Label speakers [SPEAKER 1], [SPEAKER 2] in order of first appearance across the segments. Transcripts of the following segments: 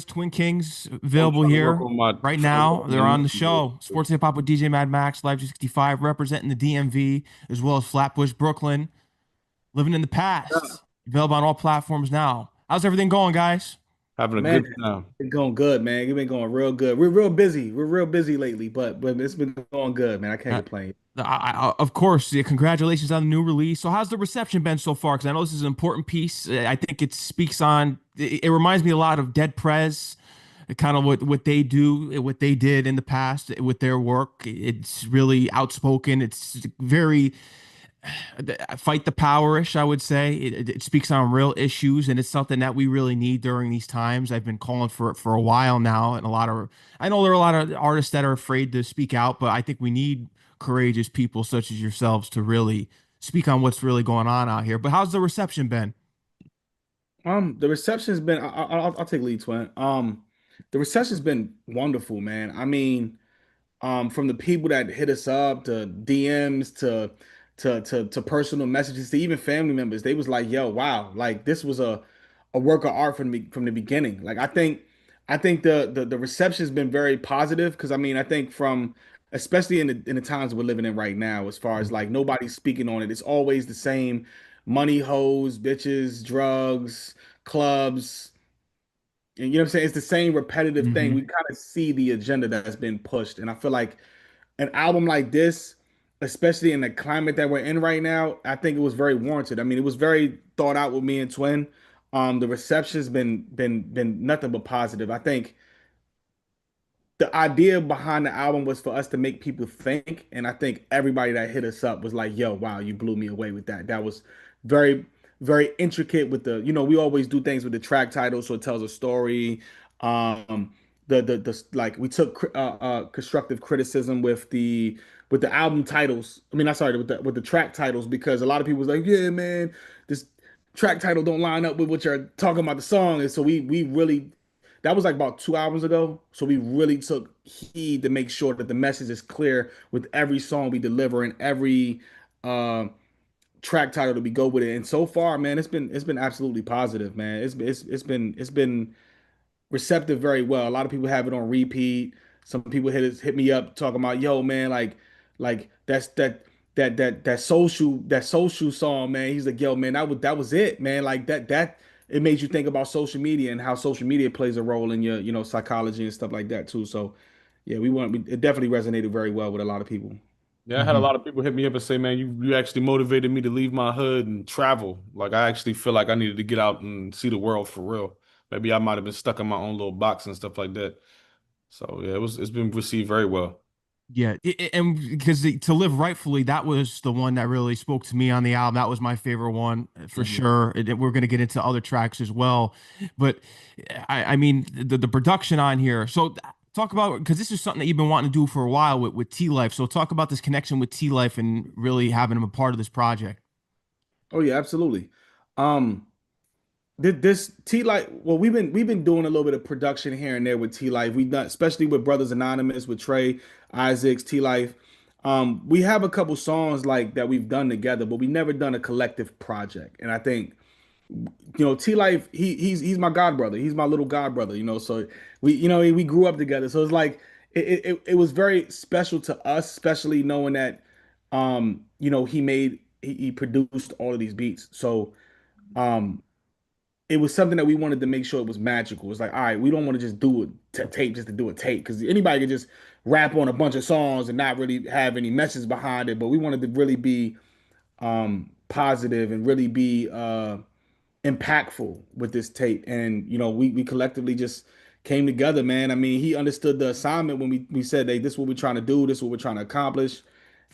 [SPEAKER 1] Twin Kings
[SPEAKER 2] I'm
[SPEAKER 1] available
[SPEAKER 2] trying to work
[SPEAKER 1] here
[SPEAKER 2] on my
[SPEAKER 1] right
[SPEAKER 2] trying to work
[SPEAKER 1] now.
[SPEAKER 2] on
[SPEAKER 1] They're
[SPEAKER 2] my
[SPEAKER 1] on the
[SPEAKER 2] music
[SPEAKER 1] show.
[SPEAKER 2] video.
[SPEAKER 1] Sports Hip Hop with DJ Mad Max, Live 365, representing the DMV as well as Flatbush, Brooklyn. Living in the
[SPEAKER 2] Yeah.
[SPEAKER 1] past. Available on all platforms now. How's everything going, guys?
[SPEAKER 2] Having a
[SPEAKER 3] Man,
[SPEAKER 2] good time.
[SPEAKER 3] it's been going good, man. It's been going real good. We're real busy. We're real busy lately, but it's been going good, man. I can't
[SPEAKER 1] Uh,
[SPEAKER 3] complain.
[SPEAKER 1] of course, yeah, congratulations on the new release. So, how's the reception been so far? Because I know this is an important piece. I think it speaks on. It reminds me a lot of Dead Prez, kind of what they do, what they did in the past with their work. It's really outspoken. It's very fight the powerish, I would say. It speaks on real issues, and it's something that we really need during these times. I've been calling for it for a while now, and I know there are a lot of artists that are afraid to speak out, but I think we need courageous people such as yourselves to really speak on what's really going on out here. But how's the reception been?
[SPEAKER 3] The reception's been. I'll take lead, twin. The reception's been wonderful, man. I mean, from the people that hit us up to DMs to personal messages to even family members. They was like, "Yo, wow, like this was a work of art from the beginning." Like I think the reception's been very positive because I mean I think from especially in the times we're living in right now, as far as like nobody's speaking on it, it's always the same money, hoes, bitches, drugs, clubs. And you know what I'm saying? It's the same repetitive thing. We
[SPEAKER 1] Hmm.
[SPEAKER 3] kind of see the agenda that's been pushed. And I feel like an album like this, especially in the climate that we're in right now, I think it was very warranted. I mean, it was very thought out with me and Twin. The reception's been nothing but positive. I think the idea behind the album was for us to make people think, and I think everybody that hit us up was like, "Yo, wow, you blew me away with that." That was very, very intricate with the, we always do things with the track title, so it tells a story. Um, the like we took constructive criticism with the album titles. I mean, I'm sorry, with the track titles because a lot of people was like, "Yeah, man, this track title don't line up with what you're talking about the song," and so we really that was like about 2 hours ago. So we really took heed to make sure that the message is clear with every song we deliver and every uh, track title that we go with it. And so far, man, it's been absolutely positive, man. It's been receptive very well. A lot of people have it on repeat. Some people hit me up talking about, yo, man, like that social song, man. He's like, yo, man, that was it, man. Like that it made you think about social media and how social media plays a role in your, psychology and stuff like that too. So yeah, it definitely resonated very well with a lot of people.
[SPEAKER 2] Yeah, I had a
[SPEAKER 1] Hmm.
[SPEAKER 2] lot of people hit me up and say, man, you actually motivated me to leave my hood and travel. Like I actually feel like I needed to get out and see the world for real. Maybe I might have been stuck in my own little box and stuff like that. So yeah, it's been received very well.
[SPEAKER 1] Yeah, and because to live rightfully, that was the one that really spoke to me on the album. That was my favorite one for
[SPEAKER 3] Mhm.
[SPEAKER 1] sure. We're gonna get into other tracks as well, but I mean the production on here. So talk about because this is something that you've been wanting to do for a while with T Life. So talk about this connection with T Life and really having him a part of this project.
[SPEAKER 3] Oh yeah, absolutely. Um, this T Life, well, we've been doing a little bit of production here and there with T Life. We've done, especially with Brothers Anonymous, with Trey, Isaacs, T Life. We have a couple songs like that we've done together, but we never done a collective project. And I think, T Life, he's my god brother. He's my little god brother. So we grew up together. So it's like it was very special to us, especially knowing that, he produced all of these beats. So. Um, it was something that we wanted to make sure it was magical. It's like, all right, we don't want to just do a tape just to do a tape because anybody could just rap on a bunch of songs and not really have any message behind it. But we wanted to really be positive and really be impactful with this tape. And we collectively just came together, man. I mean, he understood the assignment when we said, hey, this is what we're trying to do, this is what we're trying to accomplish.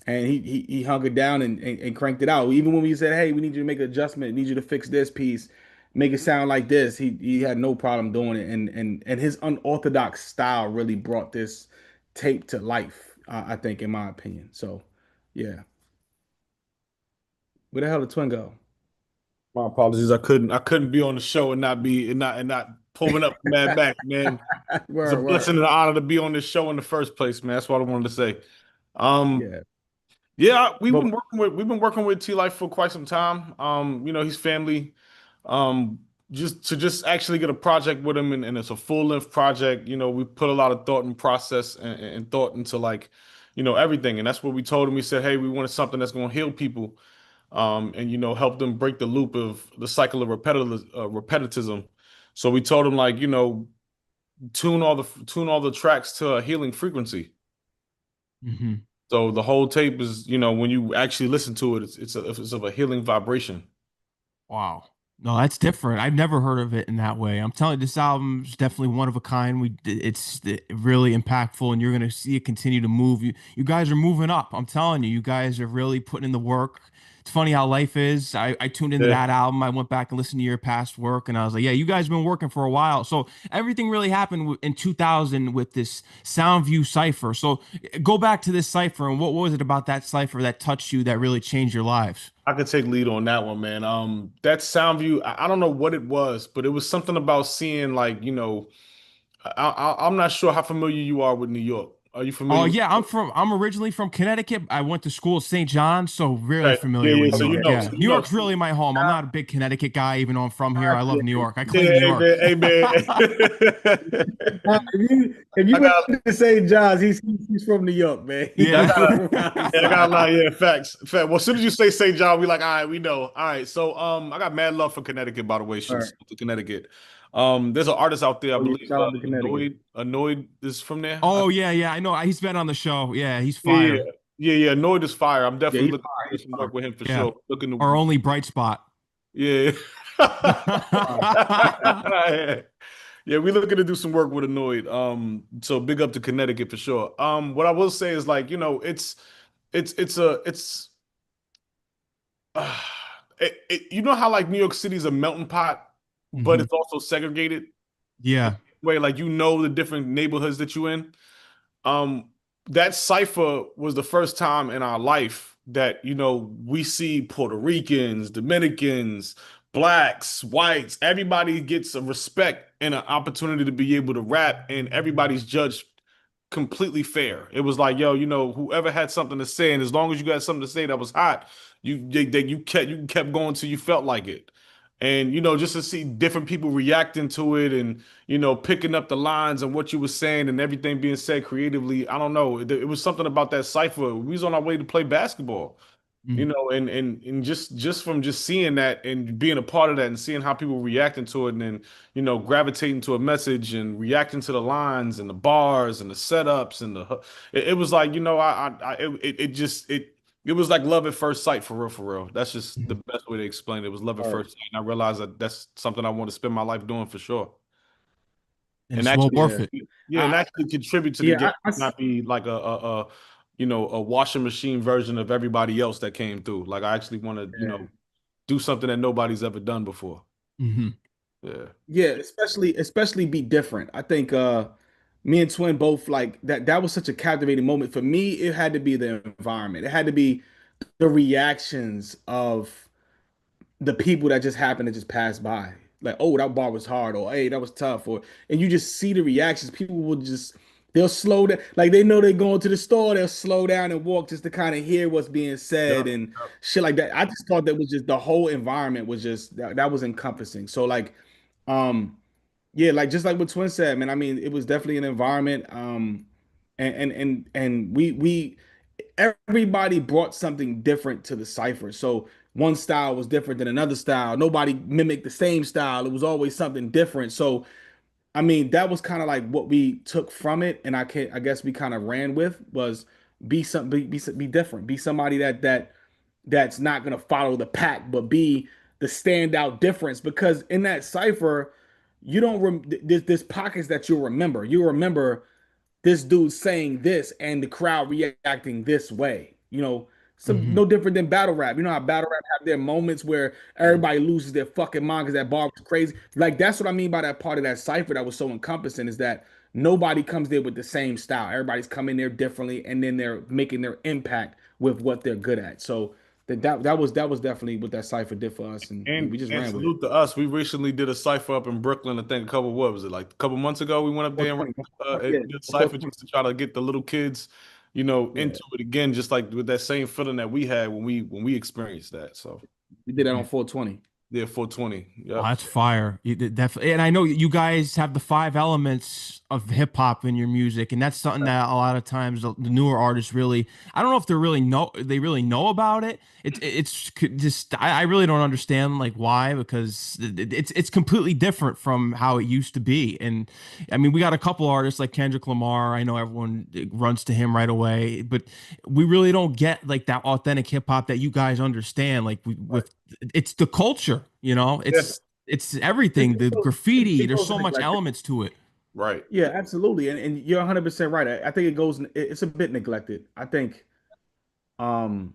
[SPEAKER 3] And he hunkered down and cranked it out. Even when we said, hey, we need you to make an adjustment, need you to fix this piece, make it sound like this, he had no problem doing it. And his unorthodox style really brought this tape to life, I think, in my opinion. So yeah. Where the hell did Twin go?
[SPEAKER 2] My apologies. I couldn't be on the show and not be and not pulling up Mad Max, man. It's a
[SPEAKER 3] Word, word.
[SPEAKER 2] blessing and an honor to be on this show in the first place, man. That's what I wanted to say. Um,
[SPEAKER 3] Yeah.
[SPEAKER 2] yeah, we've
[SPEAKER 3] But
[SPEAKER 2] been working with T Life for quite some time. He's family. Um, just actually get a project with him, and it's a full length project. We put a lot of thought and process and thought into like, everything. And that's what we told him. We said, hey, we wanted something that's going to heal people, and help them break the loop of the cycle of repetitism. So we told him like, tune all the tracks to a healing frequency.
[SPEAKER 1] Hmm.
[SPEAKER 2] So the whole tape is, when you actually listen to it, it's of a healing vibration.
[SPEAKER 1] Wow. No, that's different. I've never heard of it in that way. I'm telling you, this album's definitely one of a kind. It's really impactful, and you're gonna see it continue to move. You guys are moving up. I'm telling you, you guys are really putting in the work. It's funny how life is. I tuned into
[SPEAKER 2] Yeah.
[SPEAKER 1] that album. I went back and listened to your past work, and I was like, yeah, you guys have been working for a while. So everything really happened in 2000 with this Sound View Cypher. So go back to this cipher, and what was it about that cipher that touched you that really changed your lives?
[SPEAKER 2] I could take lead on that one, man. That sound view, I don't know what it was, but it was something about seeing like, I'm not sure how familiar you are with New York. Are you
[SPEAKER 1] Oh
[SPEAKER 2] familiar with?
[SPEAKER 1] yeah, I'm originally from Connecticut. I went to school at St. John's, so really
[SPEAKER 2] Okay. Yeah,
[SPEAKER 1] familiar with
[SPEAKER 2] yeah.
[SPEAKER 1] New
[SPEAKER 2] So
[SPEAKER 1] York. Yeah.
[SPEAKER 2] so
[SPEAKER 1] New York's really my home. I'm not a big Connecticut guy, even though I'm from here. I love New York. I claim New
[SPEAKER 2] yeah, hey
[SPEAKER 1] York.
[SPEAKER 2] man, hey man.
[SPEAKER 3] If you
[SPEAKER 2] I
[SPEAKER 3] went
[SPEAKER 2] got
[SPEAKER 3] to St. John's, he's from New York, man. He's
[SPEAKER 2] I
[SPEAKER 1] Yeah.
[SPEAKER 3] not
[SPEAKER 2] got
[SPEAKER 3] from around the
[SPEAKER 2] yeah, I got a
[SPEAKER 3] side.
[SPEAKER 2] lot. Yeah, facts. Fact. Well, as soon as you say St. John, we like, all right, we know. All right. So I got mad love for Connecticut, by the way.
[SPEAKER 3] All right.
[SPEAKER 2] Shouts to Connecticut. There's an artist out there, I
[SPEAKER 3] Oh yeah,
[SPEAKER 2] believe,
[SPEAKER 3] shout out to Connecticut.
[SPEAKER 2] Annoyed is from there.
[SPEAKER 1] Oh yeah, yeah. I know. He's been on the show. Yeah, he's
[SPEAKER 2] Yeah, yeah,
[SPEAKER 1] fire.
[SPEAKER 2] yeah. Annoyed is fire. I'm
[SPEAKER 3] Yeah,
[SPEAKER 2] definitely
[SPEAKER 3] he's
[SPEAKER 2] looking
[SPEAKER 3] fine.
[SPEAKER 2] to do
[SPEAKER 3] He's
[SPEAKER 2] some
[SPEAKER 3] fine.
[SPEAKER 2] work with him for
[SPEAKER 1] Yeah.
[SPEAKER 2] sure. Looking
[SPEAKER 1] Our
[SPEAKER 2] to,
[SPEAKER 1] only bright spot.
[SPEAKER 2] yeah.
[SPEAKER 3] Fine.
[SPEAKER 2] Yeah, yeah, we looking to do some work with Annoyed. So big up to Connecticut for sure. What I will say is like, it's uh, you know how like New York City is a melting pot, but
[SPEAKER 1] Hmm.
[SPEAKER 2] it's also segregated,
[SPEAKER 1] Yeah.
[SPEAKER 2] where like the different neighborhoods that you in. Um, that cipher was the first time in our life that, we see Puerto Ricans, Dominicans, blacks, whites, everybody gets a respect and an opportunity to be able to rap, and everybody's judged completely fair. It was like, yo, whoever had something to say, and as long as you got something to say that was hot, you kept going till you felt like it. And just to see different people reacting to it, and picking up the lines and what you were saying and everything being said creatively. I don't know. It was something about that cipher. We was on our way to play basketball,
[SPEAKER 1] Mm.
[SPEAKER 2] and just from just seeing that and being a part of that and seeing how people reacting to it, and then gravitating to a message and reacting to the lines and the bars and the setups and it was like, it was like love at first sight, for real, for real. That's just the best way to explain it. It was love at
[SPEAKER 3] All right.
[SPEAKER 2] first sight, and I realized that that's something I want to spend my life doing for sure.
[SPEAKER 1] And
[SPEAKER 2] And
[SPEAKER 1] it's well
[SPEAKER 2] actually,
[SPEAKER 1] worth
[SPEAKER 3] Yeah.
[SPEAKER 1] it.
[SPEAKER 2] yeah,
[SPEAKER 3] I,
[SPEAKER 2] and actually contribute to the
[SPEAKER 3] yeah,
[SPEAKER 2] game,
[SPEAKER 3] I,
[SPEAKER 2] not be like a washing machine version of everybody else that came through. Like I actually want to, do something that nobody's ever done before.
[SPEAKER 1] Hmm.
[SPEAKER 2] Yeah.
[SPEAKER 3] yeah, especially be different. I think me and Twin both like that was such a captivating moment. For me, it had to be the environment. It had to be the reactions of the people that just happened to just pass by. Like, oh, that bar was hard, or hey, that was tough, or and you just see the reactions. People will just they'll slow down, like they know they're going to the store, they'll slow down and walk just to kind of hear what's being said
[SPEAKER 2] Yep.
[SPEAKER 3] and shit like that. I just thought that was just the whole environment was just that was encompassing. So like, um, yeah, like just like what Twin said, man. I mean, it was definitely an environment. And we everybody brought something different to the cipher. So one style was different than another style. Nobody mimicked the same style. It was always something different. So I mean, that was kind of like what we took from it, and I guess we kind of ran with was be different, be somebody that's not gonna follow the pack, but be the standout difference. Because in that cipher, you don't there's pockets that you'll remember. You remember this dude saying this and the crowd reacting this way. Some
[SPEAKER 1] Hmm.
[SPEAKER 3] no different than battle rap. You know how battle rap have their moments where everybody loses their fucking mind because that bar was crazy. Like that's what I mean by that part of that cipher that was so encompassing is that nobody comes there with the same style. Everybody's coming there differently, and then they're making their impact with what they're good at. So that was definitely what that cipher did for us, and we just
[SPEAKER 2] And
[SPEAKER 3] ran with it.
[SPEAKER 2] salute to us. We recently did a cipher up in Brooklyn. I think what was it, like a couple months ago? We went up there and
[SPEAKER 3] 420, yeah,
[SPEAKER 2] and did a cipher
[SPEAKER 3] 420.
[SPEAKER 2] just to try to get the little kids,
[SPEAKER 3] Yeah,
[SPEAKER 2] into it again, just like with that same feeling that we had when we experienced that. So
[SPEAKER 3] we did that on 420.
[SPEAKER 2] Yeah, 420.
[SPEAKER 1] Oh,
[SPEAKER 2] Yep.
[SPEAKER 1] that's fire. Definitely. And I know you guys have the five elements of hip hop in your music, and that's something that a lot of times the newer artists really, I don't know if they really know about it. Just I really don't understand like why, because it's completely different from how it used to be. And I mean, we got a couple artists like Kendrick Lamar. I know everyone runs to him right away, but we really don't get like that authentic hip hop that you guys understand. Like with it's the culture,
[SPEAKER 2] Yeah.
[SPEAKER 1] it's everything. The graffiti,
[SPEAKER 3] It
[SPEAKER 1] there's
[SPEAKER 3] goes
[SPEAKER 1] so much
[SPEAKER 3] neglected.
[SPEAKER 1] elements to it.
[SPEAKER 2] Right.
[SPEAKER 3] Yeah, absolutely, and you're 100% right. I think it's a bit neglected. I think um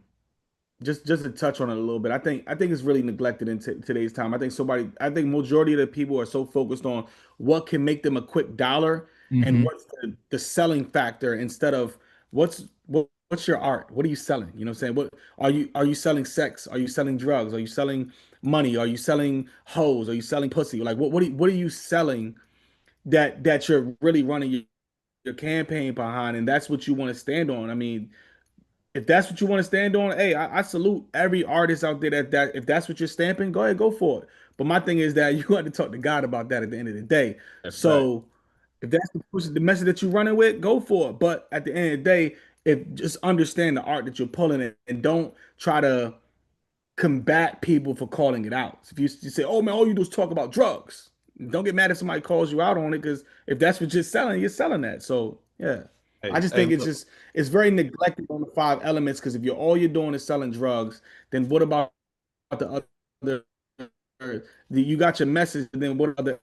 [SPEAKER 3] just to touch on it a little bit, I think it's really neglected in today's time. I think majority of the people are so focused on what can make them a quick dollar and
[SPEAKER 1] Hmm.
[SPEAKER 3] what's the selling factor instead of what's your art? What are you selling? You know what I'm saying? What are you selling sex? Are you selling drugs? Are you selling money? Are you selling hoes? Are you selling pussy? Like what are you selling that you're really running your campaign behind, and that's what you want to stand on. I mean, if that's what you want to stand on, hey, I salute every artist out there that if that's what you're stamping, go ahead, go for it. But my thing is that you have to talk to God about that at the end of the day.
[SPEAKER 2] That's fact.
[SPEAKER 3] So if that's the message that you're running with, go for it. But at the end of the day, if just understand the art that you're pulling in and don't try to combat people for calling it out. So if you say, "Oh man, all you do is talk about drugs," don't get mad if somebody calls you out on it because if that's what you're selling that. So yeah, I
[SPEAKER 2] Hey,
[SPEAKER 3] just
[SPEAKER 2] hey,
[SPEAKER 3] think
[SPEAKER 2] look.
[SPEAKER 3] it's very neglected on the five elements because if you're all you're doing is selling drugs, then what about the other? You got your message, and then what other?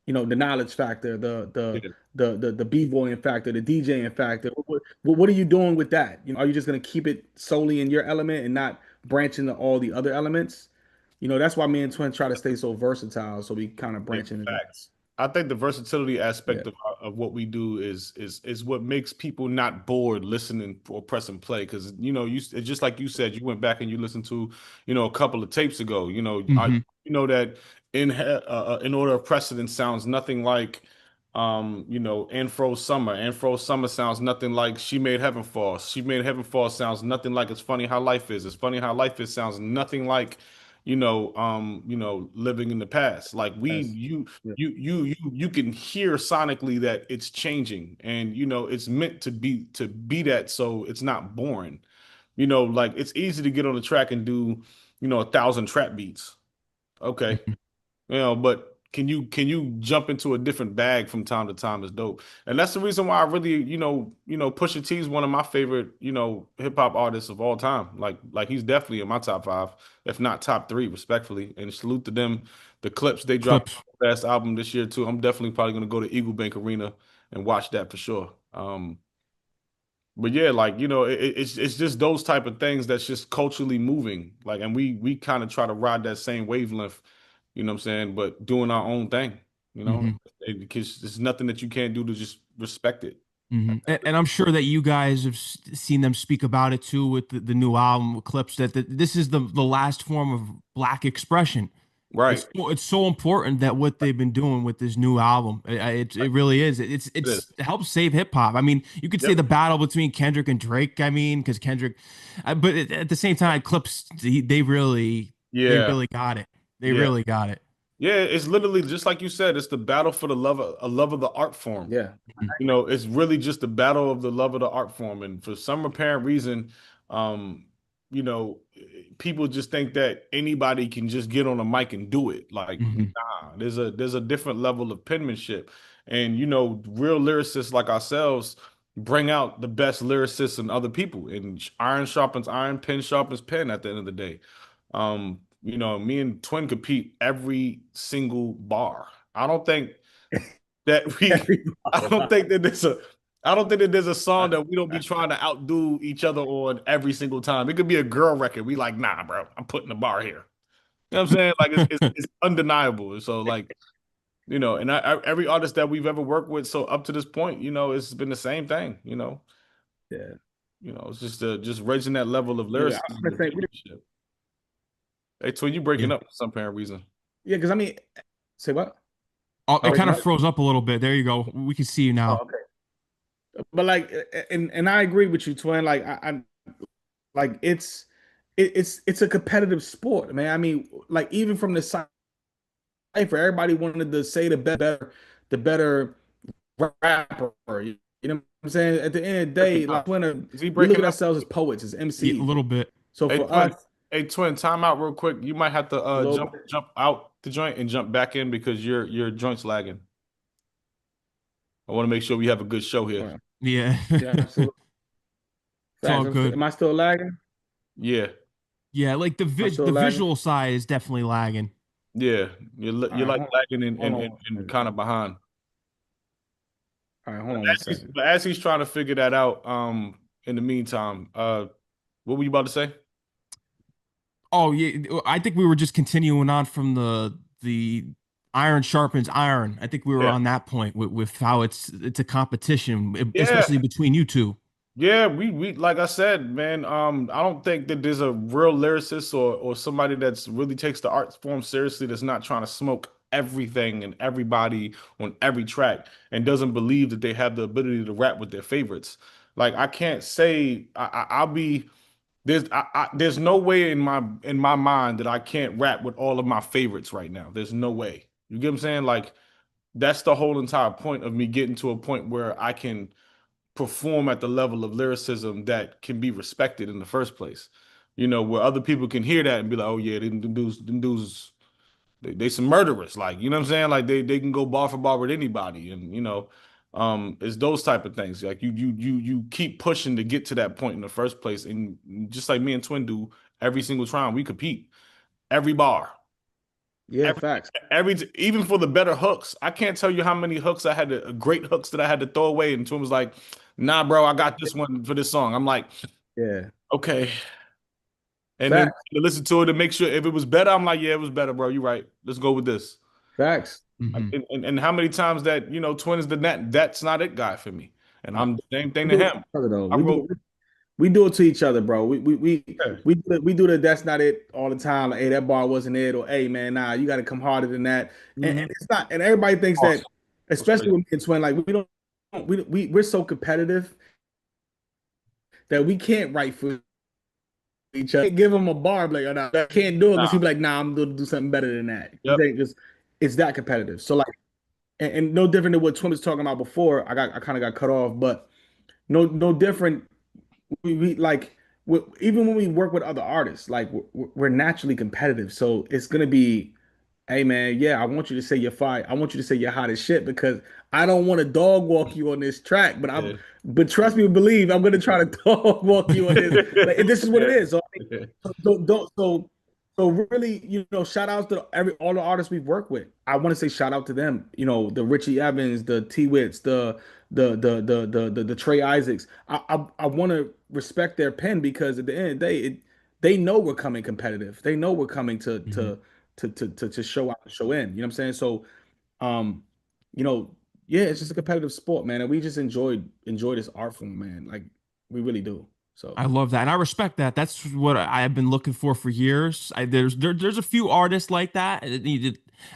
[SPEAKER 3] The knowledge factor,
[SPEAKER 2] Yeah.
[SPEAKER 3] the b-boying factor, the DJing factor. What are you doing with that? Are you just going to keep it solely in your element and not branch into all the other elements? That's why me and Twin try to stay so versatile, so we kind of
[SPEAKER 2] Yeah,
[SPEAKER 3] branch into that.
[SPEAKER 2] facts. I think the versatility
[SPEAKER 3] Yeah,
[SPEAKER 2] aspect of what we do is what makes people not bored listening or pressing play. Because it's just like you said, you went back and you listened to a couple of tapes ago.
[SPEAKER 1] Hmm.
[SPEAKER 2] That in order of precedence sounds nothing like Afro Summer. Afro Summer sounds nothing like She Made Heaven Fall. She Made Heaven Fall sounds nothing like It's Funny How Life Is. It's Funny How Life Is sounds nothing like living in the past. Like
[SPEAKER 3] that's yeah.
[SPEAKER 2] you can hear sonically that it's changing, and it's meant to be that, so it's not boring. Like it's easy to get on the track and do 1,000 trap beats. Okay, but can you jump into a different bag from time to time is dope. And that's the reason why I really, Pusha T is one of my favorite, hip hop artists of all time. Like he's definitely in my top five, if not top three, respectfully. And salute to them. The Clips they dropped
[SPEAKER 1] Clips.
[SPEAKER 2] their last album this year too. I'm definitely probably gonna go to Eagle Bank Arena and watch that for sure. But yeah, like it's just those type of things that's just culturally moving. Like, and we kind of try to ride that same wavelength, what I'm saying, but doing our own thing,
[SPEAKER 1] Hmm.
[SPEAKER 2] because there's nothing that you can't do to just respect it.
[SPEAKER 1] Hmm. And I'm sure that you guys have seen them speak about it too with the new album with Clips that this is the last form of black expression.
[SPEAKER 2] Right.
[SPEAKER 1] It's so important that what they've been doing with this new album, it really is.
[SPEAKER 2] It is.
[SPEAKER 1] It helps save hip hop. I mean, you could say
[SPEAKER 2] Yep.
[SPEAKER 1] the battle between Kendrick and Drake. I mean, because Kendrick, but at the same time, Clips they
[SPEAKER 2] Yeah.
[SPEAKER 1] really got it. They
[SPEAKER 2] Yeah.
[SPEAKER 1] really got it.
[SPEAKER 2] Yeah. It's literally just like you said. It's the battle for the love of the art form.
[SPEAKER 3] Yeah.
[SPEAKER 2] It's really just the battle of the love of the art form. And for some apparent reason, um, you know, people just think that anybody can just get on a mic and do it. Like,
[SPEAKER 1] Hmm.
[SPEAKER 2] nah, there's a different level of penmanship. And real lyricists like ourselves bring out the best lyricists in other people. And iron sharpens iron, pen sharpens pen at the end of the day. Me and Twin compete every single bar. I don't think that we
[SPEAKER 3] Every
[SPEAKER 2] I don't think that there's a I don't think that there's a song that we don't be trying to outdo each other on every single time. It could be a girl record. We like, nah, bro, I'm putting the bar here. You know what I'm saying? Like it's undeniable. So like, and every artist that we've ever worked with, so up to this point, it's been the same thing.
[SPEAKER 3] yeah.
[SPEAKER 2] It's just raising that level of
[SPEAKER 3] Yeah,
[SPEAKER 2] lyricism
[SPEAKER 3] I'm gonna
[SPEAKER 2] and
[SPEAKER 3] say
[SPEAKER 2] penmanship. Hey, Twin, you
[SPEAKER 1] Yeah.
[SPEAKER 2] breaking up for some apparent reason.
[SPEAKER 3] yeah, because I mean, say what?
[SPEAKER 1] Oh,
[SPEAKER 3] I'm
[SPEAKER 1] it
[SPEAKER 2] Oh,
[SPEAKER 1] kind
[SPEAKER 3] breaking
[SPEAKER 1] of
[SPEAKER 3] up.
[SPEAKER 1] froze up a little bit. There you go. We can see you
[SPEAKER 3] Oh,
[SPEAKER 1] now.
[SPEAKER 3] okay. But like, and I agree with you, Twin. Like, I like it's it's a competitive sport, man. I mean, like even from the cipher, everybody wanted to say the better rapper. You know what I'm saying? At the end of the
[SPEAKER 2] Breaking
[SPEAKER 3] day,
[SPEAKER 2] up.
[SPEAKER 3] like when
[SPEAKER 2] Is he
[SPEAKER 3] we look
[SPEAKER 2] breaking
[SPEAKER 3] at
[SPEAKER 2] up?
[SPEAKER 3] ourselves as poets, as
[SPEAKER 1] Yeah, a
[SPEAKER 3] MCs.
[SPEAKER 1] little bit.
[SPEAKER 3] So
[SPEAKER 2] Hey,
[SPEAKER 3] for
[SPEAKER 2] twin.
[SPEAKER 3] us,
[SPEAKER 2] Hey, twin. Time out real quick. You might have to
[SPEAKER 3] a little
[SPEAKER 2] jump
[SPEAKER 3] bit.
[SPEAKER 2] out the joint and jump back in because your joint's lagging. I want to make sure we have a good show here.
[SPEAKER 3] Well,
[SPEAKER 1] Yeah.
[SPEAKER 3] yeah, absolutely.
[SPEAKER 1] It's all
[SPEAKER 3] Facts.
[SPEAKER 1] good.
[SPEAKER 3] Am I still lagging?
[SPEAKER 2] Yeah,
[SPEAKER 1] Yeah, like
[SPEAKER 3] Am I still
[SPEAKER 1] the
[SPEAKER 3] lagging?
[SPEAKER 1] visual side is definitely lagging.
[SPEAKER 2] yeah.
[SPEAKER 3] All
[SPEAKER 2] You're
[SPEAKER 3] right,
[SPEAKER 2] like lagging
[SPEAKER 3] hold on one
[SPEAKER 2] and
[SPEAKER 3] second.
[SPEAKER 2] kind of behind.
[SPEAKER 3] All right, hold on one second.
[SPEAKER 2] But as he's trying to figure that out, in the meantime, what were you about to say?
[SPEAKER 1] Oh yeah, I think we were just continuing on from the iron sharpens iron. I think we were
[SPEAKER 2] Yeah.
[SPEAKER 1] on that point with how it's a competition,
[SPEAKER 2] Yeah,
[SPEAKER 1] especially between you two.
[SPEAKER 2] yeah, we like I said, man. I don't think that there's a real lyricist or somebody that's really takes the art form seriously that's not trying to smoke everything and everybody on every track and doesn't believe that they have the ability to rap with their favorites. Like I can't say I'll be there's no way in my mind that I can't rap with all of my favorites right now. There's no way. You get what I'm saying? Like that's the whole entire point of me getting to a point where I can perform at the level of lyricism that can be respected in the first place. You know, where other people can hear that and be like, oh yeah, them dudes they some murderers. Like, you know what I'm saying? Like they can go bar for bar with anybody. And it's those type of things. Like you keep pushing to get to that point in the first place. And just like me and Twin do every single time we compete, every bar.
[SPEAKER 3] Yeah,
[SPEAKER 2] Every,
[SPEAKER 3] facts.
[SPEAKER 2] even for the better hooks, I can't tell you how many hooks I had to, great hooks that I had to throw away. And Twin was like, "Nah, bro, I got this one for this song." I'm like,
[SPEAKER 3] Yeah,
[SPEAKER 2] "Okay," and then
[SPEAKER 3] facts.
[SPEAKER 2] to listen to it and make sure if it was better, I'm like, "Yeah, it was better, bro. You're right. Let's go with this."
[SPEAKER 3] Facts.
[SPEAKER 1] Hmm.
[SPEAKER 2] And how many times that Twin is the that's not it guy for me, and I'm the same thing
[SPEAKER 3] We
[SPEAKER 2] to
[SPEAKER 3] do it to
[SPEAKER 2] him.
[SPEAKER 3] each other though.
[SPEAKER 2] I wrote,
[SPEAKER 3] We do it to each other, bro.
[SPEAKER 2] yeah,
[SPEAKER 3] We do the that's not it all the time. Like, hey, that bar wasn't it, or hey, man, nah, you got to come harder than that. And
[SPEAKER 2] mhm.
[SPEAKER 3] it's not. And everybody thinks that,
[SPEAKER 2] Awesome. That's
[SPEAKER 3] especially
[SPEAKER 2] crazy.
[SPEAKER 3] with me and Twin, like we're so competitive that we can't write for each other. Give him a bar, like, oh, nah, I can't do it because he'd
[SPEAKER 2] Nah,
[SPEAKER 3] be like, nah, I'm gonna do something better than that.
[SPEAKER 2] yep.
[SPEAKER 3] Because it's that competitive. So like, and no different than what Twin was talking about before. I kind of got cut off, but no different. We like even when we work with other artists, like we're naturally competitive. So it's gonna be, hey man, yeah, I want you to say you're fire. I want you to say you're hot as shit because I don't want to dog walk you on this track,
[SPEAKER 2] Yeah.
[SPEAKER 3] but trust me, believe I'm gonna try to dog walk you on this. Like, and this is what it
[SPEAKER 2] Yeah.
[SPEAKER 3] is. So
[SPEAKER 2] Yeah.
[SPEAKER 3] don't really, shout outs to all the artists we've worked with. I want to say shout out to them. The Richie Evans, the T Wits, the Trey Isaacs. I want to respect their pen because at the end of the day, they know we're coming competitive. They know we're coming
[SPEAKER 1] Hmm.
[SPEAKER 3] to show out, show in. You know what I'm saying? So, um, you know, yeah, it's just a competitive sport, man, and we just enjoy this art form, man. Like we really do. So
[SPEAKER 1] I love that, and I respect that. That's what I've been looking for years. There's a few artists like that.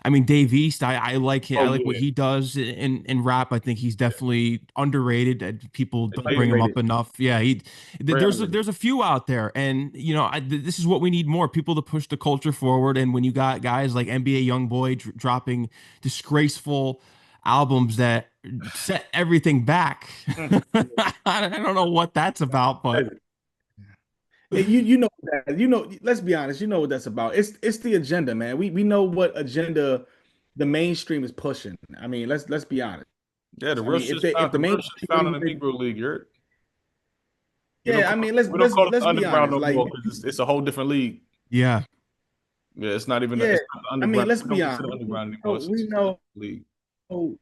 [SPEAKER 1] I mean, Dave East. I like him. I
[SPEAKER 2] Oh
[SPEAKER 1] like what
[SPEAKER 2] yeah.
[SPEAKER 1] he does in rap. I think he's definitely underrated. People don't
[SPEAKER 2] Like,
[SPEAKER 1] bring him
[SPEAKER 3] underrated.
[SPEAKER 1] up enough. Yeah,
[SPEAKER 2] very underrated.
[SPEAKER 1] there's a few out there, and this is what we need more people to push the culture forward. And when you got guys like NBA YoungBoy dropping disgraceful albums that set everything back. I don't know what that's about, but
[SPEAKER 3] You know that let's be honest, you know what that's about. It's the agenda, man. We know what agenda the mainstream is pushing. I mean, let's be honest.
[SPEAKER 2] Yeah,
[SPEAKER 3] I mean, if
[SPEAKER 2] the
[SPEAKER 3] the
[SPEAKER 2] real shit's
[SPEAKER 3] mainstream
[SPEAKER 2] found
[SPEAKER 3] really
[SPEAKER 2] in the
[SPEAKER 3] wanted,
[SPEAKER 2] Negro League. You're
[SPEAKER 3] yeah, I mean,
[SPEAKER 2] we don't call it
[SPEAKER 3] let's
[SPEAKER 2] the
[SPEAKER 3] be
[SPEAKER 2] underground
[SPEAKER 3] honest.
[SPEAKER 2] no
[SPEAKER 3] Like,
[SPEAKER 2] more because it's a whole different league.
[SPEAKER 1] yeah.
[SPEAKER 2] Yeah, it's not even
[SPEAKER 3] yeah,
[SPEAKER 2] it's not the
[SPEAKER 3] I mean,
[SPEAKER 2] underground.
[SPEAKER 3] let's
[SPEAKER 2] We
[SPEAKER 3] be
[SPEAKER 2] don't
[SPEAKER 3] honest.
[SPEAKER 2] consider underground anymore.
[SPEAKER 3] We
[SPEAKER 2] It's a
[SPEAKER 3] know
[SPEAKER 2] different league.
[SPEAKER 1] Oh,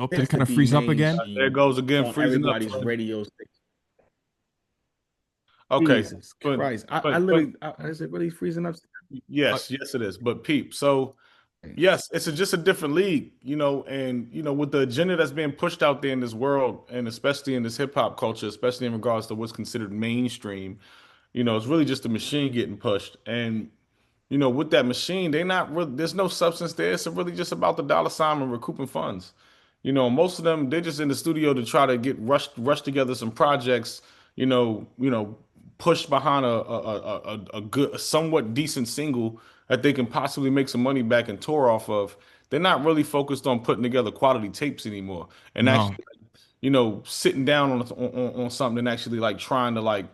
[SPEAKER 3] it
[SPEAKER 1] did it
[SPEAKER 3] has to
[SPEAKER 1] kind of
[SPEAKER 3] be
[SPEAKER 1] freeze up again?
[SPEAKER 2] There it
[SPEAKER 3] mainstream
[SPEAKER 2] goes again,
[SPEAKER 3] on
[SPEAKER 2] freezing up.
[SPEAKER 3] everybody's radio station.
[SPEAKER 2] Okay,
[SPEAKER 3] Jesus
[SPEAKER 2] but
[SPEAKER 3] Christ. I
[SPEAKER 2] but
[SPEAKER 3] literally, is it really freezing up?
[SPEAKER 1] Uh,
[SPEAKER 2] yes, it is. But peep, so yes, it's just a different league, and with the agenda that's being pushed out there in this world, and especially in this hip hop culture, especially in regards to what's considered mainstream, it's really just a machine getting pushed. And with that machine, they not really, there's no substance there. It's really just about the dollar sign and recouping funds. Most of them, they're just in the studio to try to get rush together some projects, pushed behind a good, a somewhat decent single that they can possibly make some money back and tour off of. They're not really focused on putting together quality tapes anymore, and
[SPEAKER 1] No.
[SPEAKER 2] actually, sitting down on something and actually like trying to like,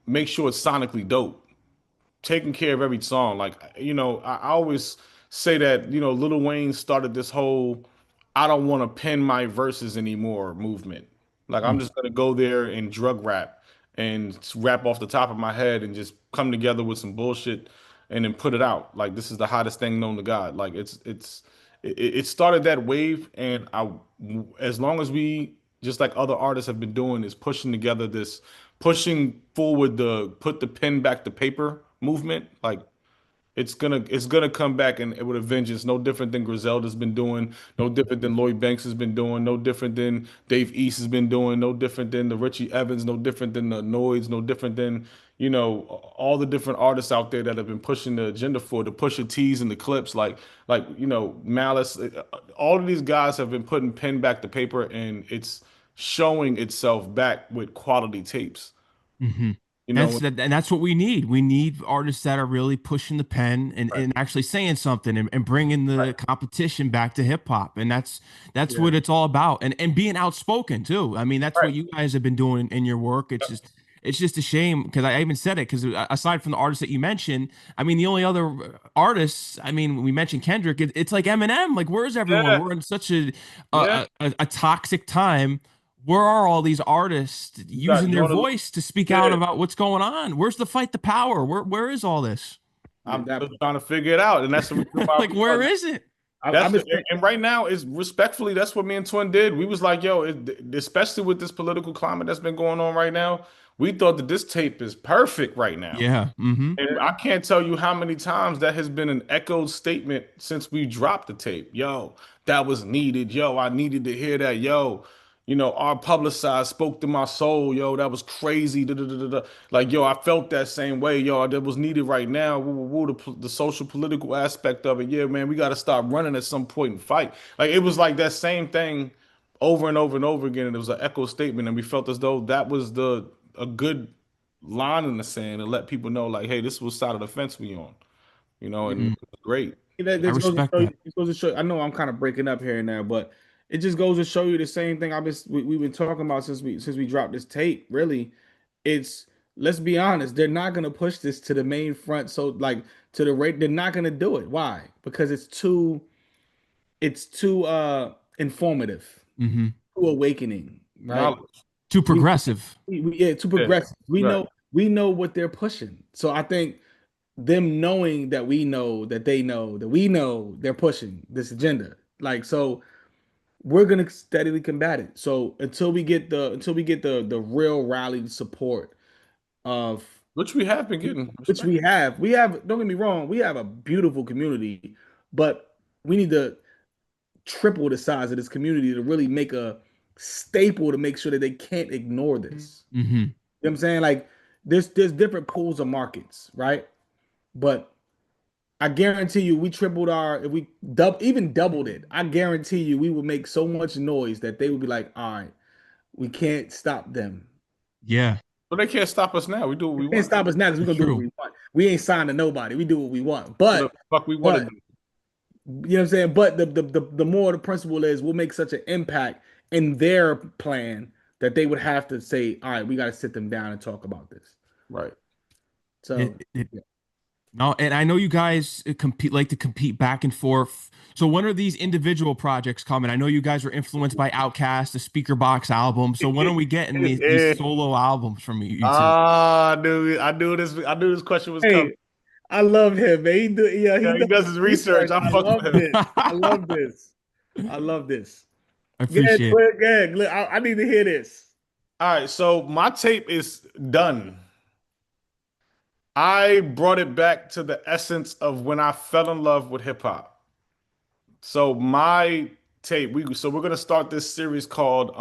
[SPEAKER 2] make sure it's sonically dope, taking care of every song. Like, I always say that, Lil Wayne started this whole I don't want to pen my verses anymore movement. Like, I'm
[SPEAKER 1] Mm.
[SPEAKER 2] just gonna go there and drug rap and rap off the top of my head and just come together with some bullshit and then put it out. Like, this is the hottest thing known to God. Like, it started that wave, and as long as we, just like other artists have been doing, is pushing together this, pushing forward the put the pen back to paper movement. Like, it's gonna come back and with a vengeance. No different than Griselda's been doing. No different than Lloyd Banks has been doing. No different than Dave East has been doing. No different than the Richie Evans. No different than the Noids. No different than all the different artists out there that have been pushing the agenda for the Pusha T's and the Clips. Like Malice. All of these guys have been putting pen back to paper, and it's showing itself back with quality tapes.
[SPEAKER 1] Hmm.
[SPEAKER 2] You know,
[SPEAKER 1] And that's what we need. We need artists that are really pushing the pen
[SPEAKER 2] right,
[SPEAKER 1] and actually saying something and bringing the
[SPEAKER 2] right,
[SPEAKER 1] competition back to hip hop. And that's
[SPEAKER 3] Yeah.
[SPEAKER 1] what it's all about. And being outspoken too. I mean, that's
[SPEAKER 2] right.
[SPEAKER 1] what you guys have been doing in your work. It's just a shame because I even said it because aside from the artists that you mentioned, I mean, the only other artists, I mean, we mentioned Kendrick. It's like Eminem. Like, where's everyone?
[SPEAKER 2] Yeah,
[SPEAKER 1] We're in such a
[SPEAKER 2] yeah.
[SPEAKER 1] a toxic time. Where are all these artists
[SPEAKER 2] You got
[SPEAKER 1] using
[SPEAKER 2] you
[SPEAKER 1] their
[SPEAKER 2] want to
[SPEAKER 1] voice to speak out
[SPEAKER 2] yeah.
[SPEAKER 1] about what's going on? Where's the fight the power? Where is all this?
[SPEAKER 3] Yeah,
[SPEAKER 2] I'm
[SPEAKER 3] that
[SPEAKER 2] still trying to figure it out, and that's the reason why
[SPEAKER 1] Like, where is it?
[SPEAKER 3] I've been
[SPEAKER 2] and right now is respectfully, that's what me and Twin did. We was like, yo, especially with this political climate that's been going on right now, we thought that this tape is perfect right now.
[SPEAKER 1] Yeah. Mm-hmm.
[SPEAKER 2] And I can't tell you how many times that has been an echoed statement since we dropped the tape. Yo, that was needed. Yo, I needed to hear that. Yo, our publicized spoke to my soul. Yo, that was crazy. Da, da, da, da, da. Like, yo, I felt that same way. Yo, that was needed right now. Woo, woo, woo, the social political aspect of it. Yeah, man, we got to stop running at some point and fight. Like, it was like that same thing over and over and over again. And it was an echo statement. And we felt as though that was a good line in the sand and let people know, like, hey, this was side of the fence we on, and
[SPEAKER 1] Mm.
[SPEAKER 2] it was great.
[SPEAKER 3] that
[SPEAKER 1] I
[SPEAKER 3] this goes to
[SPEAKER 1] respect
[SPEAKER 3] show you,
[SPEAKER 1] that.
[SPEAKER 3] this goes to show. I know I'm kind of breaking up here and there, but it just goes to show you the same thing we've been talking about since we dropped this tape. Really, it's let's be honest, they're not gonna push this to the main front. So like to the rate, they're not gonna do it. Why? Because it's too informative,
[SPEAKER 1] Mm-hmm.
[SPEAKER 3] too awakening, right?
[SPEAKER 2] Knowledge.
[SPEAKER 1] Too
[SPEAKER 3] We,
[SPEAKER 1] progressive.
[SPEAKER 3] yeah, too
[SPEAKER 2] Yeah.
[SPEAKER 3] progressive. We
[SPEAKER 2] Right.
[SPEAKER 3] know we know what they're pushing. So I think them knowing that we know that they know that we know they're pushing this agenda. Like so we're gonna steadily combat it. So until we get the real rally support of
[SPEAKER 2] Which we have been getting
[SPEAKER 3] which
[SPEAKER 2] respect.
[SPEAKER 3] we have, don't get me wrong, we have a beautiful community, but we need to triple the size of this community to really make a staple to make sure that they can't ignore this.
[SPEAKER 1] Mm-hmm.
[SPEAKER 3] You know what I'm saying? Like there's different pools of markets, right? But I guarantee you, we tripled our, if we even doubled it, I guarantee you, we would make so much noise that they would be like, all right, we can't stop them.
[SPEAKER 1] Yeah.
[SPEAKER 2] But they can't stop us now. We do what
[SPEAKER 3] They
[SPEAKER 2] we
[SPEAKER 3] can't
[SPEAKER 2] want.
[SPEAKER 3] stop us now because we're
[SPEAKER 1] It's
[SPEAKER 3] gonna do what
[SPEAKER 1] true.
[SPEAKER 3] we want. We ain't signed to nobody. We do what we want.
[SPEAKER 2] Whatever the fuck we want to
[SPEAKER 3] But
[SPEAKER 2] do.
[SPEAKER 3] you know what I'm saying? But the more the principle is, we'll make such an impact in their plan that they would have to say, all right, we got to sit them down and talk about this.
[SPEAKER 2] Right.
[SPEAKER 3] So
[SPEAKER 1] It
[SPEAKER 3] yeah.
[SPEAKER 1] No, and I know you guys like to compete back and forth. So when are these individual projects coming? I know you guys are influenced by Outkast, the Speaker Box album. So when are we getting these solo albums from you two?
[SPEAKER 2] Ah, dude, I knew this question was coming.
[SPEAKER 3] Hey, I love him, man.
[SPEAKER 2] Yeah,
[SPEAKER 3] He
[SPEAKER 2] he
[SPEAKER 3] does
[SPEAKER 2] does his
[SPEAKER 3] his
[SPEAKER 2] research.
[SPEAKER 3] research.
[SPEAKER 2] I
[SPEAKER 3] I
[SPEAKER 2] fuck with
[SPEAKER 3] love
[SPEAKER 2] him.
[SPEAKER 3] this. I love this. I love this.
[SPEAKER 1] I
[SPEAKER 3] Yeah,
[SPEAKER 1] appreciate it.
[SPEAKER 3] Clint, yeah, I need to hear this.
[SPEAKER 2] All right, so my tape is done. I brought it back to the essence of when I fell in love with hip hop. So my tape, we're gonna start this series called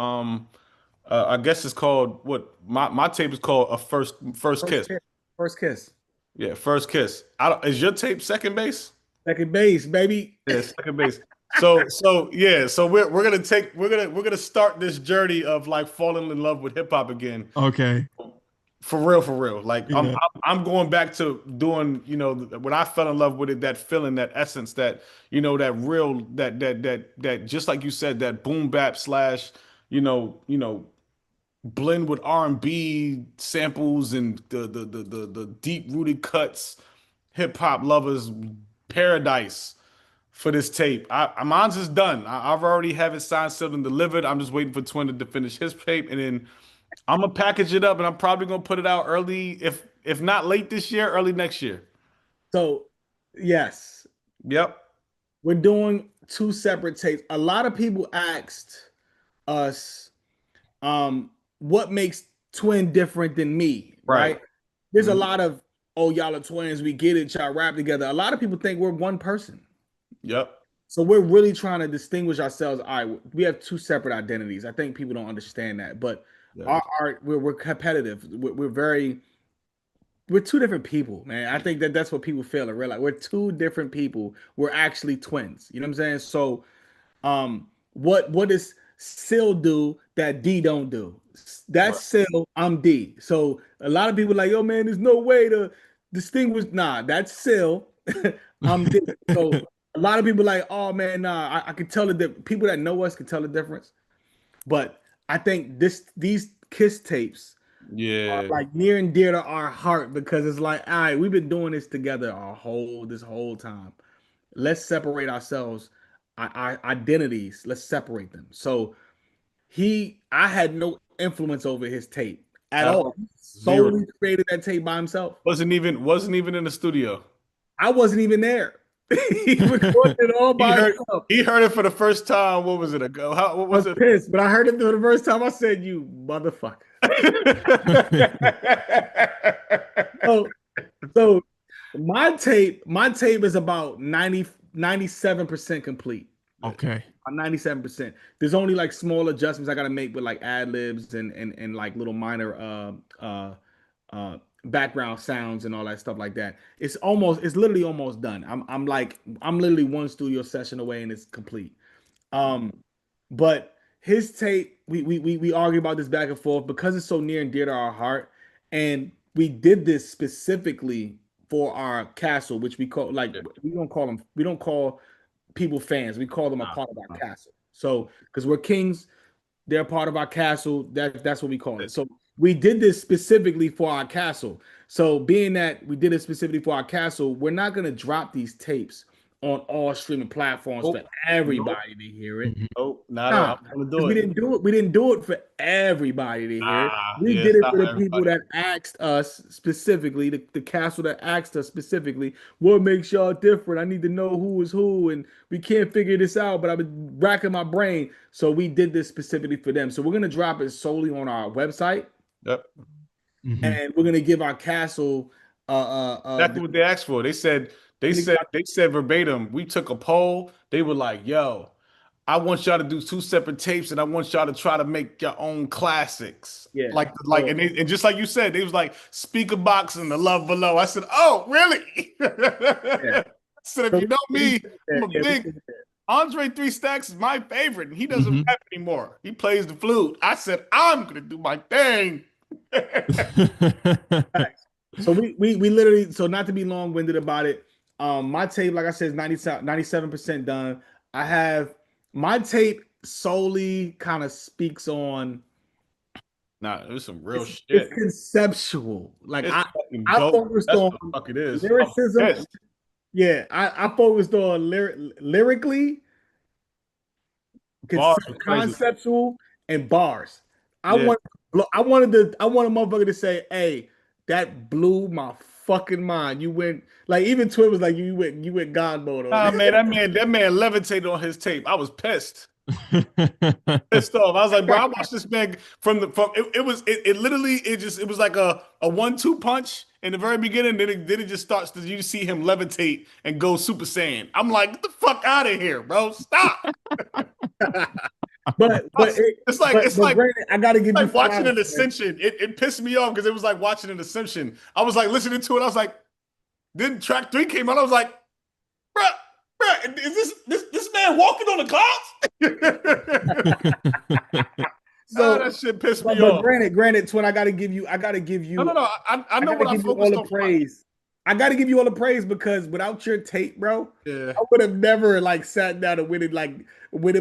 [SPEAKER 2] I guess it's called what my tape is called a first
[SPEAKER 3] First
[SPEAKER 2] kiss.
[SPEAKER 3] kiss. First kiss.
[SPEAKER 2] Yeah, first kiss. Is your tape second base?
[SPEAKER 3] Second base, baby.
[SPEAKER 2] Yeah, second base. Yeah, so we're gonna start this journey of like falling in love with hip hop again.
[SPEAKER 1] Okay.
[SPEAKER 2] For real, for real. Like
[SPEAKER 1] Yeah.
[SPEAKER 2] I'm going back to doing, when I fell in love with it, that feeling, that essence, that that real, that just like you said, that boom bap slash, blend with R&B samples and the deep rooted cuts, hip hop lovers paradise for this tape. Mine's is done. I've already have it signed, sealed, and delivered. I'm just waiting for Twin to finish his tape, and then I'm gonna package it up, and I'm probably gonna put it out early, if not late this year, early next year.
[SPEAKER 3] So, yes,
[SPEAKER 2] Yep.
[SPEAKER 3] we're doing two separate tapes. A lot of people asked us, what makes Twin different than me,
[SPEAKER 2] Right.
[SPEAKER 3] right? There's a
[SPEAKER 2] Mhm.
[SPEAKER 3] lot of, oh, y'all are twins, we get it, y'all rap together. A lot of people think we're one person.
[SPEAKER 2] Yep.
[SPEAKER 3] So we're really trying to distinguish ourselves. All right, we have two separate identities. I think people don't understand that, but
[SPEAKER 2] Yeah.
[SPEAKER 3] our art, we're competitive. We're two different people, man. I think that that's what people fail to realize. We're two different people. We're actually twins. You know what I'm saying? So, what does Sil do that D don't do? That's
[SPEAKER 2] Right.
[SPEAKER 3] Sil, I'm D. So a lot of people like, yo, man, there's no way to distinguish. Nah, that's Sil, I'm D. So a lot of people like, oh man, nah, I can tell the people that know us can tell the difference. But I think these Kiss tapes are
[SPEAKER 2] Yeah.
[SPEAKER 3] like near and dear to our heart because it's like, all right, we've been doing this together this whole time. Let's separate ourselves, our identities. Let's separate them. So I had no influence over his tape at
[SPEAKER 2] At
[SPEAKER 3] all.
[SPEAKER 2] all.
[SPEAKER 3] He
[SPEAKER 2] Zero.
[SPEAKER 3] solely created that tape by himself.
[SPEAKER 2] Wasn't even in the studio.
[SPEAKER 3] I wasn't even there. He recorded it all
[SPEAKER 2] He
[SPEAKER 3] by
[SPEAKER 2] heard
[SPEAKER 3] himself.
[SPEAKER 2] he heard it for the first time. What was it ago? What
[SPEAKER 3] I
[SPEAKER 2] was
[SPEAKER 3] was
[SPEAKER 2] it?
[SPEAKER 3] pissed, but I heard it for the first time. I said, "You motherfucker!" So, so my tape is about 97% complete.
[SPEAKER 1] Okay.
[SPEAKER 3] 97%. There's only like small adjustments I gotta make with like ad libs and like little minor background sounds and all that stuff like that. It's literally almost done. I'm literally one studio session away and it's complete. Um, but his tape, we argue about this back and forth because it's so near and dear to our heart, and we did this specifically for our castle, which we call like
[SPEAKER 2] Yeah.
[SPEAKER 3] we don't call people fans. We call them a
[SPEAKER 2] Nah,
[SPEAKER 3] part of our
[SPEAKER 2] nah.
[SPEAKER 3] castle. So because we're kings, they're part of our castle. That's what we call it.
[SPEAKER 2] It-
[SPEAKER 3] So we did this specifically for our castle. So being that we did it specifically for our castle, we're not gonna drop these tapes on all streaming platforms for
[SPEAKER 2] Nope. Nope.
[SPEAKER 3] everybody to hear it.
[SPEAKER 1] Mhm.
[SPEAKER 2] Nope. Not at
[SPEAKER 3] Nah,
[SPEAKER 2] all. I'm gonna
[SPEAKER 3] because
[SPEAKER 2] do
[SPEAKER 3] we
[SPEAKER 2] it.
[SPEAKER 3] didn't do it. We didn't do it for everybody to hear it. We
[SPEAKER 2] Yeah,
[SPEAKER 3] did
[SPEAKER 2] it's
[SPEAKER 3] it
[SPEAKER 2] not
[SPEAKER 3] for
[SPEAKER 2] for
[SPEAKER 3] the people
[SPEAKER 2] everybody.
[SPEAKER 3] that asked us specifically, the castle that asked us specifically, what makes y'all different? I need to know who is who, and we can't figure this out, but I've been racking my brain. So we did this specifically for them. So we're gonna drop it solely on our website,
[SPEAKER 2] Yep.
[SPEAKER 1] Mhm.
[SPEAKER 3] and we're gonna give our castle
[SPEAKER 2] Exactly what they asked for. They said verbatim, we took a poll. They were like, yo, I want y'all to do two separate tapes and I want y'all to try to make your own classics.
[SPEAKER 3] yeah.
[SPEAKER 2] Like
[SPEAKER 3] So
[SPEAKER 2] and just like you said, they was like speaker box and the love below. I said, oh, really?
[SPEAKER 3] yeah.
[SPEAKER 2] I said, if
[SPEAKER 3] So
[SPEAKER 2] you know
[SPEAKER 3] we
[SPEAKER 2] me,
[SPEAKER 3] did
[SPEAKER 2] I'm
[SPEAKER 3] that.
[SPEAKER 2] a
[SPEAKER 3] Yeah, we
[SPEAKER 2] big
[SPEAKER 3] did that.
[SPEAKER 2] Andre Three Stacks is my favorite, and he doesn't
[SPEAKER 1] Mhm.
[SPEAKER 2] rap anymore. He plays the flute. I said, I'm gonna do my thing.
[SPEAKER 3] Facts. So we literally, so not to be long-winded about it, my tape, like I said, is 97% done. I have my tape solely kind of speaks on
[SPEAKER 2] Nah, it was some real
[SPEAKER 3] it's
[SPEAKER 2] shit.
[SPEAKER 3] conceptual. Like
[SPEAKER 2] It's fucking
[SPEAKER 3] I
[SPEAKER 2] dope.
[SPEAKER 3] focused
[SPEAKER 2] That's
[SPEAKER 3] on
[SPEAKER 2] what the fuck it is. I'm
[SPEAKER 3] lyricism.
[SPEAKER 2] pissed.
[SPEAKER 3] Yeah, I focused on lyrically,
[SPEAKER 2] Bars are crazy.
[SPEAKER 3] conceptual, and bars. I
[SPEAKER 2] Yeah.
[SPEAKER 3] want I want a motherfucker to say, "Hey, that blew my fucking mind." You went like even Twit was like, you went God mode on
[SPEAKER 2] Nah,
[SPEAKER 3] it."
[SPEAKER 2] man, that man levitated on his tape. I was pissed off. I was like, bro, I watched this man from it literally it was like a 1-2 punch in the very beginning. Then it just starts to you see him levitate and go Super Saiyan. I'm like, get the fuck out of here, bro. Stop.
[SPEAKER 3] But it,
[SPEAKER 2] It's like it's
[SPEAKER 3] but
[SPEAKER 2] like
[SPEAKER 3] granted, I got to give you
[SPEAKER 2] like watching
[SPEAKER 3] flowers,
[SPEAKER 2] an
[SPEAKER 3] man.
[SPEAKER 2] ascension. It pissed me off because it was like watching an ascension. I was like listening to it. I was like, then track 3 came out. I was like, bruh, is this man man walking on the clouds? Ah,
[SPEAKER 3] So,
[SPEAKER 2] that shit pissed me
[SPEAKER 3] but
[SPEAKER 2] off.
[SPEAKER 3] granted, Twin, I gotta give
[SPEAKER 2] No, no,
[SPEAKER 3] you,
[SPEAKER 2] no. I
[SPEAKER 3] I
[SPEAKER 2] know
[SPEAKER 3] gotta
[SPEAKER 2] what I
[SPEAKER 3] give you all
[SPEAKER 2] focused
[SPEAKER 3] the
[SPEAKER 2] on.
[SPEAKER 3] praise. I gotta give you all the praise because without your tape, bro,
[SPEAKER 2] Yeah,
[SPEAKER 3] I would have never like sat down and winning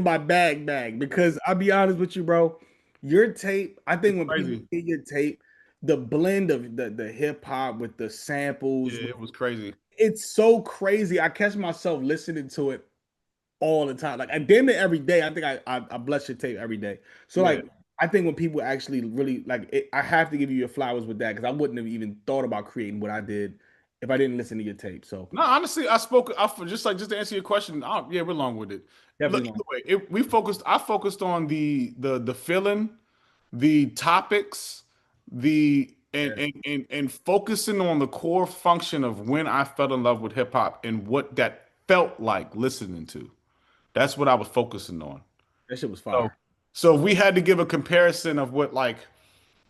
[SPEAKER 3] my bag. Because I'll be honest with you, bro, your tape. I
[SPEAKER 2] it's
[SPEAKER 3] think when people
[SPEAKER 2] crazy.
[SPEAKER 3] hear your tape, the blend of the hip hop with the samples,
[SPEAKER 2] Yeah, it was crazy.
[SPEAKER 3] it's so crazy. I catch myself listening to it all the time. Like I damn it every day. I think I bless your tape every day. So
[SPEAKER 2] Yeah.
[SPEAKER 3] like I think when people actually really like it, I have to give you your flowers with that because I wouldn't have even thought about creating what I did if I didn't listen to your tape. So
[SPEAKER 2] No, honestly, just to answer your question. Yeah, we're long with it. Look,
[SPEAKER 3] definitely
[SPEAKER 2] either
[SPEAKER 3] not.
[SPEAKER 2] way, we focused. I focused on the feeling, the topics, the
[SPEAKER 3] Yeah,
[SPEAKER 2] and focusing on the core function of when I fell in love with hip hop and what that felt like listening to. That's what I was focusing on.
[SPEAKER 3] that shit was
[SPEAKER 2] So,
[SPEAKER 3] fire.
[SPEAKER 2] so if we had to give a comparison of what like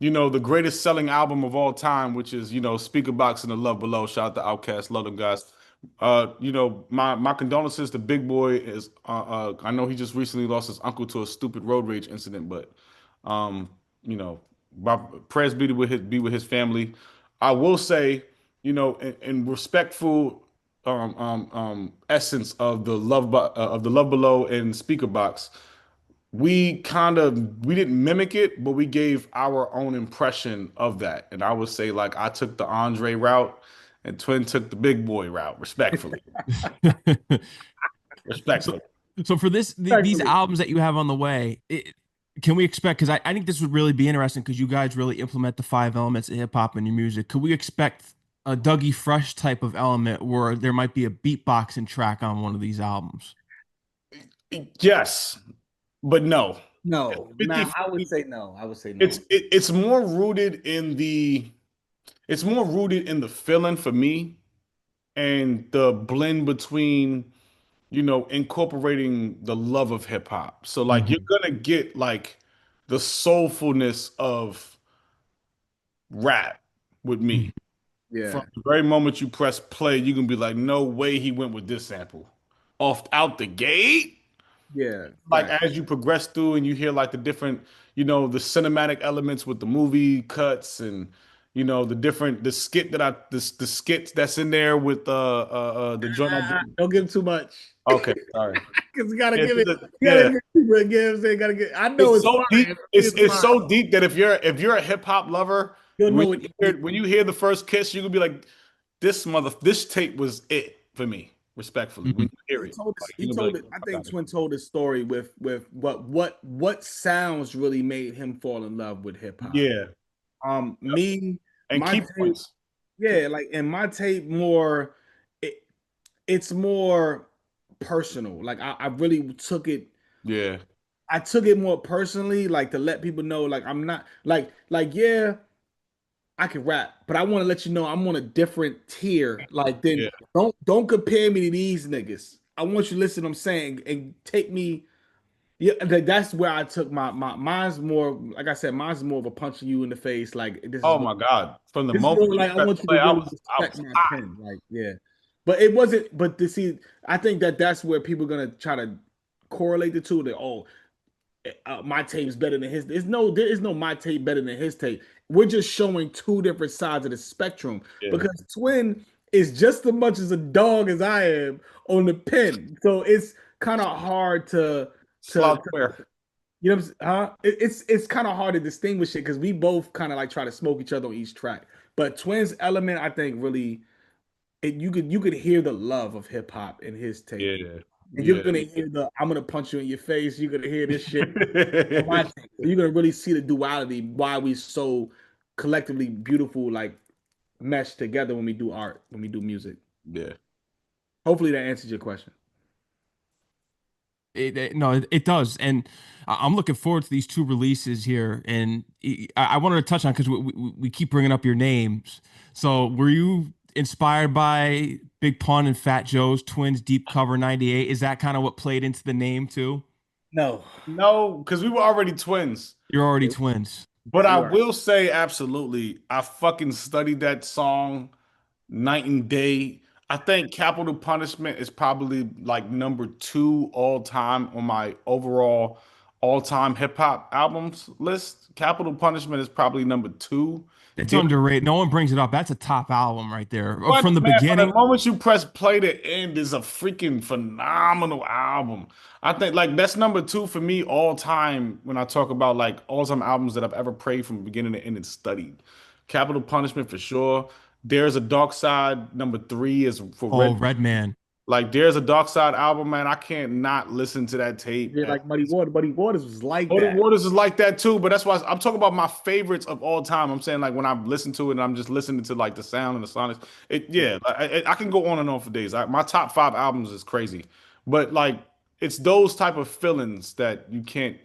[SPEAKER 2] the greatest selling album of all time, which is, Speaker Box and the Love Below. Shout out to Outkast, love them guys. My condolences to Big Boy is I know he just recently lost his uncle to a stupid road rage incident, but um, you know, my prayers be with his family. I will say, in respectful essence of the Love Below and Speaker Box, we didn't mimic it, but we gave our own impression of that. And I would say like I took the Andre route and Twin took the big boy route, respectfully.
[SPEAKER 1] So,
[SPEAKER 2] Respectfully.
[SPEAKER 1] so for these
[SPEAKER 3] Actually,
[SPEAKER 1] albums that you have on the way, can we expect? Because I think this would really be interesting because you guys really implement the five elements of hip hop in your music. Could we expect a Dougie Fresh type of element where there might be a beatboxing track on one of these albums?
[SPEAKER 2] Yes, but no.
[SPEAKER 3] no,
[SPEAKER 2] 50,
[SPEAKER 3] nah, I would say no. I would say
[SPEAKER 2] it's
[SPEAKER 3] no.
[SPEAKER 2] it, it's more rooted in the feeling for me and the blend between incorporating the love of hip hop. So like you're
[SPEAKER 1] Mhm.
[SPEAKER 2] gonna get like the soulfulness of rap with
[SPEAKER 3] Mhm.
[SPEAKER 2] me. From
[SPEAKER 3] Yeah,
[SPEAKER 2] the very moment you press play, you can be like, no way he went with this sample. Off out the gate.
[SPEAKER 3] yeah,
[SPEAKER 2] Like
[SPEAKER 3] fact.
[SPEAKER 2] as you progress through and you hear like the different, the cinematic elements with the movie cuts and the skit the skits that's in there with the joint I did.
[SPEAKER 3] Don't give too much.
[SPEAKER 2] Okay, sorry.
[SPEAKER 3] Because you gotta
[SPEAKER 2] Yeah,
[SPEAKER 3] give it. You gotta
[SPEAKER 2] yeah.
[SPEAKER 3] give it. Give it. Gotta get. I know
[SPEAKER 2] It's
[SPEAKER 3] it's
[SPEAKER 2] so
[SPEAKER 3] fire.
[SPEAKER 2] deep. It's
[SPEAKER 3] It's
[SPEAKER 2] it's
[SPEAKER 3] fire.
[SPEAKER 2] so deep that if you're a hip hop lover,
[SPEAKER 3] You'll
[SPEAKER 2] when
[SPEAKER 3] know
[SPEAKER 2] you hear the first kiss, you can be like, this tape was it for me, respectfully. When
[SPEAKER 1] Mhm.
[SPEAKER 2] you hear
[SPEAKER 3] he
[SPEAKER 2] it,
[SPEAKER 3] told us.
[SPEAKER 2] like
[SPEAKER 3] He
[SPEAKER 2] you're gonna
[SPEAKER 3] told
[SPEAKER 2] be
[SPEAKER 3] it.
[SPEAKER 2] like,
[SPEAKER 3] I
[SPEAKER 2] I
[SPEAKER 3] think
[SPEAKER 2] got it.
[SPEAKER 3] Twin told his story with what sounds really made him fall in love with hip hop.
[SPEAKER 2] Yeah,
[SPEAKER 3] Me,
[SPEAKER 2] and
[SPEAKER 3] my
[SPEAKER 2] key
[SPEAKER 3] tape.
[SPEAKER 2] points.
[SPEAKER 3] Yeah, like in my tape, more. It, it's more personal. Like I really took it.
[SPEAKER 2] Yeah,
[SPEAKER 3] I took it more personally, like to let people know, like I'm not yeah. I can rap, but I want to let you know I'm on a different tier. Like, then
[SPEAKER 2] yeah.
[SPEAKER 3] don't compare me to these niggas. I want you to listen to what I'm saying and take me. Yeah, that's where I took mine's more like I said, mine's more of a punching you in the face. Like
[SPEAKER 2] Oh my God! From the
[SPEAKER 3] this is
[SPEAKER 2] moment
[SPEAKER 3] more
[SPEAKER 2] you
[SPEAKER 3] like I
[SPEAKER 2] press
[SPEAKER 3] want you to
[SPEAKER 2] play, I
[SPEAKER 3] really
[SPEAKER 2] was I
[SPEAKER 3] respect
[SPEAKER 2] was
[SPEAKER 3] my
[SPEAKER 2] hot.
[SPEAKER 3] pen. Like, yeah. But it wasn't, but to see, I think that's where people are gonna try to correlate the two. That my tape's better than his. There is no my tape better than his tape. We're just showing two different sides of the spectrum
[SPEAKER 2] Yeah,
[SPEAKER 3] because Twin is just as much as a dog as I am on the pen. So it's kind of hard
[SPEAKER 2] Sloud Square.
[SPEAKER 3] you know what huh? It's kind of hard to distinguish it because we both kind of like try to smoke each other on each track. But Twin's element, I think, really you could hear the love of hip hop in his tape.
[SPEAKER 2] Yeah,
[SPEAKER 3] And you're
[SPEAKER 2] yeah.
[SPEAKER 3] gonna hear the I'm gonna punch you in your face. You're gonna hear this shit on my tape. So you're gonna really see the duality why we so collectively beautiful, like mesh together when we do art, when we do music.
[SPEAKER 2] Yeah.
[SPEAKER 3] Hopefully that answers your question.
[SPEAKER 1] No, it does, and I'm looking forward to these two releases here. And I wanted to touch on because we keep bringing up your names. So, were you inspired by Big Pun and Fat Joe's Twins Deep Cover '98? Is that kind of what played into the name too?
[SPEAKER 3] No.
[SPEAKER 2] No, because we were already twins.
[SPEAKER 1] You're already twins.
[SPEAKER 2] But
[SPEAKER 3] Yeah,
[SPEAKER 2] I
[SPEAKER 3] you are.
[SPEAKER 2] will say, absolutely, I fucking studied that song night and day. I think Capital Punishment is probably like number two all time on my overall all time hip hop albums list. Capital Punishment is probably number two.
[SPEAKER 1] It's
[SPEAKER 2] Then
[SPEAKER 1] underrated. No one brings it up. That's a top album right there.
[SPEAKER 2] what,
[SPEAKER 1] From the
[SPEAKER 2] man? From the
[SPEAKER 1] beginning.
[SPEAKER 2] moment you press play to end is a freaking phenomenal album. I think like that's number two for me all time when I talk about like all time albums that I've ever played from beginning to end and studied. Capital Punishment for sure. There's a Dark Side. Number three is for
[SPEAKER 1] Oh,
[SPEAKER 2] Red.
[SPEAKER 1] Redman.
[SPEAKER 2] Like there's a Dark Side album, man. I can't not listen to that tape,
[SPEAKER 3] Yeah,
[SPEAKER 2] man.
[SPEAKER 3] like Muddy Water. Muddy Waters was like
[SPEAKER 2] Muddy
[SPEAKER 3] that.
[SPEAKER 2] Waters is like that too, but that's why I'm talking about my favorites of all time. I'm saying like when I listen to it and I'm just listening to like the sound and the sonics.
[SPEAKER 3] Yeah.
[SPEAKER 2] Yeah, I can go on and on for days. My top five albums is crazy, but like it's those type of feelings that you can't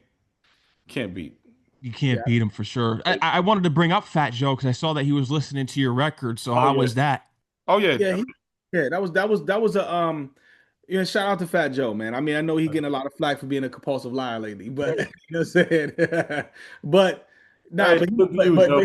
[SPEAKER 2] beat.
[SPEAKER 1] You
[SPEAKER 3] Yeah.
[SPEAKER 1] can't beat him for sure. I wanted to bring up Fat Joe because I saw that he was listening to your record. So
[SPEAKER 2] Oh
[SPEAKER 1] how
[SPEAKER 2] yeah,
[SPEAKER 1] was that?
[SPEAKER 2] oh yeah.
[SPEAKER 3] Yeah, yeah, that was a yeah, shout out to Fat Joe, man. I mean, I know he's getting a lot of flack for being a compulsive liar lately, but you know what I'm saying? But nah,
[SPEAKER 2] Hey,
[SPEAKER 3] but
[SPEAKER 2] good view, Joe.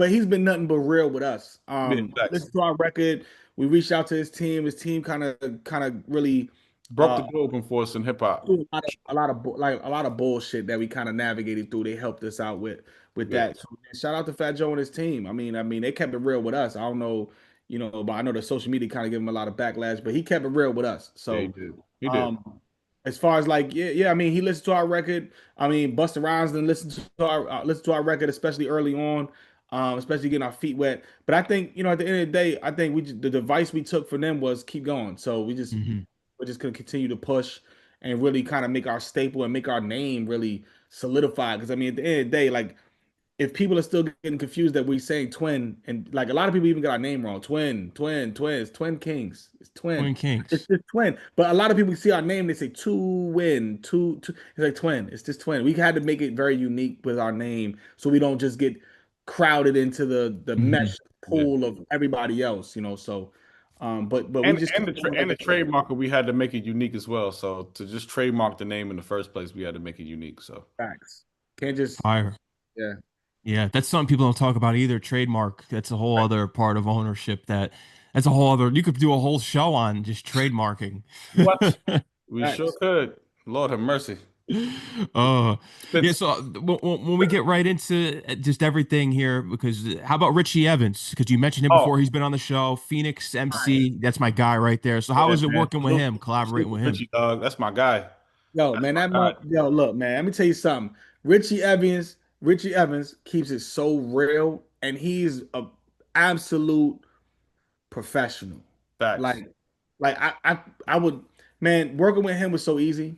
[SPEAKER 3] he's been nothing but real with us.
[SPEAKER 2] Yeah,
[SPEAKER 3] He
[SPEAKER 2] facts.
[SPEAKER 3] listened to our record. We reached out to his team. His team kind of really
[SPEAKER 2] Broke
[SPEAKER 3] uh
[SPEAKER 2] the door open for us in hip hop.
[SPEAKER 3] through a lot of bullshit that we kind of navigated through. They helped us out with
[SPEAKER 2] Yeah,
[SPEAKER 3] that. So shout out to Fat Joe and his team. I mean, they kept it real with us. I don't know, but I know the social media kind of gave him a lot of backlash, but he kept it real with us.
[SPEAKER 2] yeah, he
[SPEAKER 3] So,
[SPEAKER 2] did. He did.
[SPEAKER 3] um, as far as like, yeah, I mean, he listened to our record. I mean, Busta Rhymes didn't listen to our record, especially early on, especially getting our feet wet. But I think, at the end of the day, I think the device we took from them was keep going. So
[SPEAKER 1] Hmm.
[SPEAKER 3] we're just gonna continue to push and really kind of make our staple and make our name really solidify. Because I mean, at the end of the day, like if people are still getting confused that we saying twin, and like a lot of people even got our name wrong. Twin, it's Twin Kings. It's twin.
[SPEAKER 1] Twin
[SPEAKER 3] It's
[SPEAKER 1] Kings.
[SPEAKER 3] just twin. But a lot of people see our name, they say two win, two. It's like twin. It's just twin. We had to make it very unique with our name so we don't just get crowded into the
[SPEAKER 1] Hmm.
[SPEAKER 3] mesh
[SPEAKER 2] Yeah.
[SPEAKER 3] pool of everybody else. So but we
[SPEAKER 2] And
[SPEAKER 3] just
[SPEAKER 2] and
[SPEAKER 3] keep
[SPEAKER 2] the
[SPEAKER 3] going, like
[SPEAKER 2] and the
[SPEAKER 3] I said.
[SPEAKER 2] trademarker, we had to make it unique as well. So to just trademark the name in the first place, we had to make it unique. So
[SPEAKER 3] Facts. Can't just
[SPEAKER 1] Fire.
[SPEAKER 3] yeah.
[SPEAKER 1] Yeah, that's something people don't talk about either. Trademark. That's a whole other part of ownership that's a whole other, you could do a whole show on just trademarking.
[SPEAKER 2] what we sure
[SPEAKER 3] Facts.
[SPEAKER 2] could. Lord have mercy.
[SPEAKER 1] Uh, yeah,
[SPEAKER 2] Spence.
[SPEAKER 1] so when we get right into just everything here, because how about Richie Evans? Because you mentioned him
[SPEAKER 2] Oh,
[SPEAKER 1] before, he's been on the show. Phoenix
[SPEAKER 3] Fire.
[SPEAKER 1] MC, that's my guy right there. So how
[SPEAKER 2] yeah,
[SPEAKER 1] is it
[SPEAKER 2] man.
[SPEAKER 1] working with
[SPEAKER 2] Salute,
[SPEAKER 1] him,
[SPEAKER 2] salute
[SPEAKER 1] collaborating
[SPEAKER 2] to
[SPEAKER 1] with him?
[SPEAKER 2] Richie, dog. That's my guy.
[SPEAKER 3] Yo,
[SPEAKER 2] That's
[SPEAKER 3] man,
[SPEAKER 2] my guy.
[SPEAKER 3] yo, look, man, let me tell you something. Richie Evans keeps it so real, and he's a absolute professional.
[SPEAKER 2] Facts.
[SPEAKER 3] Like, like I would, man, working with him was so easy.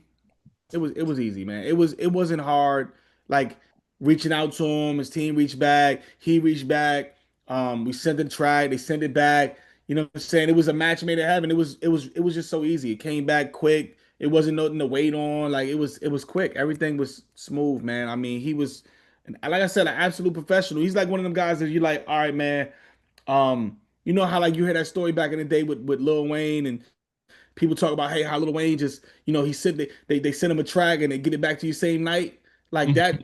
[SPEAKER 3] It was easy, man. It wasn't hard. Like reaching out to him, his team reached back, he reached back. We sent the track, they sent it back. You know what I'm saying? It was a match made in heaven. It was just so easy. It came back quick. It wasn't nothing to wait on. Like it was quick. Everything was smooth, man. I mean, he was, and like I said, an absolute professional. He's like one of them guys that you're like, all right, man. You know how like you heard that story back in the day with Lil Wayne and people talk about, hey, how Lil Wayne just, he said they send him a track and they get it back to you same night. Like that,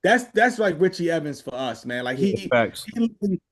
[SPEAKER 3] that's like Richie Evans for us, man. Like
[SPEAKER 2] Yeah, facts.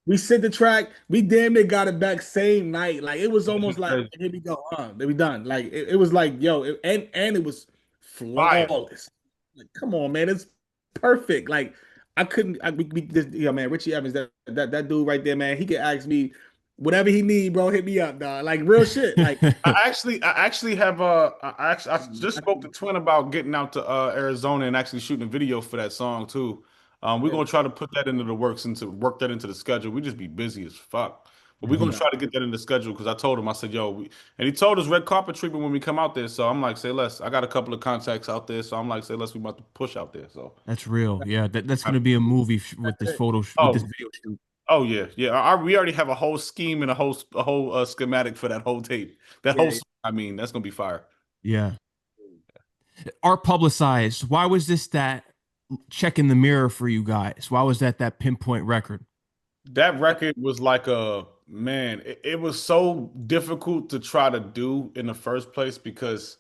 [SPEAKER 3] we sent the track, we damn near got it back same night. Like it was
[SPEAKER 2] Yeah,
[SPEAKER 3] almost like,
[SPEAKER 2] crazy.
[SPEAKER 3] here we go, then we done. Like it was like, yo, and it was
[SPEAKER 2] Fire.
[SPEAKER 3] flawless. Like, come on, man, it's perfect. Like I couldn't, we just, man, Richie Evans, that dude right there, man. He can ask me whatever he need, bro. Hit me up, dog. Like real shit. Like
[SPEAKER 2] I actually have I just spoke to Twin about getting out to Arizona and actually shooting a video for that song too. We're
[SPEAKER 3] yeah,
[SPEAKER 2] gonna try to put that into the works and to work that into the schedule. We just be busy as fuck, but we're gonna
[SPEAKER 1] Mhm.
[SPEAKER 3] yeah,
[SPEAKER 2] try to get that in the schedule because I told him I said, "Yo," and he told us red carpet treatment when we come out there. So I'm like, "Say less." I got a couple of contacts out there, so I'm like, "Say less." We about to push out there. So
[SPEAKER 1] That's real. Yeah, that's gonna be a movie with this with this
[SPEAKER 2] oh
[SPEAKER 1] video shoot.
[SPEAKER 2] oh yeah yeah. We already have a whole scheme and a whole schematic for that whole tape. That whole
[SPEAKER 3] yeah.
[SPEAKER 2] I mean that's gonna be fire.
[SPEAKER 1] Yeah. Art publicized. Why was this that check in the mirror for you guys? Why was that pinpoint record?
[SPEAKER 2] That record was like a man, it was so difficult to try to do in the first place because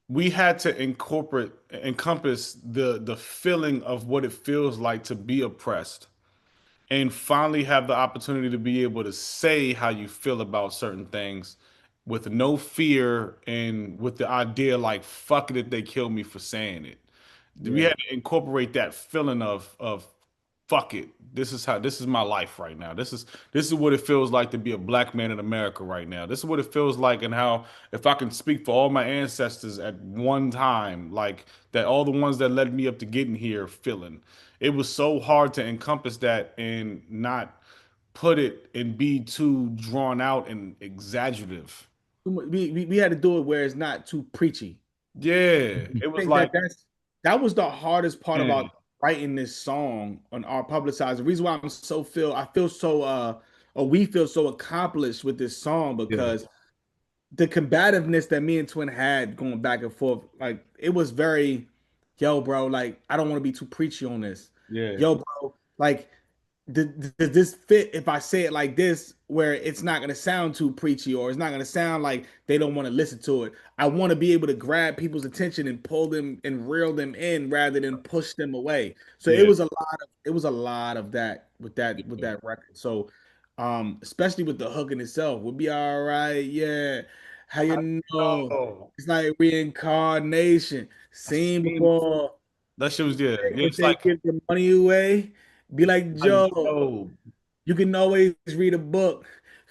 [SPEAKER 2] we had to encompass the feeling of what it feels like to be oppressed and finally have the opportunity to be able to say how you feel about certain things with no fear and with the idea like fuck it if they kill me for saying it. We
[SPEAKER 3] Yeah.
[SPEAKER 2] had to incorporate that feeling of fuck it. This is my life right now. This is what it feels like to be a black man in America right now. This is what it feels like and how if I can speak for all my ancestors at one time, like that all the ones that led me up to getting here feeling. It was so hard to encompass that and not put it and be too drawn out and exaggerative.
[SPEAKER 3] We had to do it where it's not too preachy.
[SPEAKER 2] Yeah,
[SPEAKER 3] I
[SPEAKER 2] it was
[SPEAKER 3] think that
[SPEAKER 2] like,
[SPEAKER 3] that was the hardest part
[SPEAKER 2] man,
[SPEAKER 3] about writing this song on our publicized. The reason why I feel so or we feel so accomplished with this song
[SPEAKER 2] yeah,
[SPEAKER 3] because the combativeness that me and Twin had going back and forth, like it was very, yo, bro, like I don't want to be too preachy on this.
[SPEAKER 2] yeah,
[SPEAKER 3] Yo, bro, like does this fit if I say it like this, where it's not going to sound too preachy or it's not going to sound like they don't want to listen to it? I want to be able to grab people's attention and pull them and reel them in rather than push them away. So
[SPEAKER 2] yeah,
[SPEAKER 3] it was a lot of that with
[SPEAKER 2] yeah.
[SPEAKER 3] that record. So especially with the hook in itself, we'll be all right. Yeah. How
[SPEAKER 2] I
[SPEAKER 3] you know?
[SPEAKER 2] know.
[SPEAKER 3] It's like reincarnation.
[SPEAKER 2] I
[SPEAKER 3] Seen
[SPEAKER 2] seen
[SPEAKER 3] before.
[SPEAKER 2] that shit was yeah. Yeah,
[SPEAKER 3] If
[SPEAKER 2] it's
[SPEAKER 3] they give the money away, be like,
[SPEAKER 2] like
[SPEAKER 3] Joe,
[SPEAKER 2] yo,
[SPEAKER 3] you can always read a book,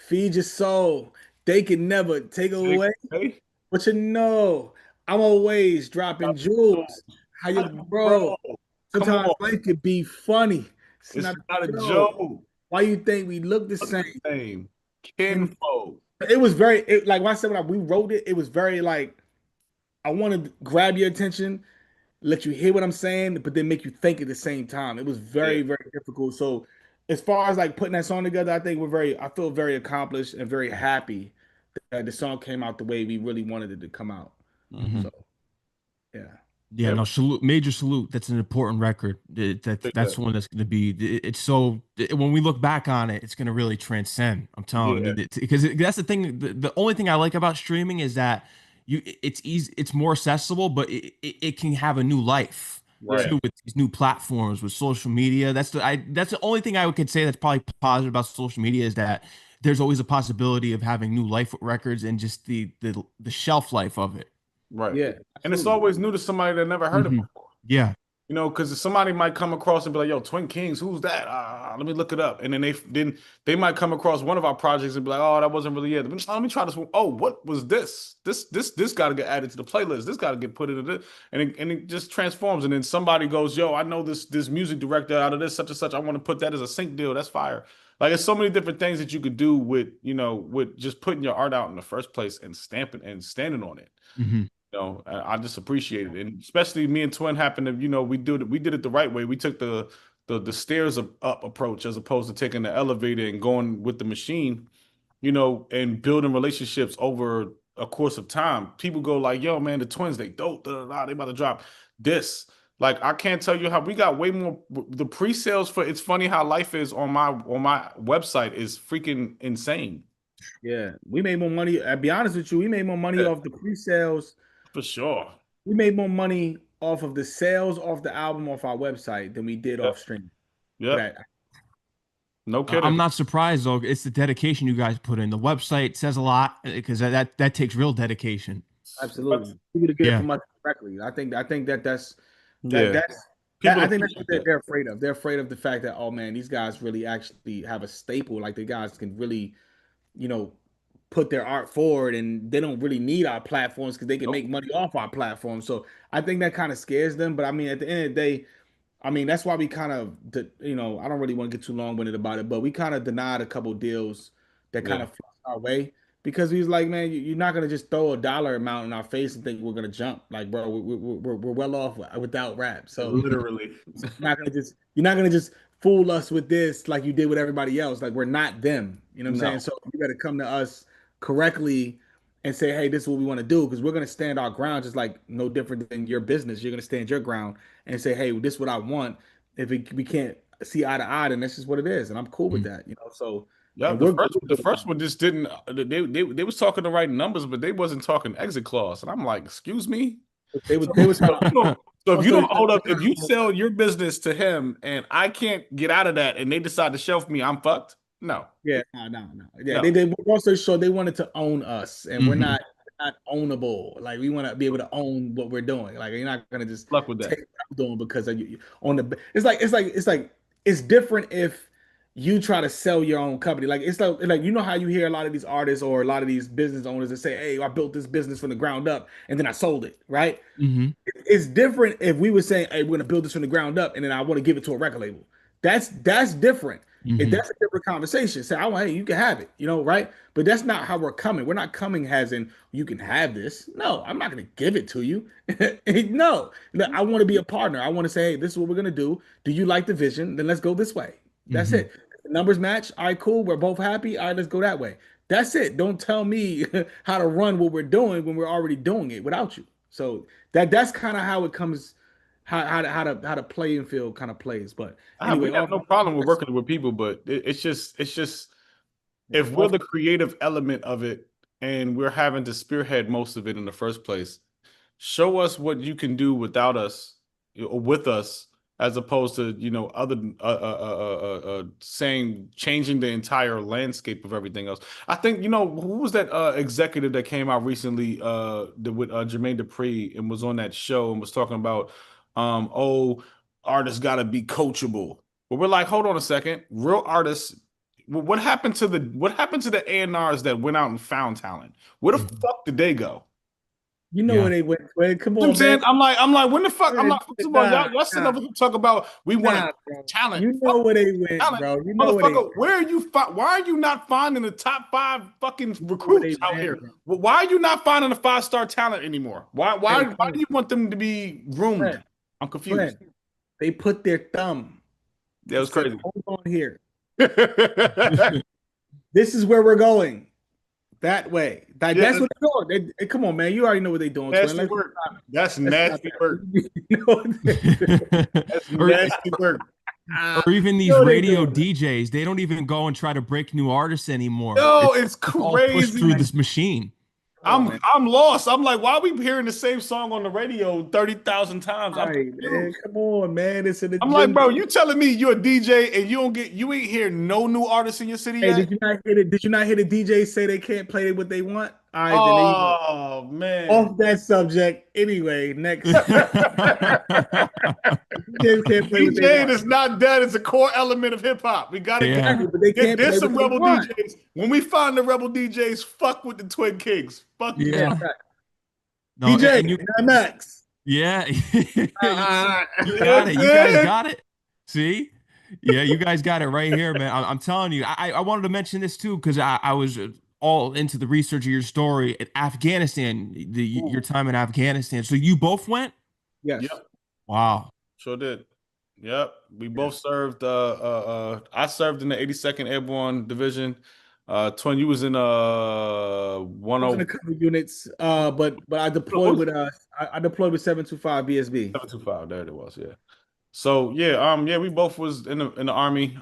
[SPEAKER 3] feed your soul. They can never take
[SPEAKER 2] take
[SPEAKER 3] away
[SPEAKER 2] away.
[SPEAKER 3] what you know. I'm always dropping jewels. How you, bro?
[SPEAKER 2] Bro, come
[SPEAKER 3] Sometimes
[SPEAKER 2] on.
[SPEAKER 3] life could be funny. It's
[SPEAKER 2] It's
[SPEAKER 3] not
[SPEAKER 2] not a
[SPEAKER 3] a joke.
[SPEAKER 2] joke.
[SPEAKER 3] Why you think we look the
[SPEAKER 2] Look the
[SPEAKER 3] same?
[SPEAKER 2] same.
[SPEAKER 3] And
[SPEAKER 2] Kinfolk.
[SPEAKER 3] it was like when I said when we wrote it, it was very like I want to grab your attention, let you hear what I'm saying, but then make you think at the same time. It was
[SPEAKER 2] Yeah.
[SPEAKER 3] very, very difficult. So as far as like putting that song together, I feel very accomplished and very happy that the song came out the way we really wanted it to come out.
[SPEAKER 1] Mhm.
[SPEAKER 3] So yeah.
[SPEAKER 1] Yeah,
[SPEAKER 2] Yeah,
[SPEAKER 1] no, salute, major salute. That's an important record.
[SPEAKER 2] like
[SPEAKER 1] That's
[SPEAKER 2] that.
[SPEAKER 1] one that's going to be. It's so when we look back on it, it's going to really transcend. I'm telling
[SPEAKER 2] Yeah,
[SPEAKER 1] you, because that's the thing. The only thing I like about streaming is that it's easy, it's more accessible, but it can have a new life
[SPEAKER 3] Yeah.
[SPEAKER 2] right.
[SPEAKER 1] too with these new platforms with social media. That's the only thing I could say that's probably positive about social media is that there's always a possibility of having new life with records and just the shelf life of it.
[SPEAKER 2] Right.
[SPEAKER 3] Yeah.
[SPEAKER 2] And it's
[SPEAKER 3] Absolutely.
[SPEAKER 2] always new to somebody that never heard it
[SPEAKER 1] Hmm.
[SPEAKER 2] before.
[SPEAKER 1] Yeah.
[SPEAKER 2] You know, because somebody might come across and be like, "Yo, Twin Kings, who's that? Let me look it up." And then they might come across one of our projects and be like, "Oh, that wasn't really it. Let me try this one. Oh, what was this? This got to get added to the playlist. This got to get put into this." And it just transforms. And then somebody goes, "Yo, I know this music director out of this such and such. I want to put that as a sync deal. That's fire." Like, it's so many different things that you could do with with just putting your art out in the first place and stamping and standing on it.
[SPEAKER 1] Hmm.
[SPEAKER 2] I just appreciate it, and especially me and Twin happened to, we did it the right way. We took the stairs up approach as opposed to taking the elevator and going with the machine, and building relationships over a course of time. People go like, "Yo, man, the Twins, they dope, da, da, da, they about to drop this." Like, I can't tell you how we got way more. The pre-sales for It's Funny How Life Is on my website is freaking insane.
[SPEAKER 3] Yeah. We made more money. I'll be honest with you, we made more money
[SPEAKER 2] Yeah,
[SPEAKER 3] off the pre-sales.
[SPEAKER 2] for sure.
[SPEAKER 3] We made more money off of the sales off the album off our website than we did
[SPEAKER 2] Yep,
[SPEAKER 3] off streaming for
[SPEAKER 2] yep,
[SPEAKER 3] that.
[SPEAKER 2] no
[SPEAKER 1] I'm
[SPEAKER 2] kidding.
[SPEAKER 1] not surprised though. It's the dedication you guys put in. The website says a lot because that takes real dedication.
[SPEAKER 3] Absolutely. People to get it
[SPEAKER 1] Yeah.
[SPEAKER 3] from us directly. I think that
[SPEAKER 2] Yeah,
[SPEAKER 3] that's that
[SPEAKER 2] people
[SPEAKER 3] I think that's what
[SPEAKER 2] appreciate that.
[SPEAKER 3] they're afraid of. They're afraid of the fact that, oh man, these guys really actually have a staple. Like the guys can really, you know, put their art forward and they don't really need our platforms because they can
[SPEAKER 2] Nope.
[SPEAKER 3] make money off our platform. So I think that kind of scares them. But I mean, at the end of the day, I mean, that's why we kind of, I don't really want to get too long-winded about it, but we kind of denied a couple deals that kind
[SPEAKER 2] Yeah,
[SPEAKER 3] of flushed our way because he was like, man, you're not gonna just throw a dollar amount in our face and think we're gonna jump. Like, bro, we're well off without rap. So
[SPEAKER 2] literally.
[SPEAKER 3] you're not gonna just fool us with this like you did with everybody else. Like we're not them. You know what I'm saying?
[SPEAKER 2] No.
[SPEAKER 3] So you got to come to us correctly and say, hey, this is what we want to do because we're gonna stand our ground, just like no different than your business. You're gonna stand your ground and say, hey, this is what I want. If we can't see eye to eye, then that's just what it is, and I'm cool with
[SPEAKER 1] Mhm.
[SPEAKER 3] that. So,
[SPEAKER 2] Yeah,
[SPEAKER 3] and
[SPEAKER 2] the
[SPEAKER 3] we're
[SPEAKER 2] first
[SPEAKER 3] good
[SPEAKER 2] the
[SPEAKER 3] with it.
[SPEAKER 2] first one just didn't they was talking the right numbers, but they wasn't talking exit clause. And I'm like, excuse me?
[SPEAKER 3] They were
[SPEAKER 2] So
[SPEAKER 3] trying
[SPEAKER 2] if you don't, so if
[SPEAKER 3] long
[SPEAKER 2] you
[SPEAKER 3] story
[SPEAKER 2] don't hold
[SPEAKER 3] short,
[SPEAKER 2] up, if you sell your business to him and I can't get out of that and they decide to shelf me, I'm fucked. No,
[SPEAKER 3] Yeah, no, no, no. Yeah,
[SPEAKER 2] no.
[SPEAKER 3] they also showed they wanted to own us, and
[SPEAKER 1] Hmm.
[SPEAKER 3] we're not ownable. Like we want to be able to own what we're doing. Like you're not gonna just
[SPEAKER 2] Luck with
[SPEAKER 3] take
[SPEAKER 2] that.
[SPEAKER 3] what I'm doing because of you on the. It's different if you try to sell your own company. Like it's like you know how you hear a lot of these artists or a lot of these business owners that say, "Hey, I built this business from the ground up, and then I sold it." Right?
[SPEAKER 1] Hmm.
[SPEAKER 3] It's different if we were saying, "Hey, we're gonna build this from the ground up, and then I want to give it to a record label." That's different. If
[SPEAKER 1] Hmm.
[SPEAKER 3] that's a different conversation, say, "I want, hey, you can have it," right? But that's not how we're coming. We're not coming as in you can have this. No, I'm not gonna give it to you. No, look, I want to be a partner. I want to say, "Hey, this is what we're gonna do. Do you like the vision? Then let's go this way." That's
[SPEAKER 1] Hmm.
[SPEAKER 3] it. The numbers match. All right, cool. We're both happy. All right, let's go that way. That's it. Don't tell me how to run what we're doing when we're already doing it without you. So that's kind of how it comes, how the playing field kind of plays. But
[SPEAKER 2] We
[SPEAKER 3] anyway,
[SPEAKER 2] have no problem with working with people, but it's just if we're
[SPEAKER 3] off.
[SPEAKER 2] the creative element of it and we're having to spearhead most of it in the first place, show us what you can do without us or with us, as opposed to other saying changing the entire landscape of everything else. I think who was that executive that came out recently with Jermaine Dupri and was on that show and was talking about oh, artists got to be coachable. But we're like, hold on a second, real artists. What happened to the A&Rs that went out and found talent? Where the
[SPEAKER 1] Hmm.
[SPEAKER 2] fuck did they go?
[SPEAKER 3] You know where
[SPEAKER 1] Yeah.
[SPEAKER 3] they went. Where, come
[SPEAKER 2] You know what I'm
[SPEAKER 3] on, man.
[SPEAKER 2] saying? I'm like, when the fuck? I'm
[SPEAKER 3] Man,
[SPEAKER 2] like, first of all,
[SPEAKER 3] Nah,
[SPEAKER 2] y'all sit
[SPEAKER 3] nah,
[SPEAKER 2] over here talk about we want to
[SPEAKER 3] nah, bro.
[SPEAKER 2] talent.
[SPEAKER 3] You
[SPEAKER 2] Fuck
[SPEAKER 3] know where they went,
[SPEAKER 2] talent,
[SPEAKER 3] bro. You know where they
[SPEAKER 2] motherfucker. Where are you? Why are you not finding the top five fucking
[SPEAKER 3] where they
[SPEAKER 2] recruits out
[SPEAKER 3] went,
[SPEAKER 2] here?
[SPEAKER 3] bro.
[SPEAKER 2] Why are you not finding the five-star talent anymore? Why why
[SPEAKER 3] Hey,
[SPEAKER 2] why do you want them to be groomed?
[SPEAKER 3] friend,
[SPEAKER 2] I'm confused.
[SPEAKER 3] friend. They put their thumb
[SPEAKER 2] That
[SPEAKER 3] and
[SPEAKER 2] was
[SPEAKER 3] said,
[SPEAKER 2] crazy.
[SPEAKER 3] "Hold on here. This is where we're going. That way." Like
[SPEAKER 2] Yeah,
[SPEAKER 3] that's
[SPEAKER 2] that's
[SPEAKER 3] what they're doing. Come on, man. You already know what they're doing, twin.
[SPEAKER 2] nasty work. That's
[SPEAKER 3] Let's stop
[SPEAKER 2] nasty work.
[SPEAKER 3] that. You know what
[SPEAKER 2] That's
[SPEAKER 1] Or
[SPEAKER 2] nasty work.
[SPEAKER 1] or even
[SPEAKER 3] you
[SPEAKER 1] these
[SPEAKER 3] know what they
[SPEAKER 1] radio
[SPEAKER 3] doing.
[SPEAKER 1] DJs, they don't even go and try to break new artists anymore.
[SPEAKER 2] Yo,
[SPEAKER 1] It's
[SPEAKER 2] it's
[SPEAKER 1] it's all pushed through
[SPEAKER 2] crazy.
[SPEAKER 1] this machine.
[SPEAKER 3] Come on,
[SPEAKER 2] I'm
[SPEAKER 3] man.
[SPEAKER 2] I'm lost. I'm like, why are we hearing the same song on the radio 30,000 times?
[SPEAKER 3] All
[SPEAKER 2] I'm
[SPEAKER 3] right, man.
[SPEAKER 2] confused.
[SPEAKER 3] Come on, man. It's an
[SPEAKER 2] I'm like,
[SPEAKER 3] agenda.
[SPEAKER 2] bro, you telling me you're a DJ and you ain't hear no new artists in your city
[SPEAKER 3] Hey,
[SPEAKER 2] yet?
[SPEAKER 3] did you not hear it? Did you not hear the DJ say they can't play what they want? All right, then there you go.
[SPEAKER 2] Oh man.
[SPEAKER 3] Off that subject. Anyway, next. DJs can't play what they
[SPEAKER 2] DJing
[SPEAKER 3] want.
[SPEAKER 2] is not dead. It's a core element of hip hop. We gotta get
[SPEAKER 1] Yeah.
[SPEAKER 3] Exactly, but they can't
[SPEAKER 2] there's
[SPEAKER 3] play what
[SPEAKER 2] some
[SPEAKER 3] they
[SPEAKER 2] rebel
[SPEAKER 3] want.
[SPEAKER 2] DJs. When we find the rebel DJs, fuck with the Twin Kings. Fuck you
[SPEAKER 3] Yeah,
[SPEAKER 2] guys.
[SPEAKER 1] Yeah.
[SPEAKER 3] fact.
[SPEAKER 1] No,
[SPEAKER 3] DJ,
[SPEAKER 1] and you
[SPEAKER 3] Max.
[SPEAKER 1] yeah. You
[SPEAKER 3] You
[SPEAKER 1] you
[SPEAKER 3] know what
[SPEAKER 1] got
[SPEAKER 3] I'm
[SPEAKER 1] it. You guys
[SPEAKER 3] saying?
[SPEAKER 1] got it. See? Yeah, you guys got it right here, man. I'm telling you. I wanted to mention this too because I was all into the research of your story at Afghanistan, your
[SPEAKER 3] Ooh,
[SPEAKER 1] time in Afghanistan. So you both went?
[SPEAKER 3] yes.
[SPEAKER 2] Yep.
[SPEAKER 1] Wow.
[SPEAKER 2] Sure did. Yep. We
[SPEAKER 3] Yeah.
[SPEAKER 2] both served I served in the 82nd Airborne Division. Twin, you was in
[SPEAKER 3] I was in a couple of units, but I deployed with
[SPEAKER 2] 10725.
[SPEAKER 3] I deployed with 725 BSB.
[SPEAKER 2] There it was, yeah. So yeah, we both was in the army.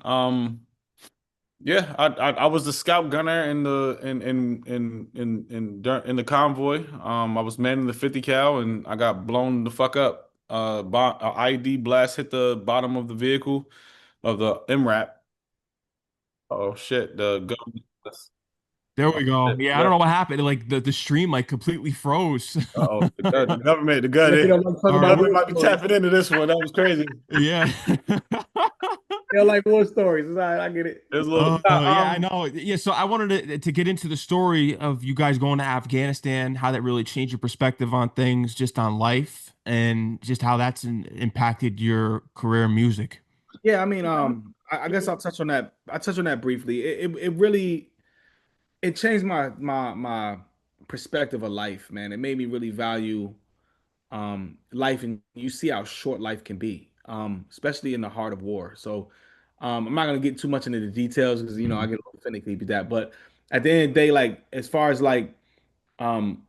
[SPEAKER 2] Yeah, I was the scout gunner in the convoy. I was manning the 50 cal and I got blown the fuck up. A IED blast hit the bottom of the vehicle of the MRAP. Oh shit, the gun.
[SPEAKER 1] There
[SPEAKER 2] Oh
[SPEAKER 1] we go.
[SPEAKER 2] shit,
[SPEAKER 1] Yeah, I don't
[SPEAKER 2] yeah.
[SPEAKER 1] know what happened. Like the stream like completely froze.
[SPEAKER 2] Uh-oh, the government,
[SPEAKER 3] Like they don't like talk
[SPEAKER 1] All
[SPEAKER 2] the
[SPEAKER 3] about
[SPEAKER 1] right.
[SPEAKER 2] government
[SPEAKER 3] war
[SPEAKER 2] might be
[SPEAKER 3] stories.
[SPEAKER 2] tapping into this one. That was crazy.
[SPEAKER 1] Yeah.
[SPEAKER 3] They don't like war stories. It's all right, I get it.
[SPEAKER 2] There's a little
[SPEAKER 1] Yeah, I know. Yeah, so I wanted to get into the story of you guys going to Afghanistan, how that really changed your perspective on things, just on life, and just how that's impacted your career in music.
[SPEAKER 3] Yeah, I mean, I guess I'll touch on that. I touch on that briefly. It really it changed my perspective of life, man. It made me really value life, and you see how short life can be, especially in the heart of war. So I'm not gonna get too much into the details because I
[SPEAKER 1] Mhm.
[SPEAKER 3] get a little finicky with that. But at the end of the day, like as far as like um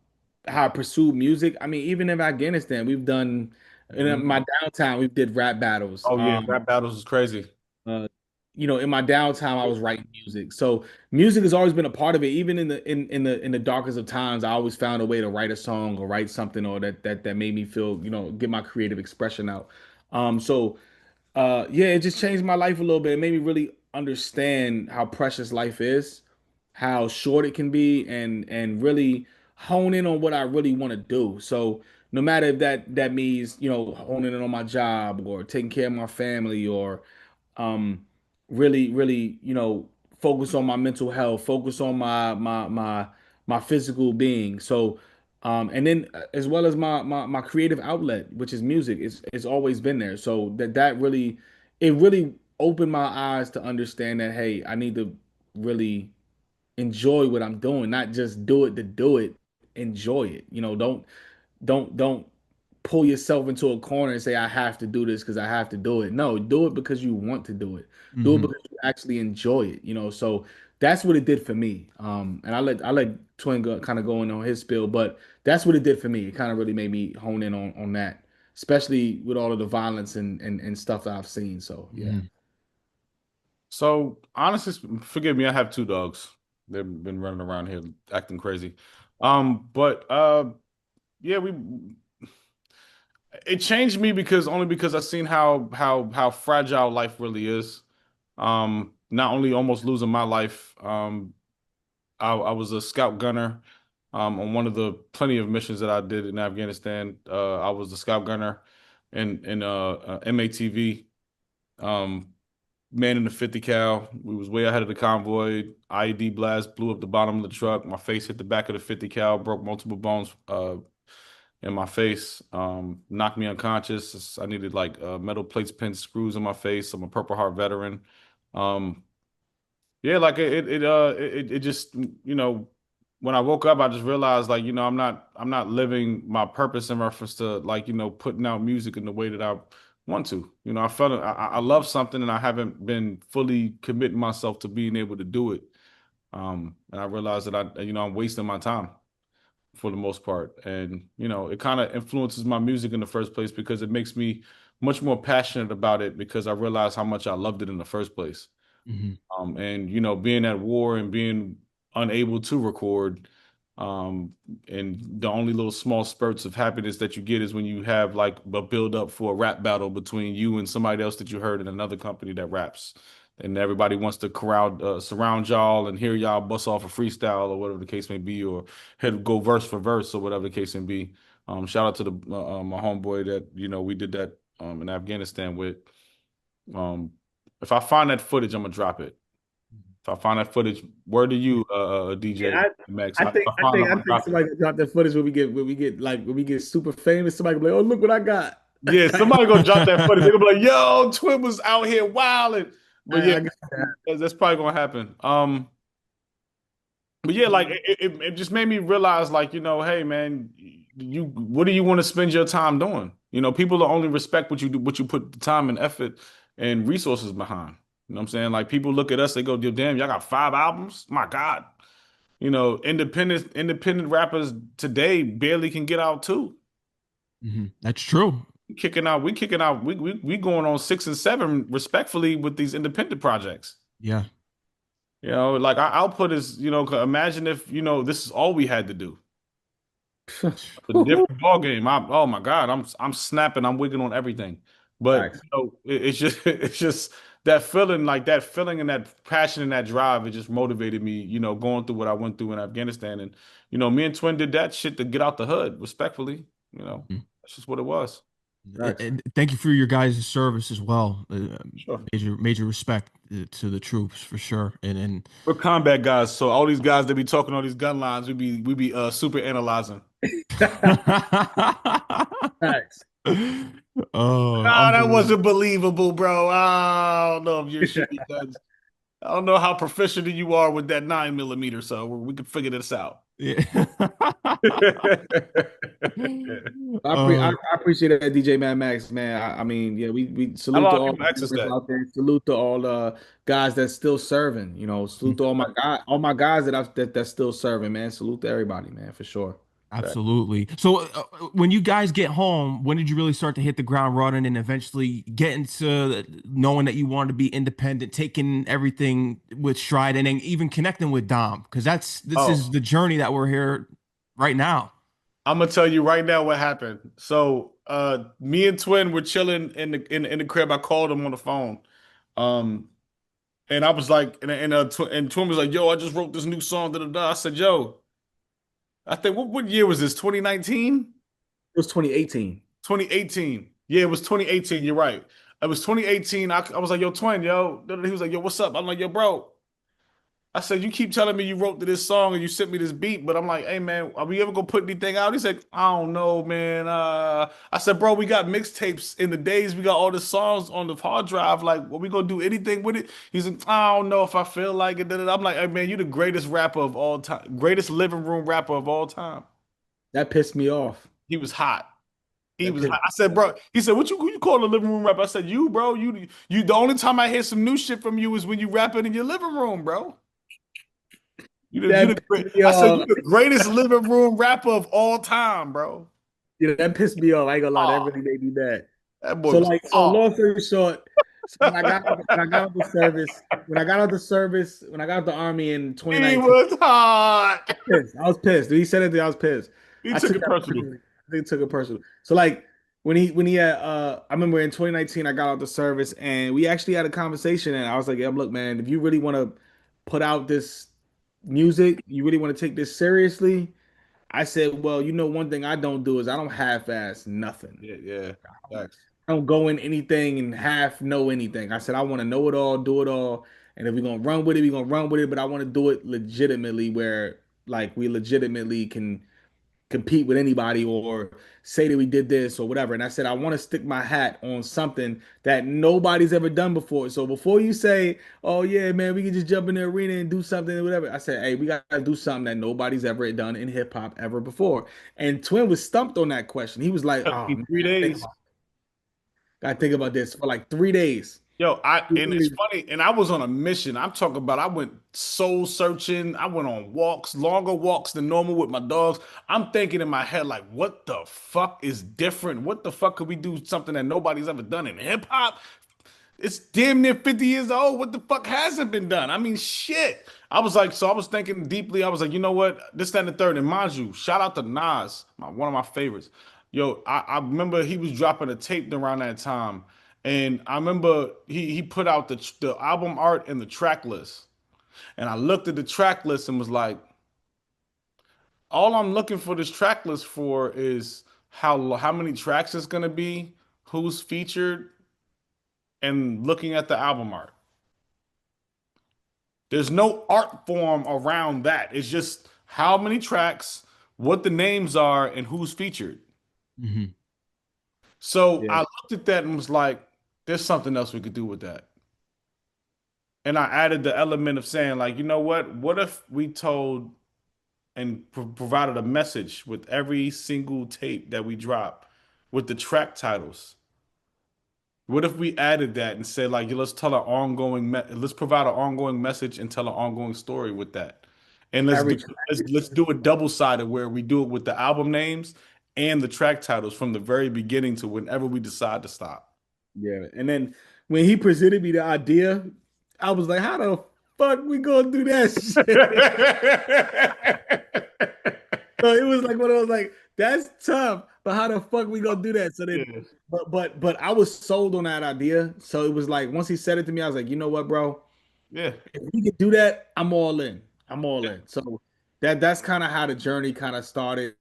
[SPEAKER 3] how I pursue music, I mean, even in Afghanistan, we've done in
[SPEAKER 2] Mhm.
[SPEAKER 3] my downtown, we did rap battles.
[SPEAKER 2] Oh yeah, rap battles is crazy.
[SPEAKER 3] Uh, in my downtime, I was writing music. So music has always been a part of it. Even in the darkest of times, I always found a way to write a song or write something or that made me feel, get my creative expression out. So yeah, it just changed my life a little bit. It made me really understand how precious life is, how short it can be, and really hone in on what I really want to do. So no matter if that means, honing in on my job or taking care of my family or um really, focus on my mental health, focus on my physical being. So and then as well as my creative outlet, which is music, it's always been there. So that really, it really opened my eyes to understand that, hey, I need to really enjoy what I'm doing, not just do it to do it. Enjoy it. Don't pull yourself into a corner and say I have to do this because I have to do it. No, do it because you want to do it. Do it
[SPEAKER 1] Hmm.
[SPEAKER 3] because you actually enjoy it. So that's what it did for me. And I let Twin kind of go in on his spill, but that's what it did for me. It kind of really made me hone in on that, especially with all of the violence and stuff that I've seen. So yeah.
[SPEAKER 1] Hmm.
[SPEAKER 2] So honestly, forgive me, I have two dogs. They've been running around here acting crazy. But yeah, we it changed me because only because I seen how fragile life really is. Not only almost losing my life, I was a scout gunner on one of the plenty of missions that I did in Afghanistan. I was the scout gunner in MATV. Um, Man in the 50 cal. We was way ahead of the convoy. IED blast blew up the bottom of the truck. My face hit the back of the 50 cal, broke multiple bones in my face, knocked me unconscious. I needed like metal plates, pins, screws in my face. I'm a Purple Heart veteran. Um, yeah, like it just when I woke up, I just realized like I'm not living my purpose in reference to like putting out music in the way that I want to. I felt I love something and I haven't been fully committing myself to being able to do it. And I realized that I'm wasting my time for the most part, and it kind of influences my music in the first place because it makes me much more passionate about it because I realize how much I loved it in the first place.
[SPEAKER 1] Hmm.
[SPEAKER 2] And being at war and being unable to record, um, and the only little small spurts of happiness that you get is when you have like a build up for a rap battle between you and somebody else that you heard in another company that raps, and everybody wants to surround y'all and hear y'all bust off a freestyle or whatever the case may be, or go verse for verse or whatever the case may be. Shout out to the my homeboy that we did that in Afghanistan with. Um, if I find that footage, I'm gonna drop it. If I find that footage, word to you, DJ
[SPEAKER 3] Yeah,
[SPEAKER 2] Max.
[SPEAKER 3] I
[SPEAKER 2] If
[SPEAKER 3] think
[SPEAKER 2] I
[SPEAKER 3] I
[SPEAKER 2] find it,
[SPEAKER 3] think
[SPEAKER 2] I'm
[SPEAKER 3] I
[SPEAKER 2] gonna
[SPEAKER 3] think
[SPEAKER 2] drop it.
[SPEAKER 3] somebody can drop that footage when we get super famous. Somebody can be like, "Oh, look what I got."
[SPEAKER 2] Yeah, somebody gonna drop that footage. They're gonna be like, "Yo, Twin was out here wilding." But yeah,
[SPEAKER 3] I got that.
[SPEAKER 2] that's probably gonna happen. But yeah, like it just made me realize, like, hey man, what do you want to spend your time doing? People will only respect what you do, what you put the time and effort and resources behind. You know what I'm saying? Like people look at us, they go, damn, y'all got 5 albums? My God. Independent rappers today barely can get out two.
[SPEAKER 1] Hmm. That's true.
[SPEAKER 2] We going on 6 and 7 respectfully with these independent projects.
[SPEAKER 1] Yeah.
[SPEAKER 2] Like our output is, imagine if, this is all we had to do. A different ball game. Oh my God, I'm snapping, I'm wigging on everything. But
[SPEAKER 3] Facts.
[SPEAKER 2] it's just it's just that feeling and that passion and that drive, it just motivated me, going through what I went through in Afghanistan. And me and Twin did that shit to get out the hood, respectfully. That's just what it was.
[SPEAKER 3] Facts.
[SPEAKER 1] And thank you for your guys' service as well.
[SPEAKER 2] Sure.
[SPEAKER 1] Major respect to the troops for sure. And
[SPEAKER 2] We're combat guys, so all these guys that be talking all these gun lines, we be super analyzing.
[SPEAKER 3] Facts.
[SPEAKER 1] Oh,
[SPEAKER 2] Ah, that
[SPEAKER 1] unbelievable.
[SPEAKER 2] wasn't believable, bro. I don't know if you're shooting guns. I don't know how proficient you are with that 9 millimeter, so we can figure this out.
[SPEAKER 1] Yeah.
[SPEAKER 3] I
[SPEAKER 1] Uh,
[SPEAKER 3] appreciate that, DJ Mad Max, man. I mean, yeah, we
[SPEAKER 2] A
[SPEAKER 3] salute to
[SPEAKER 2] lot of
[SPEAKER 3] all
[SPEAKER 2] people
[SPEAKER 3] the
[SPEAKER 2] ask us
[SPEAKER 3] members
[SPEAKER 2] that.
[SPEAKER 3] out there. Salute to all the guys that's still serving. Salute to all my guys that's still serving, man. Salute to everybody, man, for sure.
[SPEAKER 1] Absolutely. So, when you guys get home, when did you really start to hit the ground running and eventually get into knowing that you wanted to be independent, taking everything with stride, and then even connecting with Dom? Because this is
[SPEAKER 2] Oh,
[SPEAKER 1] the journey that we're here right now.
[SPEAKER 2] I'm gonna tell you right now what happened. So, me and Twin were chilling in the crib. I called him on the phone. Um, And I was like, and Twin was like, "Yo, I just wrote this new song." Da, da, da. I said, "Yo, I think what year was this? 2019,
[SPEAKER 3] It was 2018.
[SPEAKER 2] 2018. Yeah, it was 2018. You're right. It was 2018. I was like, "Yo, Twin, yo." He was like, "Yo, what's up?" I'm like, "Yo, bro." I said, "You keep telling me you wrote to this song and you sent me this beat, but I'm like, hey man, are we ever gonna put anything out?" He said, "I don't know, man." I said, "Bro, we got mixtapes in the days. We got all the songs on the hard drive. Like, are we gonna do anything with it?" He's like, "I don't know if I feel like it." Da, da, da. I'm like, "Hey man, you the greatest rapper of all time, greatest living room rapper of all time."
[SPEAKER 3] That pissed me off.
[SPEAKER 2] He was hot. He
[SPEAKER 3] That
[SPEAKER 2] was hot.
[SPEAKER 3] pissed
[SPEAKER 2] I said, "Bro," he said, "What you who you call a living room rapper?" I said, "You, bro. You. The only time I hear some new shit from you is when you rapping in your living room, bro." You
[SPEAKER 3] that
[SPEAKER 2] the great.
[SPEAKER 3] pissed me
[SPEAKER 2] I said you
[SPEAKER 3] off.
[SPEAKER 2] the greatest living room rapper of all time, bro.
[SPEAKER 3] That pissed me off. I ain't gonna lie, that
[SPEAKER 2] Oh,
[SPEAKER 3] really made me mad.
[SPEAKER 2] that boy
[SPEAKER 3] So
[SPEAKER 2] was
[SPEAKER 3] like, so
[SPEAKER 2] hard.
[SPEAKER 3] long story short, so when I got out the service, when I got out the army in
[SPEAKER 2] He
[SPEAKER 3] 2019,
[SPEAKER 2] was hard.
[SPEAKER 3] pissed. I was pissed. He said it, I was pissed.
[SPEAKER 2] He
[SPEAKER 3] I
[SPEAKER 2] took
[SPEAKER 3] took
[SPEAKER 2] it
[SPEAKER 3] that
[SPEAKER 2] personal.
[SPEAKER 3] personally. I took it personal. So like when he had I remember in 2019 I got out the service and we actually had a conversation and I was like, yeah, look, man, if you really want to put out this music, you really want to take this seriously, I said, well, one thing I don't do is I don't half-ass nothing.
[SPEAKER 2] Yeah, yeah. Facts.
[SPEAKER 3] I don't go in anything and half know anything. I said I want to know it all, do it all, and if we're gonna run with it, we're gonna run with it. But I want to do it legitimately, where like we legitimately can compete with anybody or say that we did this or whatever. And I said I want to stick my hat on something that nobody's ever done before. So before you say, "Oh yeah, man, we can just jump in the arena and do something or whatever," I said, "Hey, we gotta do something that nobody's ever done in hip hop ever before." And Twin was stumped on that question. He was like,
[SPEAKER 2] Took
[SPEAKER 3] "Oh
[SPEAKER 2] me
[SPEAKER 3] man,
[SPEAKER 2] 3 days.
[SPEAKER 3] gotta think about this for like 3 days."
[SPEAKER 2] Yo, and it's funny, and I was on a mission. I'm talking about I went soul searching. I went on walks, longer walks than normal with my dogs. I'm thinking in my head, like, what the fuck is different? What the fuck could we do something that nobody's ever done in hip hop? It's damn near 50 years old. What the fuck hasn't been done? I mean, shit. I was like, so I was thinking deeply. I was like, you know what? This, that, and the third. And mind you, shout out to Nas, one of my favorites. Yo, I remember he was dropping a tape around that time. And I remember he put out the album art and the track list. And I looked at the track list and was like, all I'm looking for this track list for is how many tracks it's gonna be, who's featured, and looking at the album art. There's no art form around that. It's just how many tracks, what the names are, and who's featured.
[SPEAKER 1] Hmm.
[SPEAKER 2] So I
[SPEAKER 3] Yeah,
[SPEAKER 2] looked at that and was like, there's something else we could do with that. And I added the element of saying, like, you know what? What if we told and provided a message with every single tape that we drop with the track titles? What if we added that and said, like, let's tell an let's provide an ongoing message and tell an ongoing story with that, and
[SPEAKER 3] every
[SPEAKER 2] let's do it double sided where we do it with the album names and the track titles from the very beginning to whenever we decide to stop.
[SPEAKER 3] yeah. And then when he presented me the idea, I was like, "How the fuck we gonna do that shit?" So it was like one of those like, "That's tough, but how the fuck we gonna do that?" So then,
[SPEAKER 2] Yeah,
[SPEAKER 3] but I was sold on that idea. So it was like once he said it to me, I was like, "You know what, bro?
[SPEAKER 2] yeah,
[SPEAKER 3] If we can do that, I'm all in. I'm all in." So that's kind of how the journey kind of started.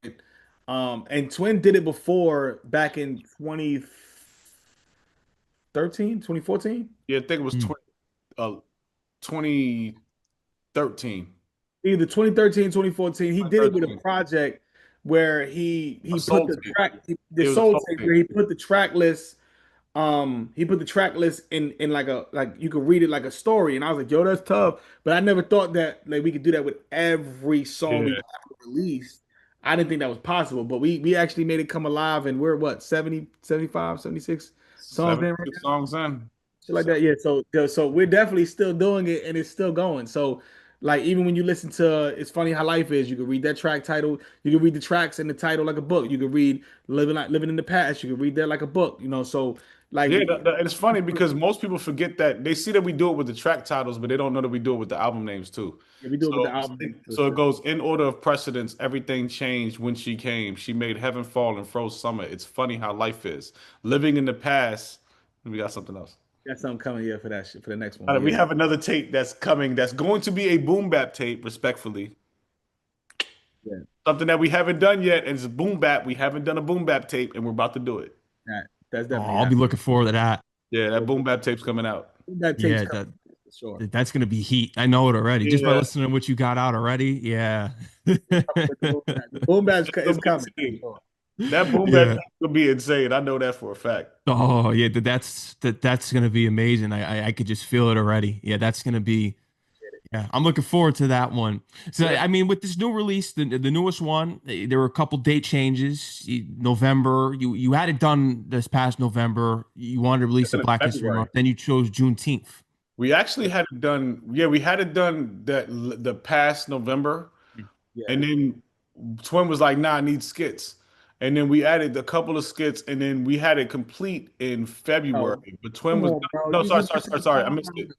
[SPEAKER 3] And Twin did it before back in 2013, 2014.
[SPEAKER 2] yeah. I think it was 2013.
[SPEAKER 3] Either 2013, 2014. He did it with a
[SPEAKER 2] 2013.
[SPEAKER 3] project where he
[SPEAKER 2] A
[SPEAKER 3] he put
[SPEAKER 2] soul
[SPEAKER 3] the
[SPEAKER 2] tape.
[SPEAKER 3] track the
[SPEAKER 2] It was a
[SPEAKER 3] soul
[SPEAKER 2] soul
[SPEAKER 3] tape
[SPEAKER 2] tape.
[SPEAKER 3] where he put the track list. He put the track list in like you could read it like a story, and I was like, "Yo, that's tough." But I never thought that like we could do that with every song we
[SPEAKER 2] Yeah,
[SPEAKER 3] ever released. I didn't think that was possible, but we actually made it come alive, and we're what 70, 75, 76 songs in right
[SPEAKER 2] 76
[SPEAKER 3] now,
[SPEAKER 2] songs in.
[SPEAKER 3] shit like that. Yeah, so we're definitely still doing it, and it's still going. So like even when you listen to "It's Funny How Life Is," you can read that track title. You can read the tracks and the title like a book. You can read Living in the Past." You can read that like a book. So like
[SPEAKER 2] Yeah, and it's funny because most people forget that they see that we do it with the track titles, but they don't know that we do it with the album names too.
[SPEAKER 3] yeah, we do it with the
[SPEAKER 2] So,
[SPEAKER 3] album for
[SPEAKER 2] so it
[SPEAKER 3] sure.
[SPEAKER 2] goes in order of precedence. Everything changed when she came. She made heaven fall and froze summer. It's funny how life is. Living in the past. And we got something else.
[SPEAKER 3] Got something coming here for that shit for the next one.
[SPEAKER 2] We
[SPEAKER 3] Yeah.
[SPEAKER 2] have another tape that's coming that's going to be a boom bap tape, respectfully.
[SPEAKER 3] Yeah.
[SPEAKER 2] Something that we haven't done yet, and it's boom bap. We haven't done a boom bap tape, and we're about to do it.
[SPEAKER 3] That's
[SPEAKER 1] Oh,
[SPEAKER 3] definitely
[SPEAKER 1] I'll be
[SPEAKER 3] happening.
[SPEAKER 1] looking forward to that.
[SPEAKER 2] Yeah, that boom bap tape's coming out.
[SPEAKER 3] That tape's
[SPEAKER 1] Yeah,
[SPEAKER 3] coming for sure.
[SPEAKER 1] that's gonna be heat. I know it already. Just by
[SPEAKER 2] Yeah,
[SPEAKER 1] listening to what you got out already. Yeah.
[SPEAKER 3] With the boom bap. The boom bap
[SPEAKER 2] it's
[SPEAKER 3] is
[SPEAKER 2] gonna be
[SPEAKER 3] coming for
[SPEAKER 2] insane.
[SPEAKER 3] sure.
[SPEAKER 2] That boom bap
[SPEAKER 1] Yeah.
[SPEAKER 2] tape's gonna be insane. I know that for a fact.
[SPEAKER 1] Oh yeah, that's gonna be amazing. I could just feel it already. Yeah, that's gonna be. Yeah, I'm looking forward to that one. So
[SPEAKER 2] Yeah,
[SPEAKER 1] I mean, with this new release, the newest one, there were a couple date changes. November, you had it done this past November. You wanted to release the
[SPEAKER 2] in
[SPEAKER 1] Black History
[SPEAKER 2] February.
[SPEAKER 1] Month. Then you chose Juneteenth.
[SPEAKER 2] We actually had it done. Yeah, we had it done that the past November,
[SPEAKER 3] Yeah.
[SPEAKER 2] and then Twin was like, "Nah, I need skits." And then we added a couple of skits, and then we had it complete in
[SPEAKER 3] Oh,
[SPEAKER 2] February. But Twin
[SPEAKER 3] come
[SPEAKER 2] was
[SPEAKER 3] on, bro.
[SPEAKER 2] no,
[SPEAKER 3] You
[SPEAKER 2] sorry,
[SPEAKER 3] you
[SPEAKER 2] sorry,
[SPEAKER 3] messing
[SPEAKER 2] sorry,
[SPEAKER 3] the
[SPEAKER 2] sorry. I missed
[SPEAKER 3] timeline
[SPEAKER 2] it.
[SPEAKER 3] up.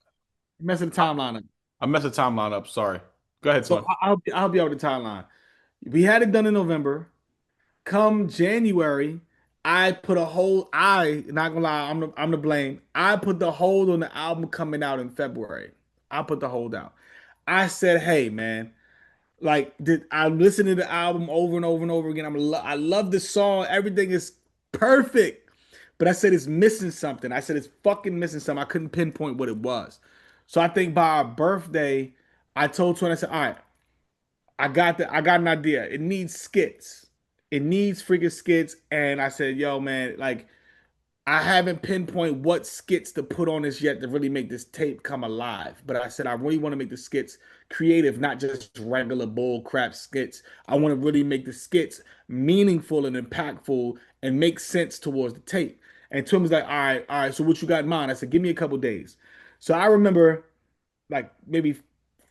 [SPEAKER 3] You messing the timeline up.
[SPEAKER 2] I messed the timeline up. Sorry. Go ahead,
[SPEAKER 3] So
[SPEAKER 2] Twin.
[SPEAKER 3] I'll be over the timeline. We had it done in November. Come January, I put a hold. Not gonna lie, I'm the blame. I put the hold on the album coming out in February. I put the hold out. I said, hey man, I listened to the album over and over and over again. I love the song. Everything is perfect. But I said it's missing something. I said it's fucking missing something. I couldn't pinpoint what it was. So I think by our birthday, I told Twin, I said, all right, I got an idea. It needs skits. It needs freaking skits. And I said, yo, man, like I haven't pinpoint what skits to put on this yet to really make this tape come alive. But I said I really want to make the skits creative, not just regular bull crap skits. I want to really make the skits meaningful and impactful and make sense towards the tape. And Tim was like, all right, so what you got in mind? I said, give me a couple days. So I remember like maybe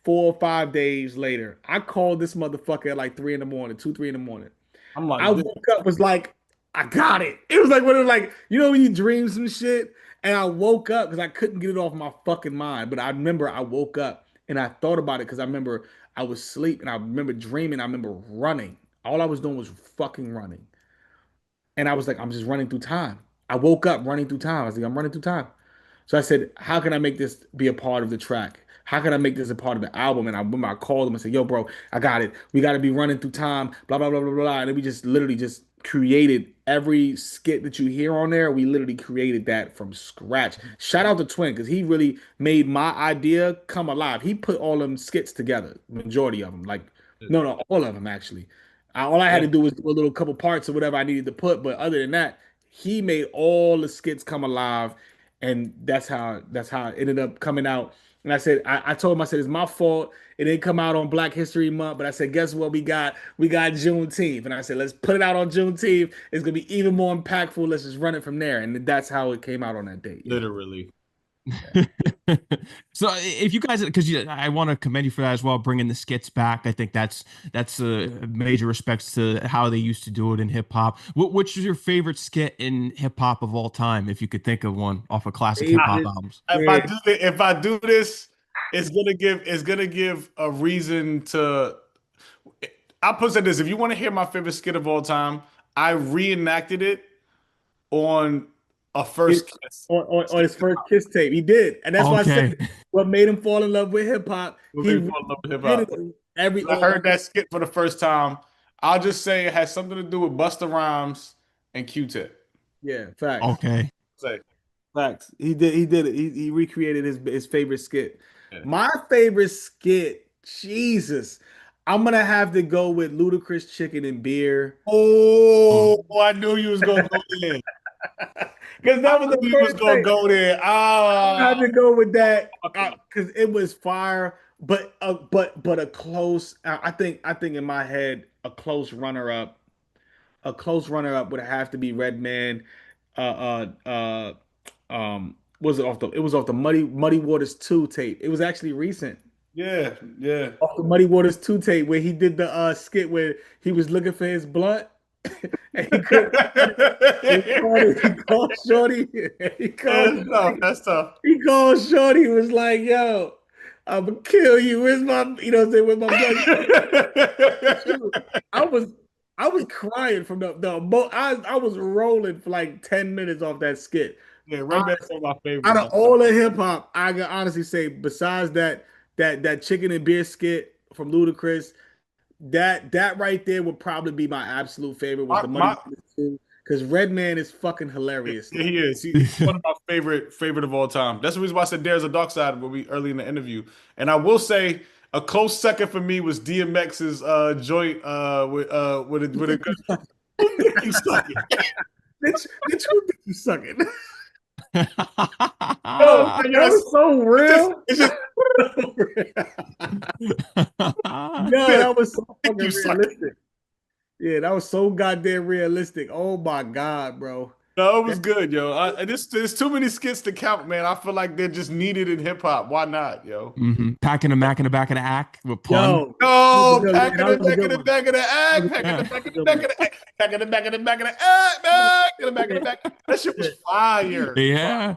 [SPEAKER 3] 4 or 5 days later, I called this motherfucker at like 3 in the morning, 2, 3 in the morning.
[SPEAKER 2] I'm
[SPEAKER 3] I
[SPEAKER 2] like, this.
[SPEAKER 3] woke up, was like, I got it. It was like when it was like, you know, when you dream some shit. And I woke up because I couldn't get it off my fucking mind. But I remember I woke up and I thought about it because I remember I was asleep and I remember dreaming. I remember running. All I was doing was fucking running. And I was like, I'm just running through time. I woke up running through time. I was like, I'm running through time. So I said, how can I make this be a part of the track? How can I make this a part of the album? And I remember I called him and said, yo, bro, I got it. We got to be running through time, blah, blah, blah, blah, blah. And then we just literally just created every skit that you hear on there. We literally created that from scratch. Shout out to Twin because he really made my idea come alive. He put all them skits together, majority of them. Like, no, all of them actually. All I had to
[SPEAKER 2] Yeah,
[SPEAKER 3] do was do a little couple parts or whatever I needed to put. But other than that, he made all the skits come alive, and that's how it ended up coming out. And I said, I told him, I said, it's my fault. It didn't come out on Black History Month, but I said, guess what we got? We got Juneteenth. And I said, let's put it out on Juneteenth. It's gonna be even more impactful. Let's just run it from there. And that's how it came out on that date. Yeah.
[SPEAKER 2] literally.
[SPEAKER 1] So if you guys, because I want to commend you for that as well, bringing the skits back. I think that's a major respects to how they used to do it in hip hop. Which is your favorite skit in hip hop of all time, if you could think of one off of classic hip hop
[SPEAKER 3] Favorite
[SPEAKER 1] albums?
[SPEAKER 3] skit.
[SPEAKER 2] If I do this, it's gonna give a reason to. I'll put it this: if you want to hear my favorite skit of all time, I reenacted it on a
[SPEAKER 3] It,
[SPEAKER 2] first kiss.
[SPEAKER 3] on his first kiss tape. He did. And that's why I
[SPEAKER 1] Okay.
[SPEAKER 3] said what made him fall in love with hip hop.
[SPEAKER 2] When
[SPEAKER 3] He
[SPEAKER 2] they
[SPEAKER 3] really
[SPEAKER 2] fall in love with hip
[SPEAKER 3] did
[SPEAKER 2] hop.
[SPEAKER 3] it every
[SPEAKER 2] When I heard that skit for the first time, I'll just say it has something to do with Busta Rhymes and Q-Tip.
[SPEAKER 3] yeah, facts.
[SPEAKER 1] Okay.
[SPEAKER 2] Say,
[SPEAKER 3] Facts. He did it. He recreated his favorite skit.
[SPEAKER 2] yeah.
[SPEAKER 3] My favorite skit, Jesus. I'm gonna have to go with Ludacris Chicken and Beer.
[SPEAKER 2] Oh, I knew you was gonna go there.
[SPEAKER 3] Because
[SPEAKER 2] I
[SPEAKER 3] that was
[SPEAKER 2] knew
[SPEAKER 3] the
[SPEAKER 2] you was
[SPEAKER 3] first
[SPEAKER 2] gonna
[SPEAKER 3] thing.
[SPEAKER 2] go there.
[SPEAKER 3] I
[SPEAKER 2] Ah,
[SPEAKER 3] had to go with that
[SPEAKER 2] okay.
[SPEAKER 3] because it was fire, but a close. I think in my head a close runner up. A close runner up would have to be Redman. Was it off the? It was off the Muddy Waters 2 tape. It was actually recent.
[SPEAKER 2] Yeah, yeah.
[SPEAKER 3] Off the Muddy Waters 2 tape where he did the skit where he was looking for his blunt and he couldn't find it. He called Shorty. He
[SPEAKER 2] Yeah,
[SPEAKER 3] called
[SPEAKER 2] that's tough.
[SPEAKER 3] Shorty.
[SPEAKER 2] That's tough.
[SPEAKER 3] He called Shorty, was like, yo, I'm gonna kill you. Where's my, you know what I'm saying, with my blood? I was I was crying from I was rolling for like 10 minutes off that skit.
[SPEAKER 2] Yeah,
[SPEAKER 3] I,
[SPEAKER 2] Redman's one of my
[SPEAKER 3] Out
[SPEAKER 2] favorites.
[SPEAKER 3] of all the hip hop, I can honestly say, besides that chicken and beer skit from Ludacris, that right there would probably be my absolute favorite was
[SPEAKER 2] My,
[SPEAKER 3] the Money
[SPEAKER 2] my
[SPEAKER 3] Two because Redman is fucking
[SPEAKER 2] Yeah,
[SPEAKER 3] hilarious.
[SPEAKER 2] he is. He's one of my favorite of all time. That's the reason why I said there's a dark side when we early in the interview. And I will say a close second for me was DMX's joint with a good who dick you sucking.
[SPEAKER 3] Bitch, who think you sucking?
[SPEAKER 2] Oh,
[SPEAKER 3] That was so real.
[SPEAKER 2] it's just
[SPEAKER 3] Yo,
[SPEAKER 2] dick,
[SPEAKER 3] that was so
[SPEAKER 2] dick
[SPEAKER 3] fucking
[SPEAKER 2] you sucking.
[SPEAKER 3] realistic. Yeah, that was so goddamn realistic. Oh my God, bro.
[SPEAKER 2] No, it was
[SPEAKER 3] That-
[SPEAKER 2] good, yo. There's too many skits to count, man. I feel like they're just needed in hip hop. Why not, yo?
[SPEAKER 1] Packing a Mac in the back of the act with pun.
[SPEAKER 3] Yo,
[SPEAKER 2] No,
[SPEAKER 3] yeah,
[SPEAKER 2] pack in
[SPEAKER 3] that
[SPEAKER 2] the
[SPEAKER 3] was a
[SPEAKER 2] back of
[SPEAKER 3] good
[SPEAKER 2] the
[SPEAKER 3] one.
[SPEAKER 2] back of the
[SPEAKER 3] That
[SPEAKER 2] act,
[SPEAKER 3] was
[SPEAKER 2] pack in the
[SPEAKER 3] a
[SPEAKER 2] back of the
[SPEAKER 3] good
[SPEAKER 2] back
[SPEAKER 3] one.
[SPEAKER 2] of the act, pack in the back of the back of the act, back in the back of the back. That shit was fire.
[SPEAKER 1] Yeah.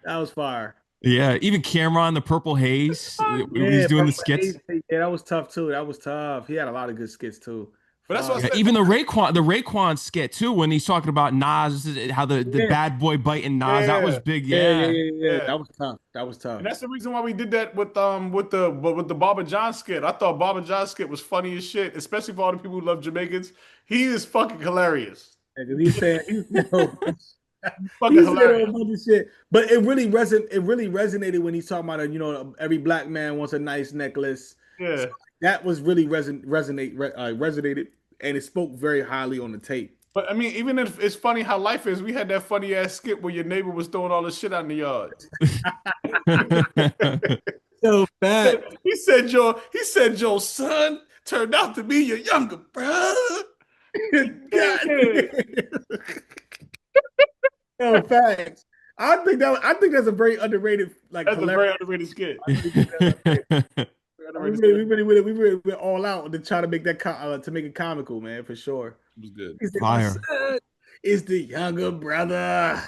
[SPEAKER 3] That was fire.
[SPEAKER 1] Yeah. Even Cameron, the Purple Haze, when he's
[SPEAKER 3] Yeah,
[SPEAKER 1] doing the
[SPEAKER 3] Purple
[SPEAKER 1] skits.
[SPEAKER 3] Haze, yeah, that was tough too. That was tough. He had a lot of good skits too.
[SPEAKER 2] But that's what I
[SPEAKER 1] Yeah,
[SPEAKER 3] Fuck.
[SPEAKER 2] said.
[SPEAKER 1] even the Raekwon skit too, when he's talking about Nas, how the
[SPEAKER 3] Yeah,
[SPEAKER 1] bad boy biting Nas, that was
[SPEAKER 2] Yeah,
[SPEAKER 1] big. Yeah.
[SPEAKER 3] yeah.
[SPEAKER 2] yeah.
[SPEAKER 3] That was tough. That was
[SPEAKER 2] And
[SPEAKER 3] tough.
[SPEAKER 2] that's the reason why we did that with the Baba John skit. I thought Baba John skit was funny as shit, especially for all the people who love Jamaicans. He is fucking hilarious.
[SPEAKER 3] Because he said
[SPEAKER 2] Fucking
[SPEAKER 3] he said a
[SPEAKER 2] hilarious.
[SPEAKER 3] whole bunch of shit, but it really resonated when he's talking about every black man wants a nice necklace. So
[SPEAKER 2] Yeah.
[SPEAKER 3] that was really resonated, and it spoke very highly on the tape.
[SPEAKER 2] But I mean, even if it's funny how life is, we had that funny ass skit where your neighbor was throwing all the shit out in the yard.
[SPEAKER 3] So fat.
[SPEAKER 2] He said your son turned out to be your younger brother.
[SPEAKER 3] God. No facts. I think that's a very underrated, like
[SPEAKER 2] That's a very
[SPEAKER 3] hilarious.
[SPEAKER 2] underrated skit. Very
[SPEAKER 3] We
[SPEAKER 2] underrated
[SPEAKER 3] really,
[SPEAKER 2] skit.
[SPEAKER 3] we really went all out to try to make to make it comical, man, for sure.
[SPEAKER 2] It was good.
[SPEAKER 3] He said, "My
[SPEAKER 1] Fire.
[SPEAKER 3] son is the younger brother."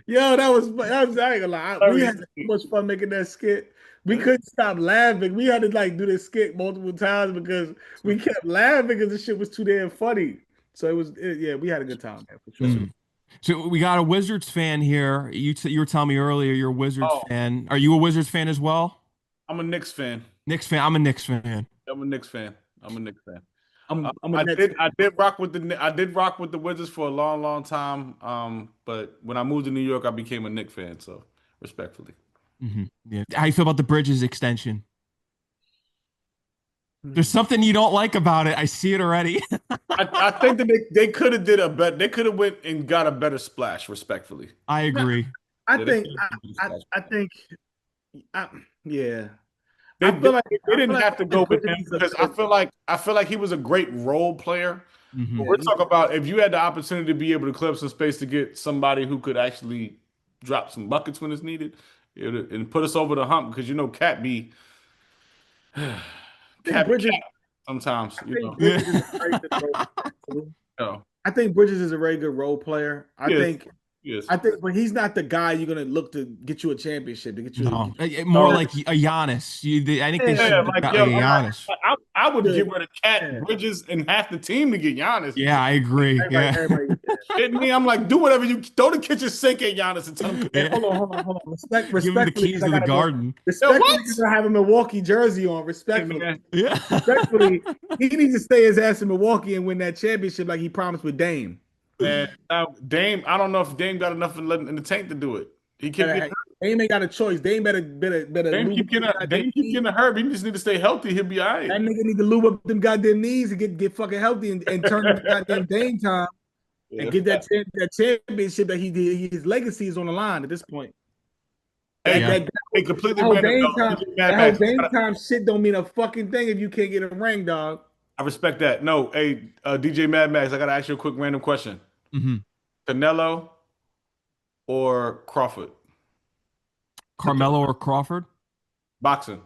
[SPEAKER 3] Yo, I ain't gonna lie. We had so much fun making that skit. We couldn't stop laughing. We had to like do this skit multiple times because we kept laughing because the shit was too damn funny. So yeah, we had a good time, man, for sure.
[SPEAKER 1] Mm. So we got a Wizards fan here. You were telling me earlier you're a Wizards
[SPEAKER 2] Oh,
[SPEAKER 1] fan. Are you a Wizards fan as well?
[SPEAKER 2] I'm a Knicks fan.
[SPEAKER 1] Knicks fan. I'm a Knicks fan.
[SPEAKER 2] I'm a Knicks fan. I'm a Knicks fan.
[SPEAKER 3] I'm a Nets fan.
[SPEAKER 2] I did rock with the Wizards for a long time. But when I moved to New York, I became a Knicks fan. So respectfully.
[SPEAKER 1] Yeah. How you feel about the Bridges extension? There's something you don't like about it. I see it already.
[SPEAKER 2] I think that they could have did a better. They could have went and got a better splash. Respectfully.
[SPEAKER 1] I agree.
[SPEAKER 3] I
[SPEAKER 2] Yeah,
[SPEAKER 3] think
[SPEAKER 2] they could've did a splash.
[SPEAKER 3] I think yeah.
[SPEAKER 2] They,
[SPEAKER 3] I feel like
[SPEAKER 2] they
[SPEAKER 3] I
[SPEAKER 2] didn't
[SPEAKER 3] feel
[SPEAKER 2] have to
[SPEAKER 3] like
[SPEAKER 2] go with
[SPEAKER 3] Bridges
[SPEAKER 2] him
[SPEAKER 3] is a-
[SPEAKER 2] because I feel like he was a great role player.
[SPEAKER 1] Mhm.
[SPEAKER 2] We're talking about if you had the opportunity to be able to clear up some space to get somebody who could actually drop some buckets when it's needed and put us over the hump because Cat be
[SPEAKER 3] I think
[SPEAKER 2] Cat be
[SPEAKER 3] Bridges.
[SPEAKER 2] cat sometimes.
[SPEAKER 3] I think
[SPEAKER 1] Yeah.
[SPEAKER 3] Bridges is a very good role player.
[SPEAKER 2] know.
[SPEAKER 3] I think Bridges is a very good role player.
[SPEAKER 2] Yes. Yes.
[SPEAKER 3] But he's not the guy you're gonna look to get you a championship to get you.
[SPEAKER 1] No,
[SPEAKER 3] Get
[SPEAKER 1] more
[SPEAKER 2] No.
[SPEAKER 1] like a Giannis. I think they
[SPEAKER 3] Yeah,
[SPEAKER 1] should
[SPEAKER 2] Yeah,
[SPEAKER 1] have
[SPEAKER 2] like
[SPEAKER 1] got
[SPEAKER 2] yo,
[SPEAKER 1] a Giannis.
[SPEAKER 2] I would
[SPEAKER 3] Yeah.
[SPEAKER 2] get rid of Cat,
[SPEAKER 3] Yeah.
[SPEAKER 2] Bridges, and half the team to get Giannis.
[SPEAKER 1] Yeah, I agree. Yeah.
[SPEAKER 3] everybody.
[SPEAKER 2] Kidding me? I'm like, do whatever you throw the kitchen sink at Giannis and tell him.
[SPEAKER 1] Yeah.
[SPEAKER 3] Hold on.
[SPEAKER 1] Give him the keys to the garden.
[SPEAKER 3] Respectfully,
[SPEAKER 2] what?
[SPEAKER 3] because I have a Milwaukee jersey on.
[SPEAKER 2] Hey,
[SPEAKER 3] Respectfully,
[SPEAKER 2] man,
[SPEAKER 1] Yeah.
[SPEAKER 3] respectfully, he needs to stay his ass in Milwaukee and win that championship like he promised with Dame.
[SPEAKER 2] man, now Dame. I don't know if Dame got enough in the tank to do it. He kept getting hurt.
[SPEAKER 3] Dame ain't got a choice. Dame better
[SPEAKER 2] Dame keep
[SPEAKER 3] lube up
[SPEAKER 2] getting
[SPEAKER 3] them goddamn
[SPEAKER 2] hurt. But he just need to stay healthy. He'll be all
[SPEAKER 3] That
[SPEAKER 2] right.
[SPEAKER 3] nigga need to lube up them goddamn knees and get fucking healthy and turn into goddamn Dame time
[SPEAKER 2] Yeah.
[SPEAKER 3] and get that championship that he did. His legacy is on the line at this point.
[SPEAKER 2] Hey,
[SPEAKER 1] Yeah.
[SPEAKER 2] hey, completely
[SPEAKER 3] That whole
[SPEAKER 2] random.
[SPEAKER 3] Dame
[SPEAKER 2] No,
[SPEAKER 3] time,
[SPEAKER 2] DJ Mad
[SPEAKER 3] that whole
[SPEAKER 2] Max.
[SPEAKER 3] Dame time shit don't mean a fucking thing if you can't get a ring, dog.
[SPEAKER 2] I respect that. No, hey, DJ Mad Max, I gotta ask you a quick random question.
[SPEAKER 1] Mhm.
[SPEAKER 2] Canelo or Crawford?
[SPEAKER 1] Carmelo or Crawford?
[SPEAKER 2] Boxing.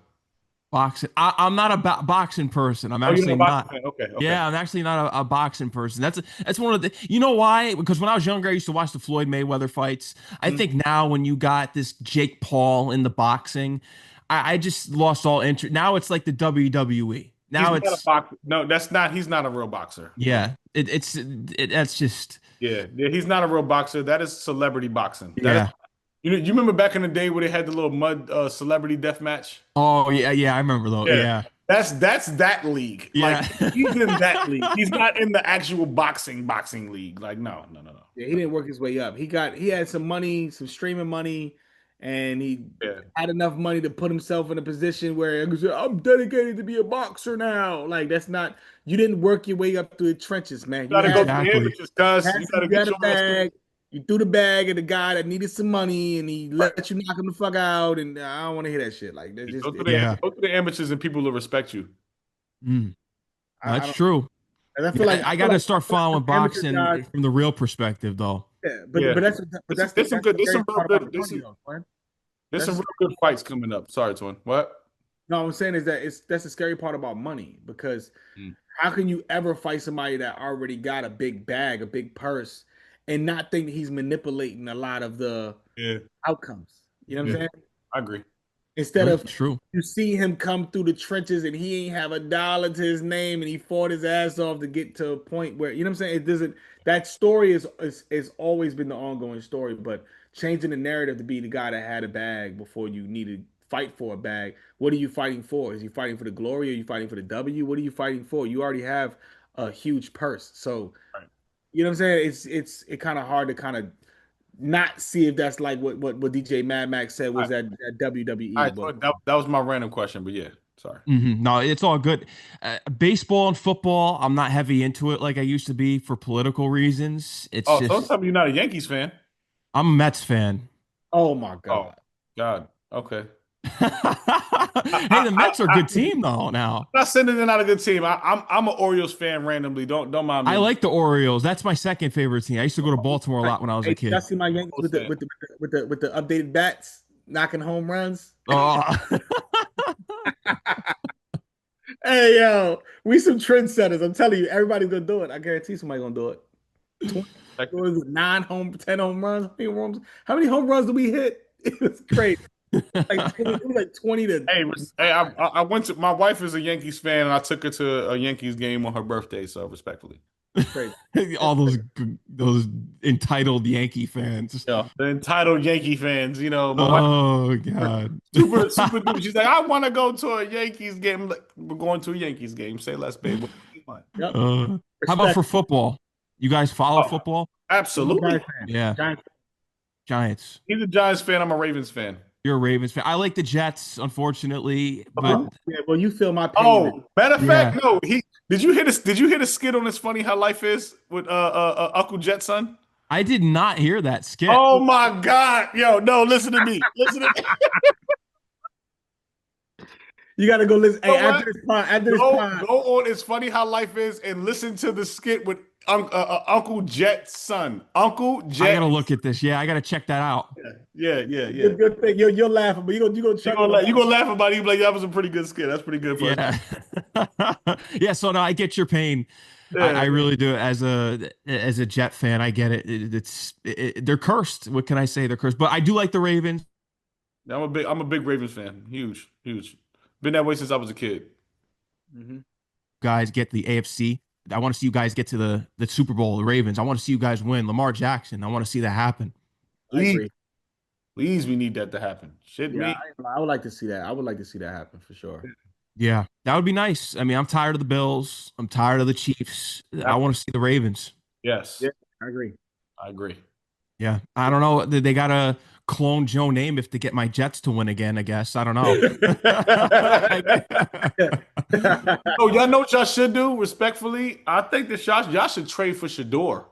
[SPEAKER 1] Boxing. I'm not a boxing person. I'm
[SPEAKER 2] Oh, you're
[SPEAKER 1] actually
[SPEAKER 2] a
[SPEAKER 1] not.
[SPEAKER 2] boxing fan. Okay.
[SPEAKER 1] Yeah, I'm actually not a boxing person. That's one of the. You know why? Because when I was younger, I used to watch the Floyd Mayweather fights. I
[SPEAKER 2] Mhm.
[SPEAKER 1] think now when you got this Jake Paul in the boxing, I just lost all interest. Now it's like the WWE.
[SPEAKER 2] He's
[SPEAKER 1] Now
[SPEAKER 2] not a
[SPEAKER 1] it's
[SPEAKER 2] boxer. No, that's not. He's not a real boxer. No.
[SPEAKER 1] yeah, that's just
[SPEAKER 2] Yeah, he's not a real boxer. That is celebrity boxing. That is.
[SPEAKER 1] yeah.
[SPEAKER 2] You remember back in the day where they had the little mud celebrity death match?
[SPEAKER 1] Oh yeah, yeah, I remember though.
[SPEAKER 2] Yeah,
[SPEAKER 1] Yeah,
[SPEAKER 2] that's that league. Like
[SPEAKER 1] yeah.
[SPEAKER 2] he's in that league. He's not in the actual boxing league. Like no, no, no, no.
[SPEAKER 3] Yeah, he didn't work his way up. He had some money, some streaming money, and he
[SPEAKER 2] Yeah,
[SPEAKER 3] had enough money to put himself in a position where he was, I'm dedicated to be a boxer now. Like that's not you didn't work your way up through the trenches, man.
[SPEAKER 2] you got to go through the
[SPEAKER 1] Exactly.
[SPEAKER 2] amateurs, cuz you got to
[SPEAKER 3] You
[SPEAKER 2] get
[SPEAKER 3] had a
[SPEAKER 2] your ass through.
[SPEAKER 3] bag. You threw the bag at the guy that needed some money, and he let you knock him the fuck out. And I don't want to hear that shit. Like that's
[SPEAKER 2] You
[SPEAKER 3] just
[SPEAKER 1] Yeah.
[SPEAKER 2] go through the amateurs, and people will respect you.
[SPEAKER 1] Mm,
[SPEAKER 3] I
[SPEAKER 1] that's
[SPEAKER 3] don't.
[SPEAKER 1] true.
[SPEAKER 3] And
[SPEAKER 1] Yeah, I got to start
[SPEAKER 3] I feel like
[SPEAKER 1] following
[SPEAKER 3] amateur guys.
[SPEAKER 1] boxing from the real perspective, though.
[SPEAKER 3] Yeah,
[SPEAKER 2] Yeah,
[SPEAKER 3] but
[SPEAKER 2] there's some
[SPEAKER 3] that's
[SPEAKER 2] good.
[SPEAKER 3] the
[SPEAKER 2] There's
[SPEAKER 3] scary
[SPEAKER 2] some real
[SPEAKER 3] part about
[SPEAKER 2] good.
[SPEAKER 3] the money, though, man.
[SPEAKER 2] There's some
[SPEAKER 3] That's
[SPEAKER 2] real good fights coming up. Sorry, Twin. What?
[SPEAKER 3] no, what I'm saying is that that's the scary part about money because
[SPEAKER 2] Mm.
[SPEAKER 3] how can you ever fight somebody that already got a big bag, a big purse, and not think that he's manipulating a lot of the
[SPEAKER 2] Yeah,
[SPEAKER 3] outcomes? You know what
[SPEAKER 2] yeah,
[SPEAKER 3] I'm saying?
[SPEAKER 2] I agree.
[SPEAKER 3] Instead
[SPEAKER 1] That's
[SPEAKER 3] of
[SPEAKER 1] true.
[SPEAKER 3] you see him come through the trenches and he ain't have a dollar to his name and he fought his ass off to get to a point where you know what I'm saying. It doesn't. That story is always been the ongoing story, but changing the narrative to be the guy that had a bag before you need to fight for a bag. What are you fighting for? Is you fighting for the glory? Or are you fighting for the W? What are you fighting for? You already have a huge purse, so
[SPEAKER 2] Right.
[SPEAKER 3] you know what I'm saying. It kind of hard to kind of not see if that's like what DJ Mad Max said
[SPEAKER 2] All
[SPEAKER 3] was
[SPEAKER 2] right,
[SPEAKER 3] that
[SPEAKER 2] all
[SPEAKER 3] WWE,
[SPEAKER 2] right.
[SPEAKER 3] but.
[SPEAKER 2] So that was my random question, but yeah, sorry.
[SPEAKER 1] No, it's all good. Baseball and football, I'm not heavy into it like I used to be for political reasons. It's
[SPEAKER 2] Oh, so don't
[SPEAKER 1] just
[SPEAKER 2] tell me you're not a Yankees fan.
[SPEAKER 1] I'm a Mets fan.
[SPEAKER 3] Oh my
[SPEAKER 2] Oh,
[SPEAKER 3] God.
[SPEAKER 2] God. Okay.
[SPEAKER 1] Hey, the Mets are a good team though now.
[SPEAKER 2] I'm not sending in not a good team. I'm an Orioles fan randomly. Don't mind
[SPEAKER 1] I
[SPEAKER 2] me.
[SPEAKER 1] like the Orioles. That's my second favorite team. I used to go to Baltimore a
[SPEAKER 3] Like,
[SPEAKER 1] lot when I was a
[SPEAKER 3] hey, y'all
[SPEAKER 1] kid.
[SPEAKER 3] see my Yankees
[SPEAKER 2] Orioles fan.
[SPEAKER 3] with the updated bats knocking home runs?
[SPEAKER 1] Oh,
[SPEAKER 3] Hey yo, we some trendsetters. I'm telling you, everybody's gonna do it. I guarantee somebody's gonna do it. 20,
[SPEAKER 2] Like,
[SPEAKER 3] what was it, 10 home runs. How many home runs did we hit? It was crazy. Like 20, it was like 20 to
[SPEAKER 2] hey, I went to my wife is a Yankees fan, and I took her to a Yankees game on her birthday. So respectfully,
[SPEAKER 3] crazy.
[SPEAKER 1] all those entitled Yankee fans.
[SPEAKER 2] yeah, the entitled Yankee fans. You know, my wife
[SPEAKER 1] Oh God.
[SPEAKER 2] super duper. She's like, I want to go to a Yankees game. I'm like, we're going to a Yankees game. Say less, babe. What do you want?
[SPEAKER 3] Yep.
[SPEAKER 1] How about
[SPEAKER 3] Respect.
[SPEAKER 1] for football? You guys follow
[SPEAKER 2] Oh,
[SPEAKER 1] football?
[SPEAKER 3] I'm a
[SPEAKER 2] absolutely.
[SPEAKER 3] Giants fan.
[SPEAKER 1] Yeah,
[SPEAKER 3] Giants.
[SPEAKER 1] Giants.
[SPEAKER 2] He's a Giants fan. I'm a Ravens fan.
[SPEAKER 1] You're a Ravens fan. I like the Jets, unfortunately, but
[SPEAKER 2] Who?
[SPEAKER 3] Yeah, well, you feel my pain.
[SPEAKER 2] Oh, matter of fact,
[SPEAKER 1] yeah,
[SPEAKER 2] no. He did you hear this? Did you hear the skit on It's Funny How Life Is with Uncle Jet's son?
[SPEAKER 1] I did not hear that skit.
[SPEAKER 2] Oh my God, yo, no, listen to me. Listen to me.
[SPEAKER 3] You got to go listen.
[SPEAKER 2] You
[SPEAKER 3] Hey,
[SPEAKER 2] know what?
[SPEAKER 3] after this pod,
[SPEAKER 2] Go on It's Funny How Life Is and listen to the skit with Uncle Jet's son. Uncle
[SPEAKER 1] I
[SPEAKER 2] Jet.
[SPEAKER 1] gotta look at this. Yeah, I gotta check that out.
[SPEAKER 2] Yeah.
[SPEAKER 3] good thing. You're laughing, but you gonna chuckle
[SPEAKER 2] You
[SPEAKER 3] about
[SPEAKER 2] gonna laugh about it. You be like, that was a pretty good skit. That's pretty good for us.
[SPEAKER 1] Yeah, yeah. So no, I get your pain. I
[SPEAKER 2] Yeah,
[SPEAKER 1] really do. As a Jet fan, I get it. They're cursed. What can I say? They're cursed. But I do like the Ravens.
[SPEAKER 2] I'm a big Ravens fan. Huge. Been that way since I was a kid.
[SPEAKER 3] it.
[SPEAKER 1] Guys get the AFC. I want to see you guys get to the Super Bowl. The Ravens. I want to see you guys win. Lamar Jackson. I want to see that happen.
[SPEAKER 3] I
[SPEAKER 2] Please,
[SPEAKER 3] agree.
[SPEAKER 2] please, we need that to happen. Shit,
[SPEAKER 3] Yeah,
[SPEAKER 2] me.
[SPEAKER 3] I would like to see that. I would like to see that happen for sure.
[SPEAKER 1] Yeah, that would be nice. I mean, I'm tired of the Bills. I'm tired of the Chiefs. I want to see the Ravens.
[SPEAKER 2] Yes,
[SPEAKER 3] Yeah, I agree.
[SPEAKER 2] I agree.
[SPEAKER 1] Yeah, I don't know. They gotta clone Joe Namath to get my Jets to win again. I guess I don't know.
[SPEAKER 2] Oh, y'all know what y'all should do? Respectfully, I think that y'all should trade for Shador.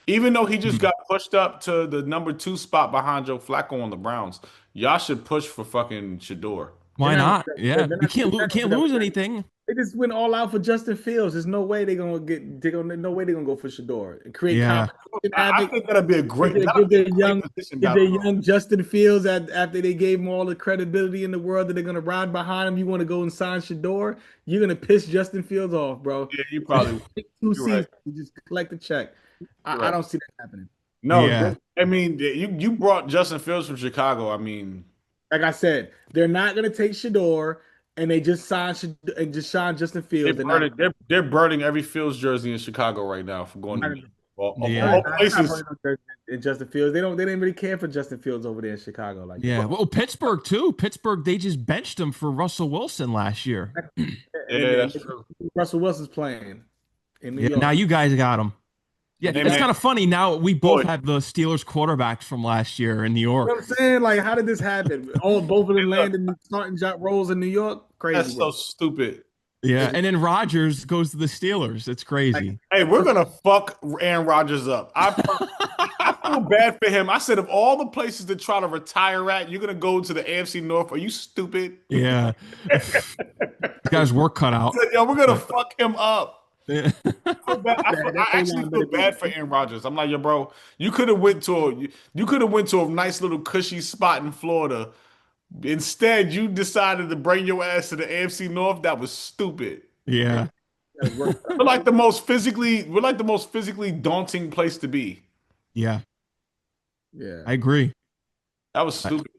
[SPEAKER 2] Even though he just got pushed up to the number 2 spot behind Joe Flacco on the Browns, y'all should push for fucking Shador.
[SPEAKER 3] They're
[SPEAKER 1] Why
[SPEAKER 3] not
[SPEAKER 1] not?
[SPEAKER 3] they're
[SPEAKER 1] Yeah, we
[SPEAKER 3] not
[SPEAKER 1] can't lose. Can't lose anything.
[SPEAKER 3] they just went all out for Justin Fields. There's no way they're gonna get no way they're gonna go for Shador and create
[SPEAKER 1] Yeah,
[SPEAKER 3] competition
[SPEAKER 2] I
[SPEAKER 3] havoc.
[SPEAKER 2] think that'll
[SPEAKER 3] Give
[SPEAKER 2] be a
[SPEAKER 3] their
[SPEAKER 2] great position
[SPEAKER 3] give
[SPEAKER 2] battle.
[SPEAKER 3] their young Justin Fields after they gave him all the credibility in the world that they're gonna ride behind him. You want to go and sign Shador? You're gonna piss Justin Fields off, bro.
[SPEAKER 2] Yeah, you probably.
[SPEAKER 3] Two
[SPEAKER 2] You're right.
[SPEAKER 3] seasons to just collect the check.
[SPEAKER 2] You're
[SPEAKER 3] I
[SPEAKER 2] right.
[SPEAKER 3] don't see that happening.
[SPEAKER 2] No,
[SPEAKER 1] yeah.
[SPEAKER 2] I mean, you brought Justin Fields from Chicago. I mean,
[SPEAKER 3] Like I said, they're not gonna take Shador and they just signed Justin
[SPEAKER 2] They're
[SPEAKER 3] Fields. They're not.
[SPEAKER 2] burning, they're burning every Fields jersey in Chicago right now for going to of
[SPEAKER 1] Yeah.
[SPEAKER 2] all places.
[SPEAKER 3] And Justin Fields. They didn't really care for Justin Fields over there in Chicago like that.
[SPEAKER 1] Yeah. Well, Pittsburgh too. Pittsburgh, they just benched him for Russell Wilson last year.
[SPEAKER 3] And,
[SPEAKER 2] Yeah, that's true.
[SPEAKER 3] Russell Wilson's playing in New
[SPEAKER 1] Yeah. Now
[SPEAKER 3] York.
[SPEAKER 1] you guys got him. Yeah,
[SPEAKER 2] Hey
[SPEAKER 1] it's
[SPEAKER 2] man,
[SPEAKER 1] kind of funny. Now we both
[SPEAKER 2] boy,
[SPEAKER 1] have the Steelers quarterbacks from last year in New
[SPEAKER 3] You know
[SPEAKER 1] York.
[SPEAKER 3] what I'm saying? Like, how did this happen? Oh, both of
[SPEAKER 2] hey,
[SPEAKER 3] them
[SPEAKER 2] look,
[SPEAKER 3] landed in starting job roles in New York. Crazy
[SPEAKER 2] that's so
[SPEAKER 3] work.
[SPEAKER 2] stupid.
[SPEAKER 1] Yeah,
[SPEAKER 3] It's
[SPEAKER 1] and then Rodgers goes to the Steelers. It's crazy.
[SPEAKER 2] Hey, we're gonna fuck Aaron Rodgers up. I feel bad for him. I said of all the places to try to retire at, you're gonna go to the AFC North. Are you stupid?
[SPEAKER 1] Yeah, this guy's work cut
[SPEAKER 2] I
[SPEAKER 1] out.
[SPEAKER 2] said, yo, we're gonna
[SPEAKER 1] But
[SPEAKER 2] fuck him up.
[SPEAKER 1] yeah,
[SPEAKER 3] that
[SPEAKER 2] I actually
[SPEAKER 3] O-line
[SPEAKER 2] feel
[SPEAKER 3] better
[SPEAKER 2] bad for Aaron Rodgers. I'm like, yo, bro, you could have went to a nice little cushy spot in Florida. Instead, you decided to bring your ass to the AFC North. That was stupid.
[SPEAKER 1] yeah,
[SPEAKER 3] work.
[SPEAKER 2] We're like the most physically daunting place to be.
[SPEAKER 1] yeah.
[SPEAKER 3] Yeah.
[SPEAKER 1] I agree.
[SPEAKER 2] That was
[SPEAKER 1] I,
[SPEAKER 2] stupid.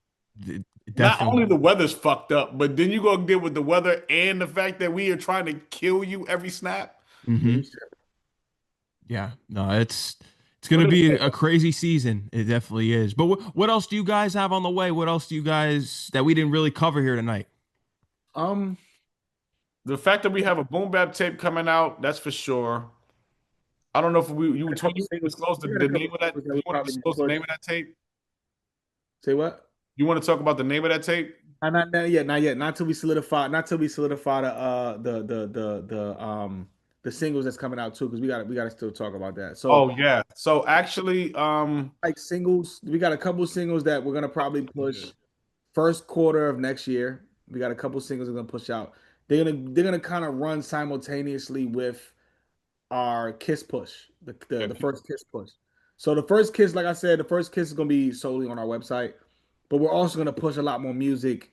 [SPEAKER 2] Not only
[SPEAKER 1] definitely.
[SPEAKER 2] the weather's fucked up, but then you go deal with the weather and the fact that we are trying to kill you every snap.
[SPEAKER 1] Hmm. Yeah. No, it's gonna be a crazy season. It definitely is. But what else do you guys have on the way? What else do you guys that we didn't really cover here tonight?
[SPEAKER 3] Um,
[SPEAKER 2] The fact that we have a boom bap tape coming out, that's for sure. I don't know if
[SPEAKER 3] a couple
[SPEAKER 2] you
[SPEAKER 3] singles.
[SPEAKER 2] disclose
[SPEAKER 3] We got a
[SPEAKER 2] the
[SPEAKER 3] couple
[SPEAKER 2] name of that.
[SPEAKER 3] singles that
[SPEAKER 2] You
[SPEAKER 3] we
[SPEAKER 2] want to
[SPEAKER 3] probably need to
[SPEAKER 2] disclose the
[SPEAKER 3] push.
[SPEAKER 2] name of that tape?
[SPEAKER 3] Say what?
[SPEAKER 2] You want to talk about the name of that tape?
[SPEAKER 3] Not yet, not yet. Not till we solidify. Not till we solidify the singles that's coming out too, because we got to still talk about that. So
[SPEAKER 2] Oh yeah. So actually,
[SPEAKER 3] like singles, we got a couple singles that we're gonna probably push first quarter of next year. We got a couple singles we're gonna push out. They're gonna kind of run simultaneously with our Kiss push, the first Kiss push. So the first Kiss, like I said, the first Kiss is gonna be solely on our website, but we're also gonna push a lot more music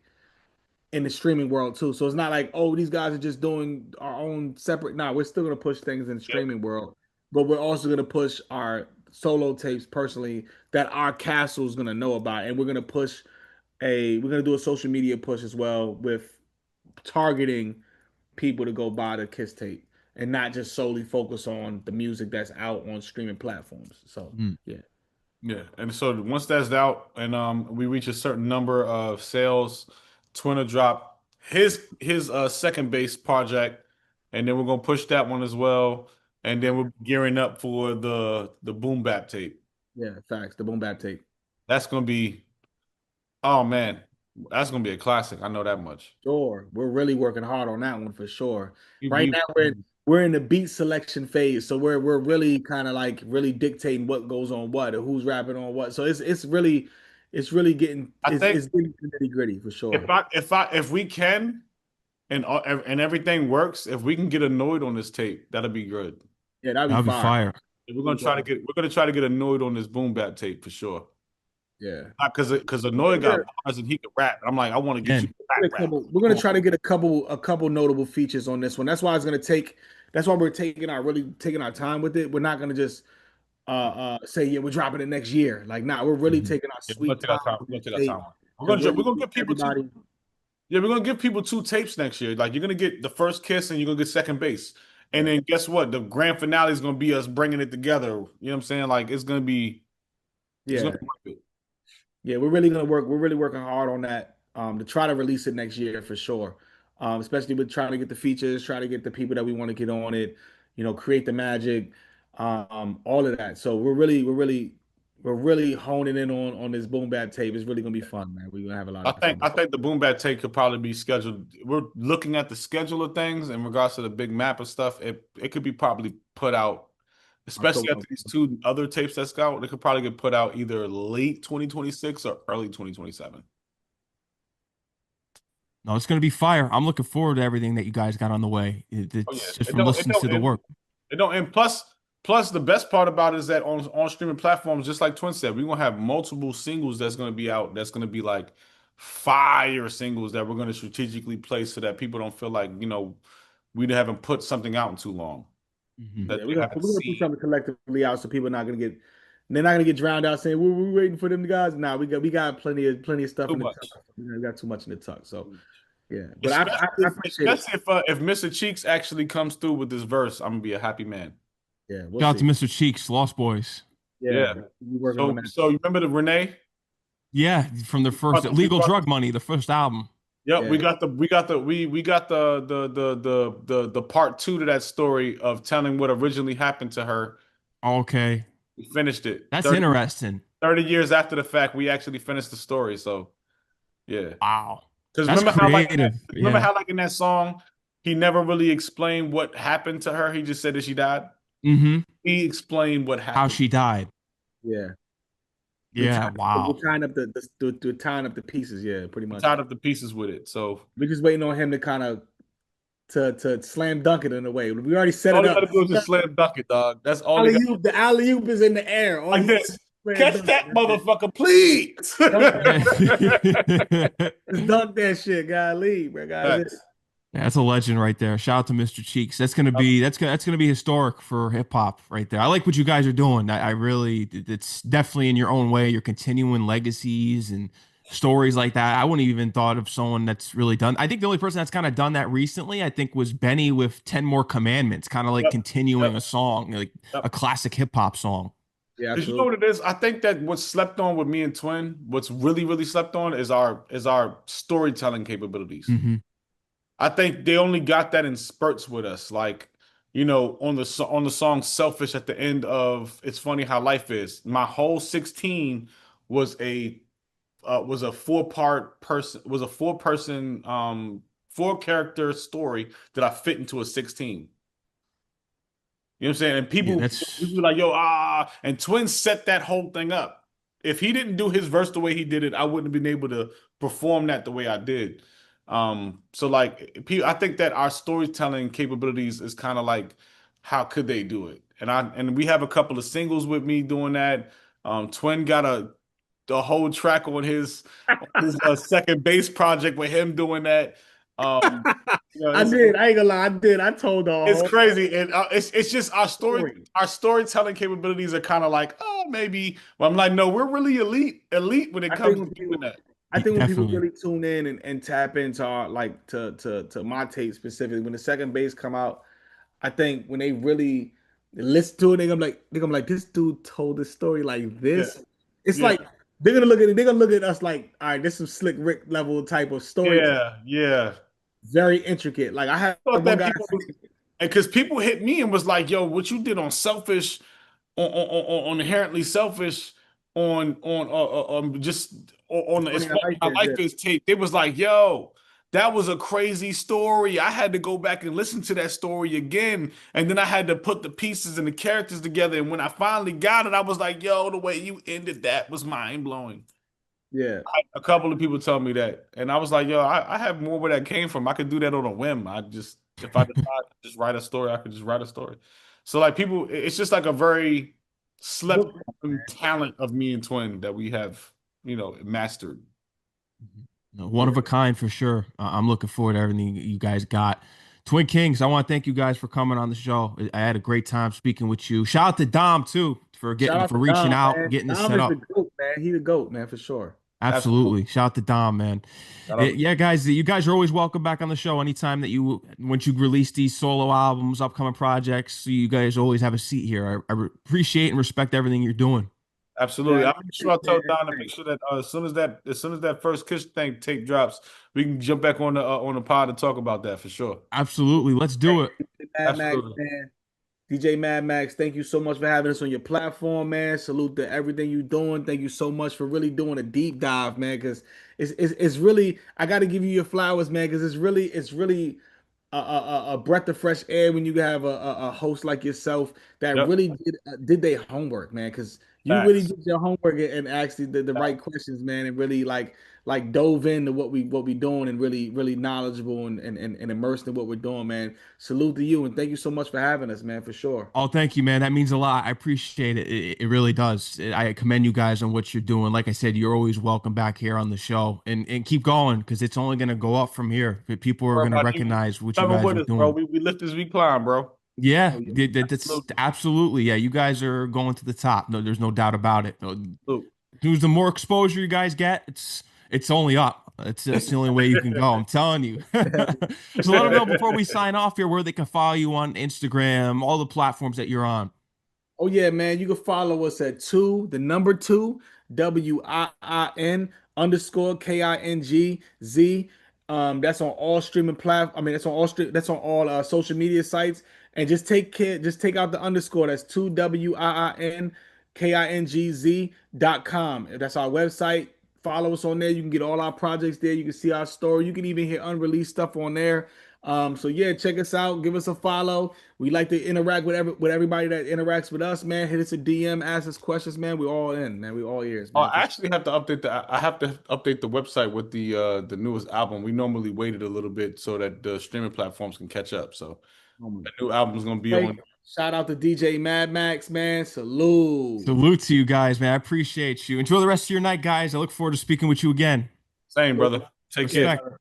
[SPEAKER 3] in the streaming world too. So it's not like, oh, these guys are just doing our own separate. Nah, we're still gonna push things in the
[SPEAKER 2] yep.
[SPEAKER 3] streaming world, but we're also gonna push our solo tapes personally that our castle's gonna know about, and we're gonna do a social media push as well with targeting people to go buy the Kiss tape and not just solely focus on the music that's out on streaming platforms. So
[SPEAKER 1] Mm.
[SPEAKER 3] yeah,
[SPEAKER 2] Yeah, and so once that's out and we reach a certain number of sales, Twin will drop his second base project, and then we're gonna push that one as well, and then we're gearing up for the boom bap tape.
[SPEAKER 3] yeah, facts. The boom bap tape.
[SPEAKER 2] That's gonna be oh man, that's gonna be a classic. I know that much.
[SPEAKER 3] Sure, we're really working hard on that one for sure.
[SPEAKER 2] You,
[SPEAKER 3] Right
[SPEAKER 2] you,
[SPEAKER 3] now, we're in the beat selection phase, so we're really kind of like really dictating what goes on what or who's rapping on what. So it's really getting
[SPEAKER 2] I think
[SPEAKER 3] it's getting nitty gritty for sure.
[SPEAKER 2] if we can and everything works, if we can get annoyed on this tape, that'll be good.
[SPEAKER 3] Yeah, that'd be
[SPEAKER 1] That'll be
[SPEAKER 3] fire.
[SPEAKER 1] fire.
[SPEAKER 2] We're gonna try to get annoyed on this boom bap tape for sure.
[SPEAKER 3] Yeah.
[SPEAKER 2] Not because annoyed got bars and he can rap. I'm like, I want to get you
[SPEAKER 1] Again,
[SPEAKER 2] to rap.
[SPEAKER 3] We're gonna try to get a couple notable features on this one. That's why it's gonna take. That's why we're taking our time with it. We're not gonna just say yeah we're dropping it next year. Like nah, we're really
[SPEAKER 1] mhm.
[SPEAKER 3] taking our
[SPEAKER 2] Yeah, we're gonna
[SPEAKER 3] sweet
[SPEAKER 2] take our
[SPEAKER 3] time
[SPEAKER 2] time.
[SPEAKER 3] with
[SPEAKER 2] We're gonna
[SPEAKER 3] this
[SPEAKER 2] take our
[SPEAKER 3] tape
[SPEAKER 2] time.
[SPEAKER 3] because
[SPEAKER 2] We're gonna give people two.
[SPEAKER 3] everybody.
[SPEAKER 2] Yeah, we're gonna give people two tapes next year. Like you're gonna get the first kiss and you're gonna get second base. And
[SPEAKER 3] Yeah,
[SPEAKER 2] then guess what? The grand finale is gonna be us bringing it together. You know what I'm saying? Like it's gonna
[SPEAKER 3] yeah,
[SPEAKER 2] be worth it.
[SPEAKER 3] yeah. We're really gonna work. We're really working hard on that to try to release it next year for sure. Especially with trying to get the features, try to get the people that we want to get on it. Create the magic, all of that. So we're really honing in on this boom bap tape. It's really gonna be fun, man. We're gonna have a lot of fun
[SPEAKER 2] I
[SPEAKER 3] with it.
[SPEAKER 2] think the boom bap tape could probably be scheduled. We're looking at the schedule of things in regards to the big map of stuff. It could be probably put out, especially
[SPEAKER 3] October.
[SPEAKER 2] after these two other tapes that's out. It could probably get put out either late 2026 or early 2027.
[SPEAKER 1] No, it's gonna be fire. I'm looking forward to everything that you guys got on the way.
[SPEAKER 2] Oh yeah,
[SPEAKER 1] It's just from listening to the work.
[SPEAKER 2] it don't and plus the best part about it is that on streaming platforms, just like Twin said, we're gonna have multiple singles that's gonna be out. That's gonna be like fire singles that we're gonna strategically place so that people don't feel like we haven't put something out in too long
[SPEAKER 1] Mhm.
[SPEAKER 2] that
[SPEAKER 3] Yeah,
[SPEAKER 2] they
[SPEAKER 3] we're
[SPEAKER 2] haven't
[SPEAKER 3] gonna put
[SPEAKER 2] seen
[SPEAKER 3] something collectively out so people are not gonna get they're not gonna get drowned out saying we're waiting for them guys. Nah, we got plenty of stuff
[SPEAKER 2] too
[SPEAKER 3] in the tuck.
[SPEAKER 2] much.
[SPEAKER 3] We got too much in the tuck. So Yeah, but I appreciate it.
[SPEAKER 2] Especially if Mr. Cheeks actually comes through with this verse, I'm gonna be a happy man.
[SPEAKER 3] Yeah, we'll
[SPEAKER 1] Shout out to
[SPEAKER 3] see.
[SPEAKER 1] Mr. Cheeks, Lost Boys.
[SPEAKER 3] Yeah,
[SPEAKER 2] Yeah.
[SPEAKER 3] we working on
[SPEAKER 2] So
[SPEAKER 3] that.
[SPEAKER 2] so you remember the Renee?
[SPEAKER 1] Yeah, from the
[SPEAKER 2] Brought
[SPEAKER 1] first
[SPEAKER 2] the- we
[SPEAKER 1] Legal
[SPEAKER 2] brought
[SPEAKER 1] Drug Money, the first album.
[SPEAKER 2] Yep,
[SPEAKER 3] Yeah,
[SPEAKER 2] we got the part two to that story of telling what originally happened to her.
[SPEAKER 1] Okay,
[SPEAKER 2] We finished it.
[SPEAKER 1] that's interesting.
[SPEAKER 2] 30 years after the fact, we actually finished the story. So yeah.
[SPEAKER 1] Wow,
[SPEAKER 2] Because
[SPEAKER 1] that's creative.
[SPEAKER 2] remember
[SPEAKER 1] Yeah.
[SPEAKER 2] how like in that song, he never really explained what happened to her. He just said that she died.
[SPEAKER 1] Mm-hmm.
[SPEAKER 2] He explained what
[SPEAKER 1] How
[SPEAKER 2] happened.
[SPEAKER 1] she died.
[SPEAKER 3] yeah.
[SPEAKER 1] Yeah. Wow.
[SPEAKER 3] We're tying up the tying up the pieces. Yeah, pretty
[SPEAKER 2] He
[SPEAKER 3] much.
[SPEAKER 2] tied up the pieces with it. So
[SPEAKER 3] We're just waiting on him to kind of to slam dunk it in a way. We already set
[SPEAKER 2] all
[SPEAKER 3] it
[SPEAKER 2] you
[SPEAKER 3] up.
[SPEAKER 2] gotta do is just slam dunk it, dog. That's all you got.
[SPEAKER 3] Alley-oop, the alley-oop is in the air. All
[SPEAKER 2] Like
[SPEAKER 3] you
[SPEAKER 2] this.
[SPEAKER 3] slam
[SPEAKER 2] Catch
[SPEAKER 3] dunk
[SPEAKER 2] that
[SPEAKER 3] it.
[SPEAKER 2] motherfucker, please.
[SPEAKER 3] Dunk Just dunk that shit, golly, bro. Guys,
[SPEAKER 2] Facts.
[SPEAKER 1] That's a legend right there. Shout out to Mr. Cheeks. That's gonna be historic for hip hop right there. I like what you guys are doing. I really it's definitely in your own way. You're continuing legacies and stories like that. I wouldn't even thought of someone that's really done. I think the only person that's kind of done that recently, I think, was Benny with 10 More Commandments, kind of like
[SPEAKER 2] Yep.
[SPEAKER 1] continuing
[SPEAKER 2] Yep.
[SPEAKER 1] a song, like a
[SPEAKER 2] Yep.
[SPEAKER 1] classic hip hop song.
[SPEAKER 3] yeah,
[SPEAKER 2] Because you know
[SPEAKER 3] absolutely.
[SPEAKER 2] what it is? I think that what's slept on with me and Twin, what's really, really slept on is our storytelling capabilities.
[SPEAKER 1] Hmm.
[SPEAKER 2] I think they only got that in spurts with us. Like, on on the song Selfish at the end of It's Funny How Life Is. My whole 16 was a four person four character story that I fit into a 16. You know what I'm saying? And
[SPEAKER 1] Yeah,
[SPEAKER 2] people
[SPEAKER 1] that's
[SPEAKER 2] be like, yo, and Twin set that whole thing up. If he didn't do his verse the way he did it, I wouldn't have been able to perform that the way I did. So like, I think that our storytelling capabilities is kind of like, how could they do it? And we have a couple of singles with me doing that. Twin got a whole track on his second bass project with him doing that. Um,
[SPEAKER 3] I did. I ain't gonna lie. I did. I told the
[SPEAKER 2] it's
[SPEAKER 3] whole
[SPEAKER 2] crazy, and it's just
[SPEAKER 3] story.
[SPEAKER 2] our storytelling capabilities are kind of like, oh, maybe. Well, I'm like, no, we're really elite when it
[SPEAKER 3] I think
[SPEAKER 2] comes
[SPEAKER 3] when
[SPEAKER 2] to
[SPEAKER 3] people,
[SPEAKER 2] doing that.
[SPEAKER 3] I think when people
[SPEAKER 1] definitely.
[SPEAKER 3] really tune in and tap into our like to my tape specifically, when the second bass come out, I think when they really listen to it, they're gonna be like, this dude told this story like
[SPEAKER 2] Yeah,
[SPEAKER 3] this. It's
[SPEAKER 2] yeah,
[SPEAKER 3] like they're gonna look at us like, all right, this is some slick Rick level type of story,
[SPEAKER 2] yeah.
[SPEAKER 3] very intricate. Like I had
[SPEAKER 2] Thought
[SPEAKER 3] one
[SPEAKER 2] that
[SPEAKER 3] guy
[SPEAKER 2] people was,
[SPEAKER 3] say,
[SPEAKER 2] and because people hit me and was like, yo, what you did on Selfish, on Inherently Selfish, just on
[SPEAKER 3] it's
[SPEAKER 2] the It's
[SPEAKER 3] funny how
[SPEAKER 2] Funny
[SPEAKER 3] life
[SPEAKER 2] How
[SPEAKER 3] is, yeah.
[SPEAKER 2] Life Is tape. They was like, yo, that was a crazy story. I had to go back and listen to that story again. And then I had to put the pieces and the characters together. And when I finally got it, I was like, yo, the way you ended that was mind blowing.
[SPEAKER 3] Yeah.
[SPEAKER 2] A couple of people told me that. And I was like, yo, I have more where that came from. I could do that on a whim. If I decide to just write a story, I could just write a story. So like people, it's just like a very slept
[SPEAKER 3] Look,
[SPEAKER 2] on talent of me and Twin that we have, mastered.
[SPEAKER 1] One
[SPEAKER 3] yeah.
[SPEAKER 1] of a kind for sure. I'm looking forward to everything you guys got. Twin Kings, I want to thank you guys for coming on the show. I had a great time speaking with you. Shout out to Dom too
[SPEAKER 3] Shout out
[SPEAKER 1] for
[SPEAKER 3] to
[SPEAKER 1] reaching
[SPEAKER 3] Dom,
[SPEAKER 1] out,
[SPEAKER 3] man.
[SPEAKER 1] getting this
[SPEAKER 3] Dom
[SPEAKER 1] set
[SPEAKER 3] is the
[SPEAKER 1] up.
[SPEAKER 3] GOAT, man. He the GOAT, man, for sure.
[SPEAKER 2] Absolutely.
[SPEAKER 1] Absolutely. Shout out to Dom, man.
[SPEAKER 2] Shout out to
[SPEAKER 1] Yeah, guys, you guys are always welcome back on the show anytime once you release these solo albums, upcoming projects. You guys always have a seat here. I appreciate and respect everything you're doing.
[SPEAKER 3] Yeah, I
[SPEAKER 2] Absolutely. I'll make sure
[SPEAKER 3] appreciate
[SPEAKER 2] I
[SPEAKER 3] it,
[SPEAKER 2] tell
[SPEAKER 3] man.
[SPEAKER 2] Don to make sure that as soon as that first Kiss thing tape drops, we can jump back on the pod and talk about that for sure.
[SPEAKER 1] Absolutely. Let's do it.
[SPEAKER 3] Mad Max,
[SPEAKER 2] Absolutely.
[SPEAKER 3] man. DJ Mad Max, thank you so much for having us on your platform, man. Salute to everything you're doing. Thank you so much for really doing a deep dive, man. Because it's really, I got to give you your flowers, man. Because it's really a breath of fresh air when you have a host like yourself that
[SPEAKER 2] Yep.
[SPEAKER 3] really did their homework, man. Because you really
[SPEAKER 2] Facts.
[SPEAKER 3] did your homework and asked the right questions, man, and really like dove into what we doing and really knowledgeable and immersed in what we're doing, man. Salute to you and thank you so much for having us, man, for sure.
[SPEAKER 1] Oh, thank you, man. That means a lot. I appreciate it. It really does. I commend you guys on what you're doing. Like I said, you're always welcome back here on the show and keep going because it's only going to go up from here. People are
[SPEAKER 2] Worry
[SPEAKER 1] going to
[SPEAKER 2] about you.
[SPEAKER 1] recognize what you
[SPEAKER 2] Coming
[SPEAKER 1] guys
[SPEAKER 2] with
[SPEAKER 1] are
[SPEAKER 2] us, bro.
[SPEAKER 1] doing.
[SPEAKER 2] We lift as we climb, bro.
[SPEAKER 1] Yeah,
[SPEAKER 3] Oh, yeah.
[SPEAKER 1] that's
[SPEAKER 2] Absolutely.
[SPEAKER 1] absolutely. Yeah, you guys are going to the top. No, there's no doubt about it.
[SPEAKER 2] Salute.
[SPEAKER 1] The more exposure you guys get, it's only up. That's the only way you can go. I'm telling you. So let them know before we sign off here where they can follow you on Instagram, all the platforms that you're on.
[SPEAKER 3] Oh yeah, man. You can follow us at the number two, WIIN underscore KINGZ. That's on all streaming platforms. I mean, that's on all social media sites. And just take out the underscore. That's two WIIN KINGZ.com. That's our website. Follow us on there. You can get all our projects there. You can see our story. You can even hear unreleased stuff on there. So yeah, check us out. Give us a follow. We like to interact with everybody that interacts with us, man. Hit us a DM, ask us questions, man. We all in, man. We all ears,
[SPEAKER 2] Oh,
[SPEAKER 3] man.
[SPEAKER 2] I actually have to update I have to update the website with the newest album. We normally waited a little bit so that the streaming platforms can catch up. So the new album is gonna be
[SPEAKER 3] Hey,
[SPEAKER 2] on.
[SPEAKER 3] shout out to DJ Mad Max, man. Salute.
[SPEAKER 1] Salute to you guys, man. I appreciate you. Enjoy the rest of your night, guys. I look forward to speaking with you again.
[SPEAKER 2] Same, brother. Take care.
[SPEAKER 1] Respect.